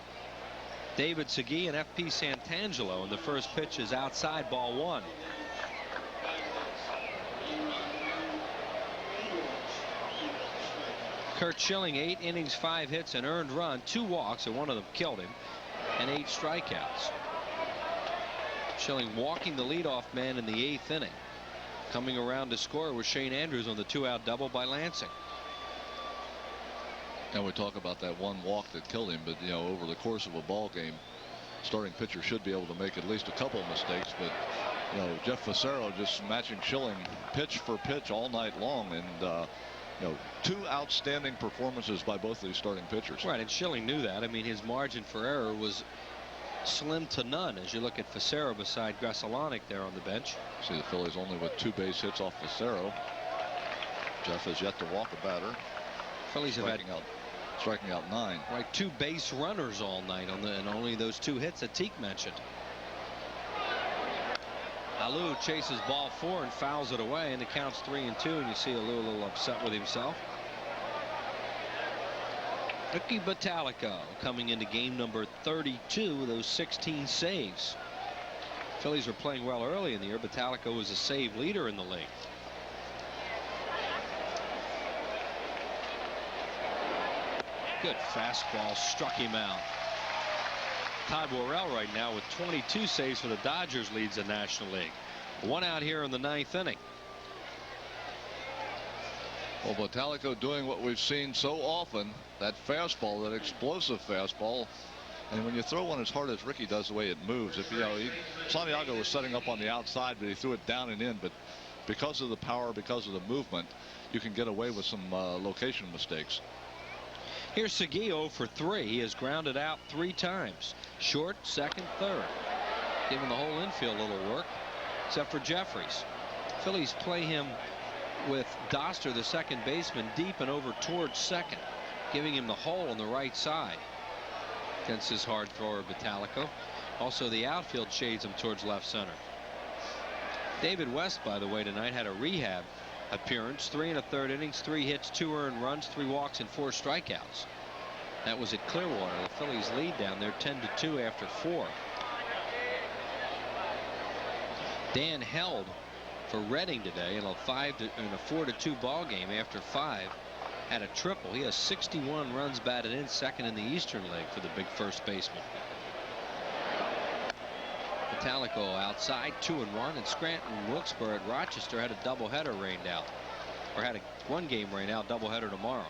S17: David Segui, and F.P. Santangelo, and the first pitch is outside, ball 1. Curt Schilling, 8 innings, 5 hits, an earned run, 2 walks, and one of them killed him, and 8 strikeouts. Schilling walking the leadoff man in the 8th inning. Coming around to score was Shane Andrews on the 2-out double by Lansing.
S2: And we talk about that 1 walk that killed him, but over the course of a ball game, starting pitcher should be able to make at least a couple of mistakes. But Jeff Fassero just matching Schilling pitch for pitch all night long, and 2 outstanding performances by both of these starting pitchers.
S17: Right, and Schilling knew that. I mean, his margin for error was slim to none as you look at Fassero beside Grasselanic there on the bench.
S2: See the Phillies only with 2 base hits off Fassero. Jeff has yet to walk a batter.
S17: Phillies have
S2: striking out 9.
S17: Right, 2 base runners all night and only those 2 hits that Teak mentioned. Alou chases ball 4 and fouls it away, and it counts 3-2, and you see Alou a little upset with himself. Ricky Bottalico coming into game number 32 with those 16 saves. Phillies were playing well early in the year. Bottalico was a save leader in the league. Good fastball struck him out. Todd Worrell right now with 22 saves for the Dodgers leads the National League. 1 out here in the 9th inning.
S2: Well, Bottalico doing what we've seen so often, that fastball, that explosive fastball. And when you throw one as hard as Ricky does, the way it moves, Santiago was setting up on the outside, but he threw it down and in. But because of the power, because of the movement, you can get away with some location mistakes.
S17: Here's Segui 0 for 3. He has grounded out 3 times. Short, second, third. Giving the whole infield a little work, except for Jeffries. Phillies play him with Doster, the second baseman, deep and over towards second, giving him the hole on the right side against his hard thrower Bottalico. Also, the outfield shades him towards left center. David West, by the way, tonight had a rehab appearance. 3 1/3 innings, 3 hits, 2 earned runs, 3 walks, and 4 strikeouts. That was at Clearwater. The Phillies lead down there 10-2 after 4. Dan held for Reading today in a 4-2 ball game after 5. Had a triple. He has 61 runs batted in, second in the Eastern League for the big first baseman. Bottalico outside, 2-1, and Scranton and Wilkes-Barre at Rochester had a doubleheader rained out, or had a 1 game rained out, doubleheader tomorrow.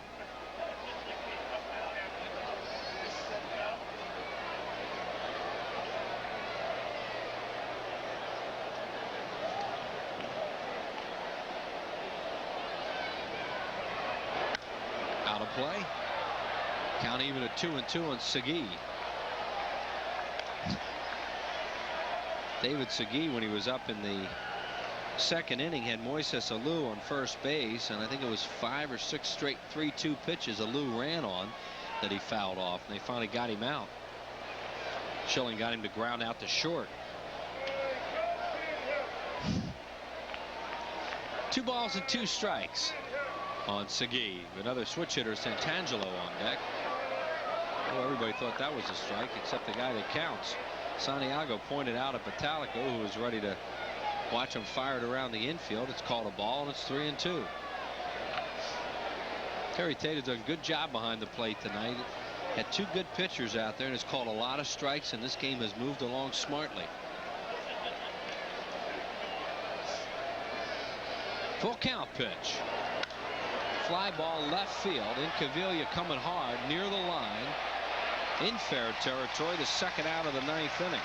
S17: Out of play. Count even at 2-2 on Segui. David Segui, when he was up in the 2nd inning, had Moises Alou on first base, and I think it was 5 or 6 straight 3-2 pitches Alou ran on that he fouled off, and they finally got him out. Schilling got him to ground out to short. 2 balls and 2 strikes on Segui. Another switch hitter, Santangelo, on deck. Well, everybody thought that was a strike except the guy that counts. Santiago pointed out at Bottalico, who was ready to watch him fire it around the infield. It's called a ball, and it's 3-2. Terry Tate has done a good job behind the plate tonight. Had 2 good pitchers out there and has called a lot of strikes, and this game has moved along smartly. Full count pitch. Fly ball left field. In Cavilla coming hard near the line. in fair territory, the second out of the ninth inning.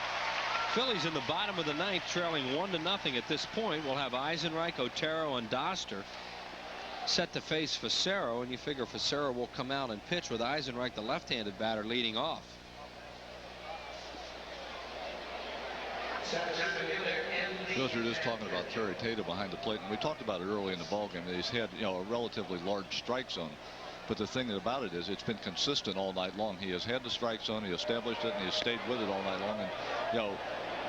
S17: Phillies in the bottom of the ninth, trailing 1-0 at this point. We'll have Eisenreich, Otero, and Doster set to face Facero, and you figure Facero will come out and pitch with Eisenreich, the left-handed batter, leading off.
S2: Because you're just talking about Terry Tata behind the plate, and we talked about it early in the ballgame. He's had, a relatively large strike zone, but the thing about it is it's been consistent all night long. He has had the strike zone, he established it, and he has stayed with it all night long. And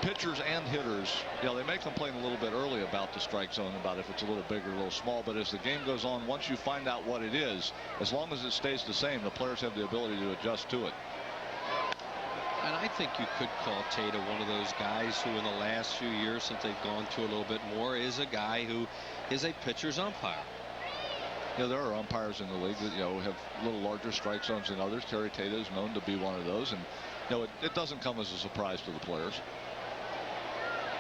S2: pitchers and hitters, they may complain a little bit early about the strike zone, about if it's a little big or a little small, but as the game goes on, once you find out what it is, as long as it stays the same, the players have the ability to adjust to it.
S17: And I think you could call Tata one of those guys who in the last few years, since they've gone to a little bit more, is a guy who is a pitcher's umpire.
S2: There are umpires in the league that have a little larger strike zones than others. Terry Tata is known to be one of those, and it doesn't come as a surprise to the players.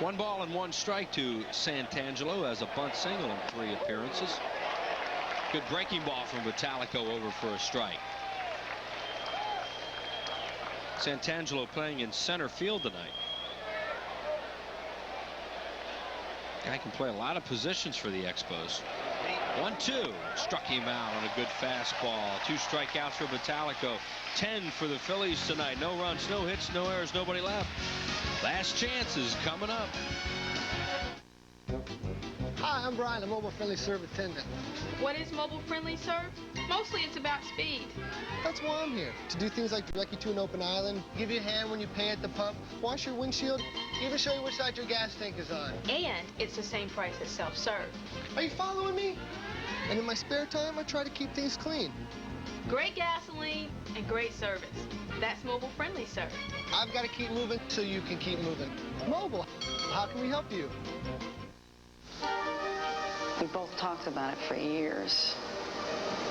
S17: 1 ball and 1 strike to Santangelo as a bunt single in 3 appearances. Good breaking ball from Vitalico over for a strike. Santangelo playing in center field tonight. Guy can play a lot of positions for the Expos. 1-2. Struck him out on a good fastball. 2 strikeouts for Vitalico. 10 for the Phillies tonight. No runs, no hits, no errors, nobody left. Last chances coming up.
S12: Hi, I'm Brian, a mobile friendly serve attendant.
S15: What is mobile friendly serve? Mostly it's about speed.
S12: That's why I'm here. To do things like direct you to an open island, give you a hand when you pay at the pump, wash your windshield, even show you which side your gas tank is on.
S15: And it's the same price as self-serve.
S12: Are you following me? And in my spare time, I try to keep things clean.
S15: Great gasoline and great service. That's mobile friendly serve.
S12: I've got to keep moving so you can keep moving. Mobile, how can we help you?
S21: We both talked about it for years.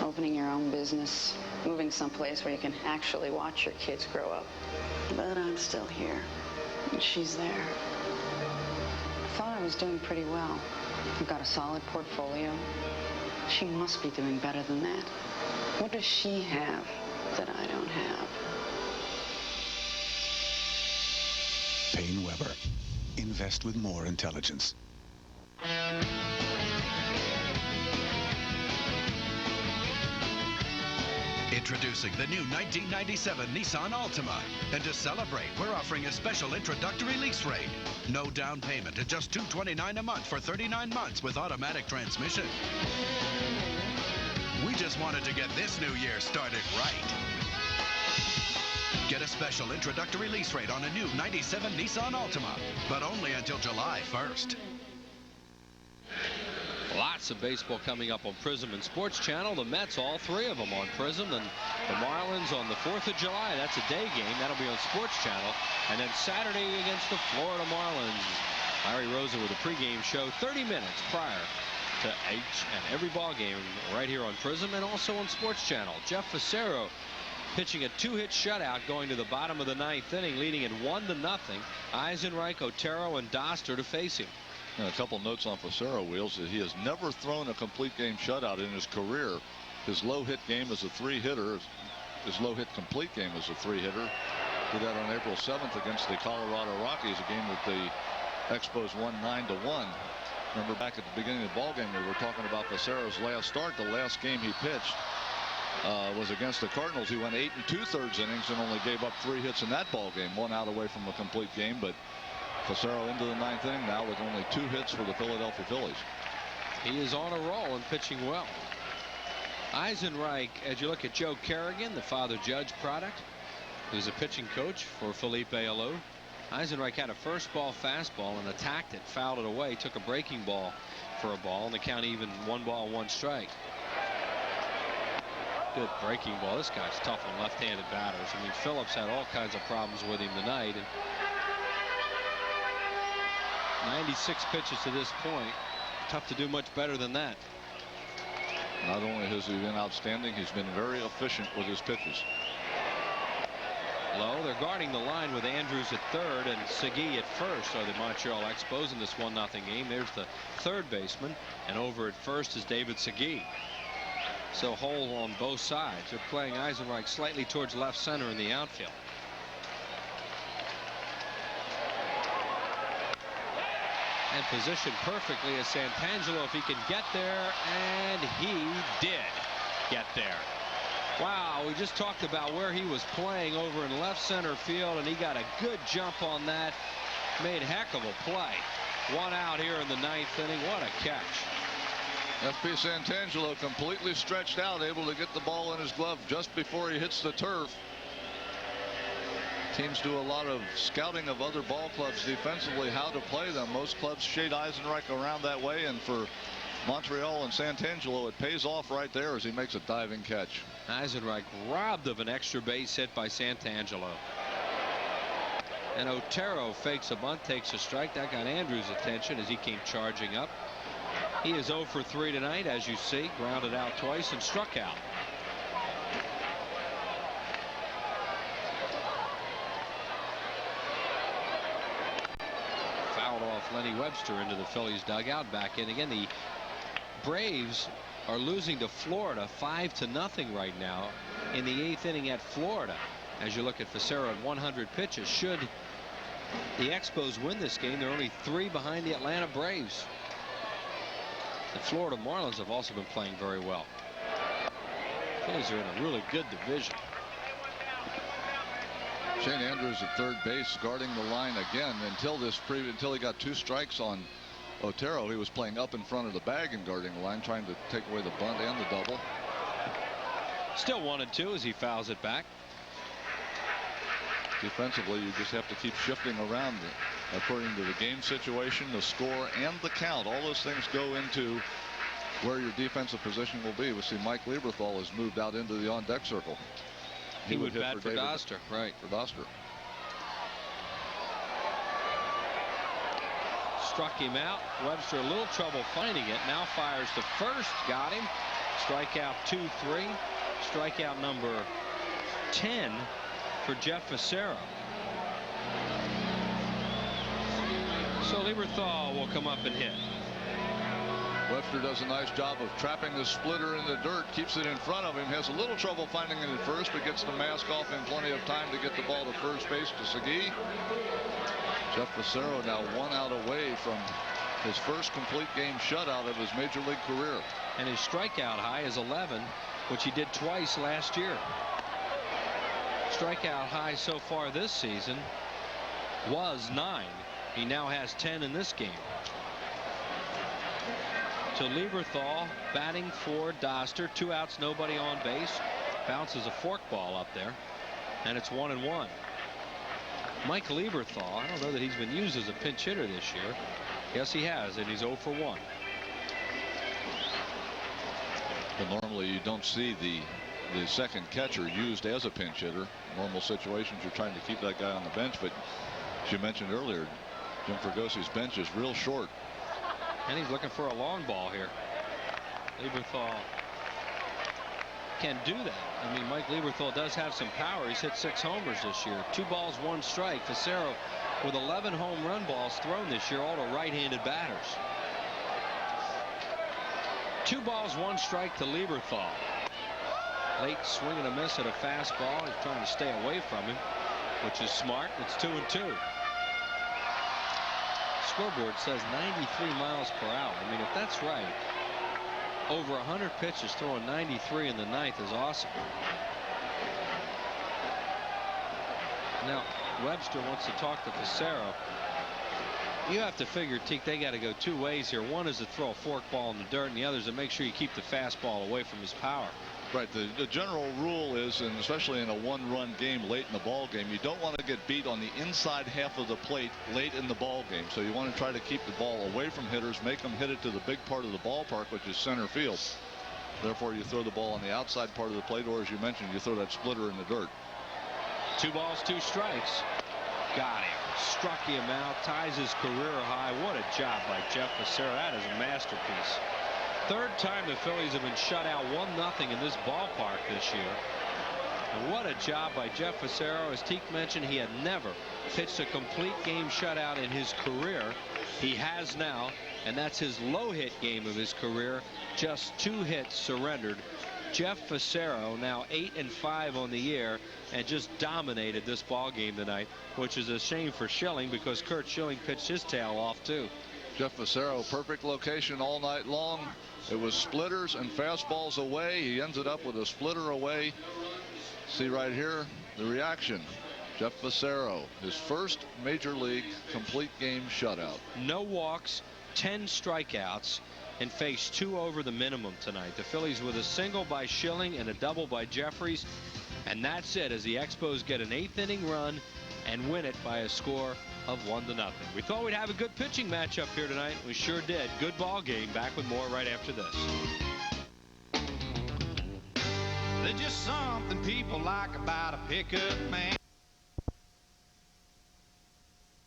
S21: Opening your own business, moving someplace where you can actually watch your kids grow up. But I'm still here, and she's there. I thought I was doing pretty well. I've got a solid portfolio. She must be doing better than that. What does she have that I don't have?
S6: Payne Weber. Invest with more intelligence.
S22: Introducing the new 1997 Nissan Altima. And to celebrate, we're offering a special introductory lease rate. No down payment at just $229 a month for 39 months with automatic transmission. We just wanted to get this new year started right. Get a special introductory lease rate on a new 97 Nissan Altima, but only until July 1st.
S17: Lots of baseball coming up on Prism and Sports Channel. The Mets, all 3 of them on Prism. Then the Marlins on the 4th of July. That's a day game. That'll be on Sports Channel. And then Saturday against the Florida Marlins. Larry Rosa with a pregame show 30 minutes prior to each and every ball game right here on Prism and also on Sports Channel. Jeff Facero pitching a 2-hit shutout going to the bottom of the 9th inning, leading at 1-0. Eisenreich, Otero, and Doster to face him.
S2: And a couple notes on Facero, Wheels, that he has never thrown a complete game shutout in his career. His low hit game is a 3-hitter. His low hit complete game is a 3-hitter. Did that on April 7th against the Colorado Rockies, a game that the Expos won 9-1. Remember back at the beginning of the ball game, we were talking about Facero's last start. The last game he pitched was against the Cardinals. He went 8 2/3 innings and only gave up 3 hits in that ball game. 1 out away from a complete game, but Facero into the 9th inning now with only 2 hits for the Philadelphia Phillies.
S17: He is on a roll and pitching well. Eisenreich, as you look at Joe Kerrigan, the Father Judge product, who's a pitching coach for Felipe Alou. Eisenreich had a first ball fastball and attacked it, fouled it away, took a breaking ball for a ball, and the count even 1 ball, 1 strike. Good breaking ball. This guy's tough on left-handed batters. I mean, Phillips had all kinds of problems with him tonight. And 96 pitches to this point. Tough to do much better than that.
S2: Not only has he been outstanding, he's been very efficient with his pitches.
S17: Low, they're guarding the line with Andrews at third and Segui at first are the Montreal Expos in this 1-0 game. There's the third baseman, and over at first is David Segui. So hole on both sides. They're playing Eisenreich slightly towards left center in the outfield. And positioned perfectly as Santangelo if he can get there, and he did get there. Wow, we just talked about where he was playing over in left center field, and he got a good jump on that. Made heck of a play. One out here in the 9th inning. What a catch.
S2: FP Santangelo completely stretched out, able to get the ball in his glove just before he hits the turf. Teams do a lot of scouting of other ball clubs defensively, how to play them. Most clubs shade Eisenreich around that way, and for Montreal and Santangelo, it pays off right there as he makes a diving catch.
S17: Eisenreich robbed of an extra base hit by Santangelo. And Otero fakes a bunt, takes a strike. That got Andrews' attention as he came charging up. He is 0 for 3 tonight, as you see. Grounded out twice and struck out. Fouled off Lenny Webster into the Phillies dugout. Back in again. The Braves are losing to Florida 5-0 right now in the 8th inning at Florida. As you look at Facero at 100 pitches. Should the Expos win this game, they're only 3 behind the Atlanta Braves. The Florida Marlins have also been playing very well. Phillies are in a really good division.
S2: Shane Andrews at third base, guarding the line again. Until he got 2 strikes on Otero, he was playing up in front of the bag and guarding the line, trying to take away the bunt and the double.
S17: Still 1-2 as he fouls it back.
S2: Defensively, you just have to keep shifting around according to the game situation, the score, and the count. All those things go into where your defensive position will be. We see Mike Lieberthal has moved out into the on-deck circle.
S17: He would bat for Doster, right?
S2: For Doster.
S17: Struck him out. Webster a little trouble finding it. Now fires to first. Got him. Strikeout 2-3. Strikeout number 10 for Jeff Facero. So Lieberthal will come up and hit.
S2: Webster does a nice job of trapping the splitter in the dirt, keeps it in front of him, has a little trouble finding it at first, but gets the mask off in plenty of time to get the ball to first base to Segui. Jeff Facero now 1 out away from his first complete game shutout of his major league career.
S17: And his strikeout high is 11, which he did twice last year. Strikeout high so far this season was 9. He now has 10 in this game. So Lieberthal batting for Doster. 2 outs, nobody on base. Bounces a forkball up there, and it's 1-1. Mike Lieberthal, I don't know that he's been used as a pinch hitter this year. Yes, he has, and he's 0 for 1.
S2: But normally you don't see the second catcher used as a pinch hitter. Normal situations, you're trying to keep that guy on the bench, but as you mentioned earlier, Jim Fergosi's bench is real short.
S17: And he's looking for a long ball here. Lieberthal can do that. I mean, Mike Lieberthal does have some power. He's hit 6 homers this year. 2 balls, 1 strike. Facero with 11 home run balls thrown this year, all to right-handed batters. 2 balls, 1 strike to Lieberthal. Late swing and a miss at a fastball. He's trying to stay away from him, which is smart. It's 2-2. Scoreboard says 93 miles per hour. I mean, if that's right, over 100 pitches, throwing 93 in the 9th is awesome. Now Webster wants to talk to Facero. You have to figure, Teak, they got to go 2 ways here. One is to throw a forkball in the dirt, and the other is to make sure you keep the fastball away from his power.
S2: Right. The general rule is, and especially in a 1-run game late in the ball game, you don't want to get beat on the inside half of the plate late in the ball game. So you want to try to keep the ball away from hitters, make them hit it to the big part of the ballpark, which is center field. Therefore, you throw the ball on the outside part of the plate, or as you mentioned, you throw that splitter in the dirt.
S17: 2 balls, 2 strikes. Got him. Struck him out. Ties his career high. What a job by Jeff Facero. That is a masterpiece. 3rd time the Phillies have been shut out 1-0 in this ballpark this year. And what a job by Jeff Facero. As Teak mentioned, he had never pitched a complete game shutout in his career. He has now, and that's his low hit game of his career. Just 2 hits surrendered Jeff Facero, now 8-5 on the year, and just dominated this ball game tonight, which is a shame for Schilling because Curt Schilling pitched his tail off too.
S2: Jeff Facero, perfect location all night long. It was splitters and fastballs away. He ended up with a splitter away. See right here the reaction. Jeff Facero, his first major league complete game shutout.
S17: No walks, 10 strikeouts, and faced 2 over the minimum tonight. The Phillies with a single by Schilling and a double by Jeffries, and that's it as the Expos get an 8th inning run and win it by a score of 1-0. We thought we'd have a good pitching matchup here tonight. We sure did. Good ball game. Back with more right after this.
S5: There's just something people like about a pickup man.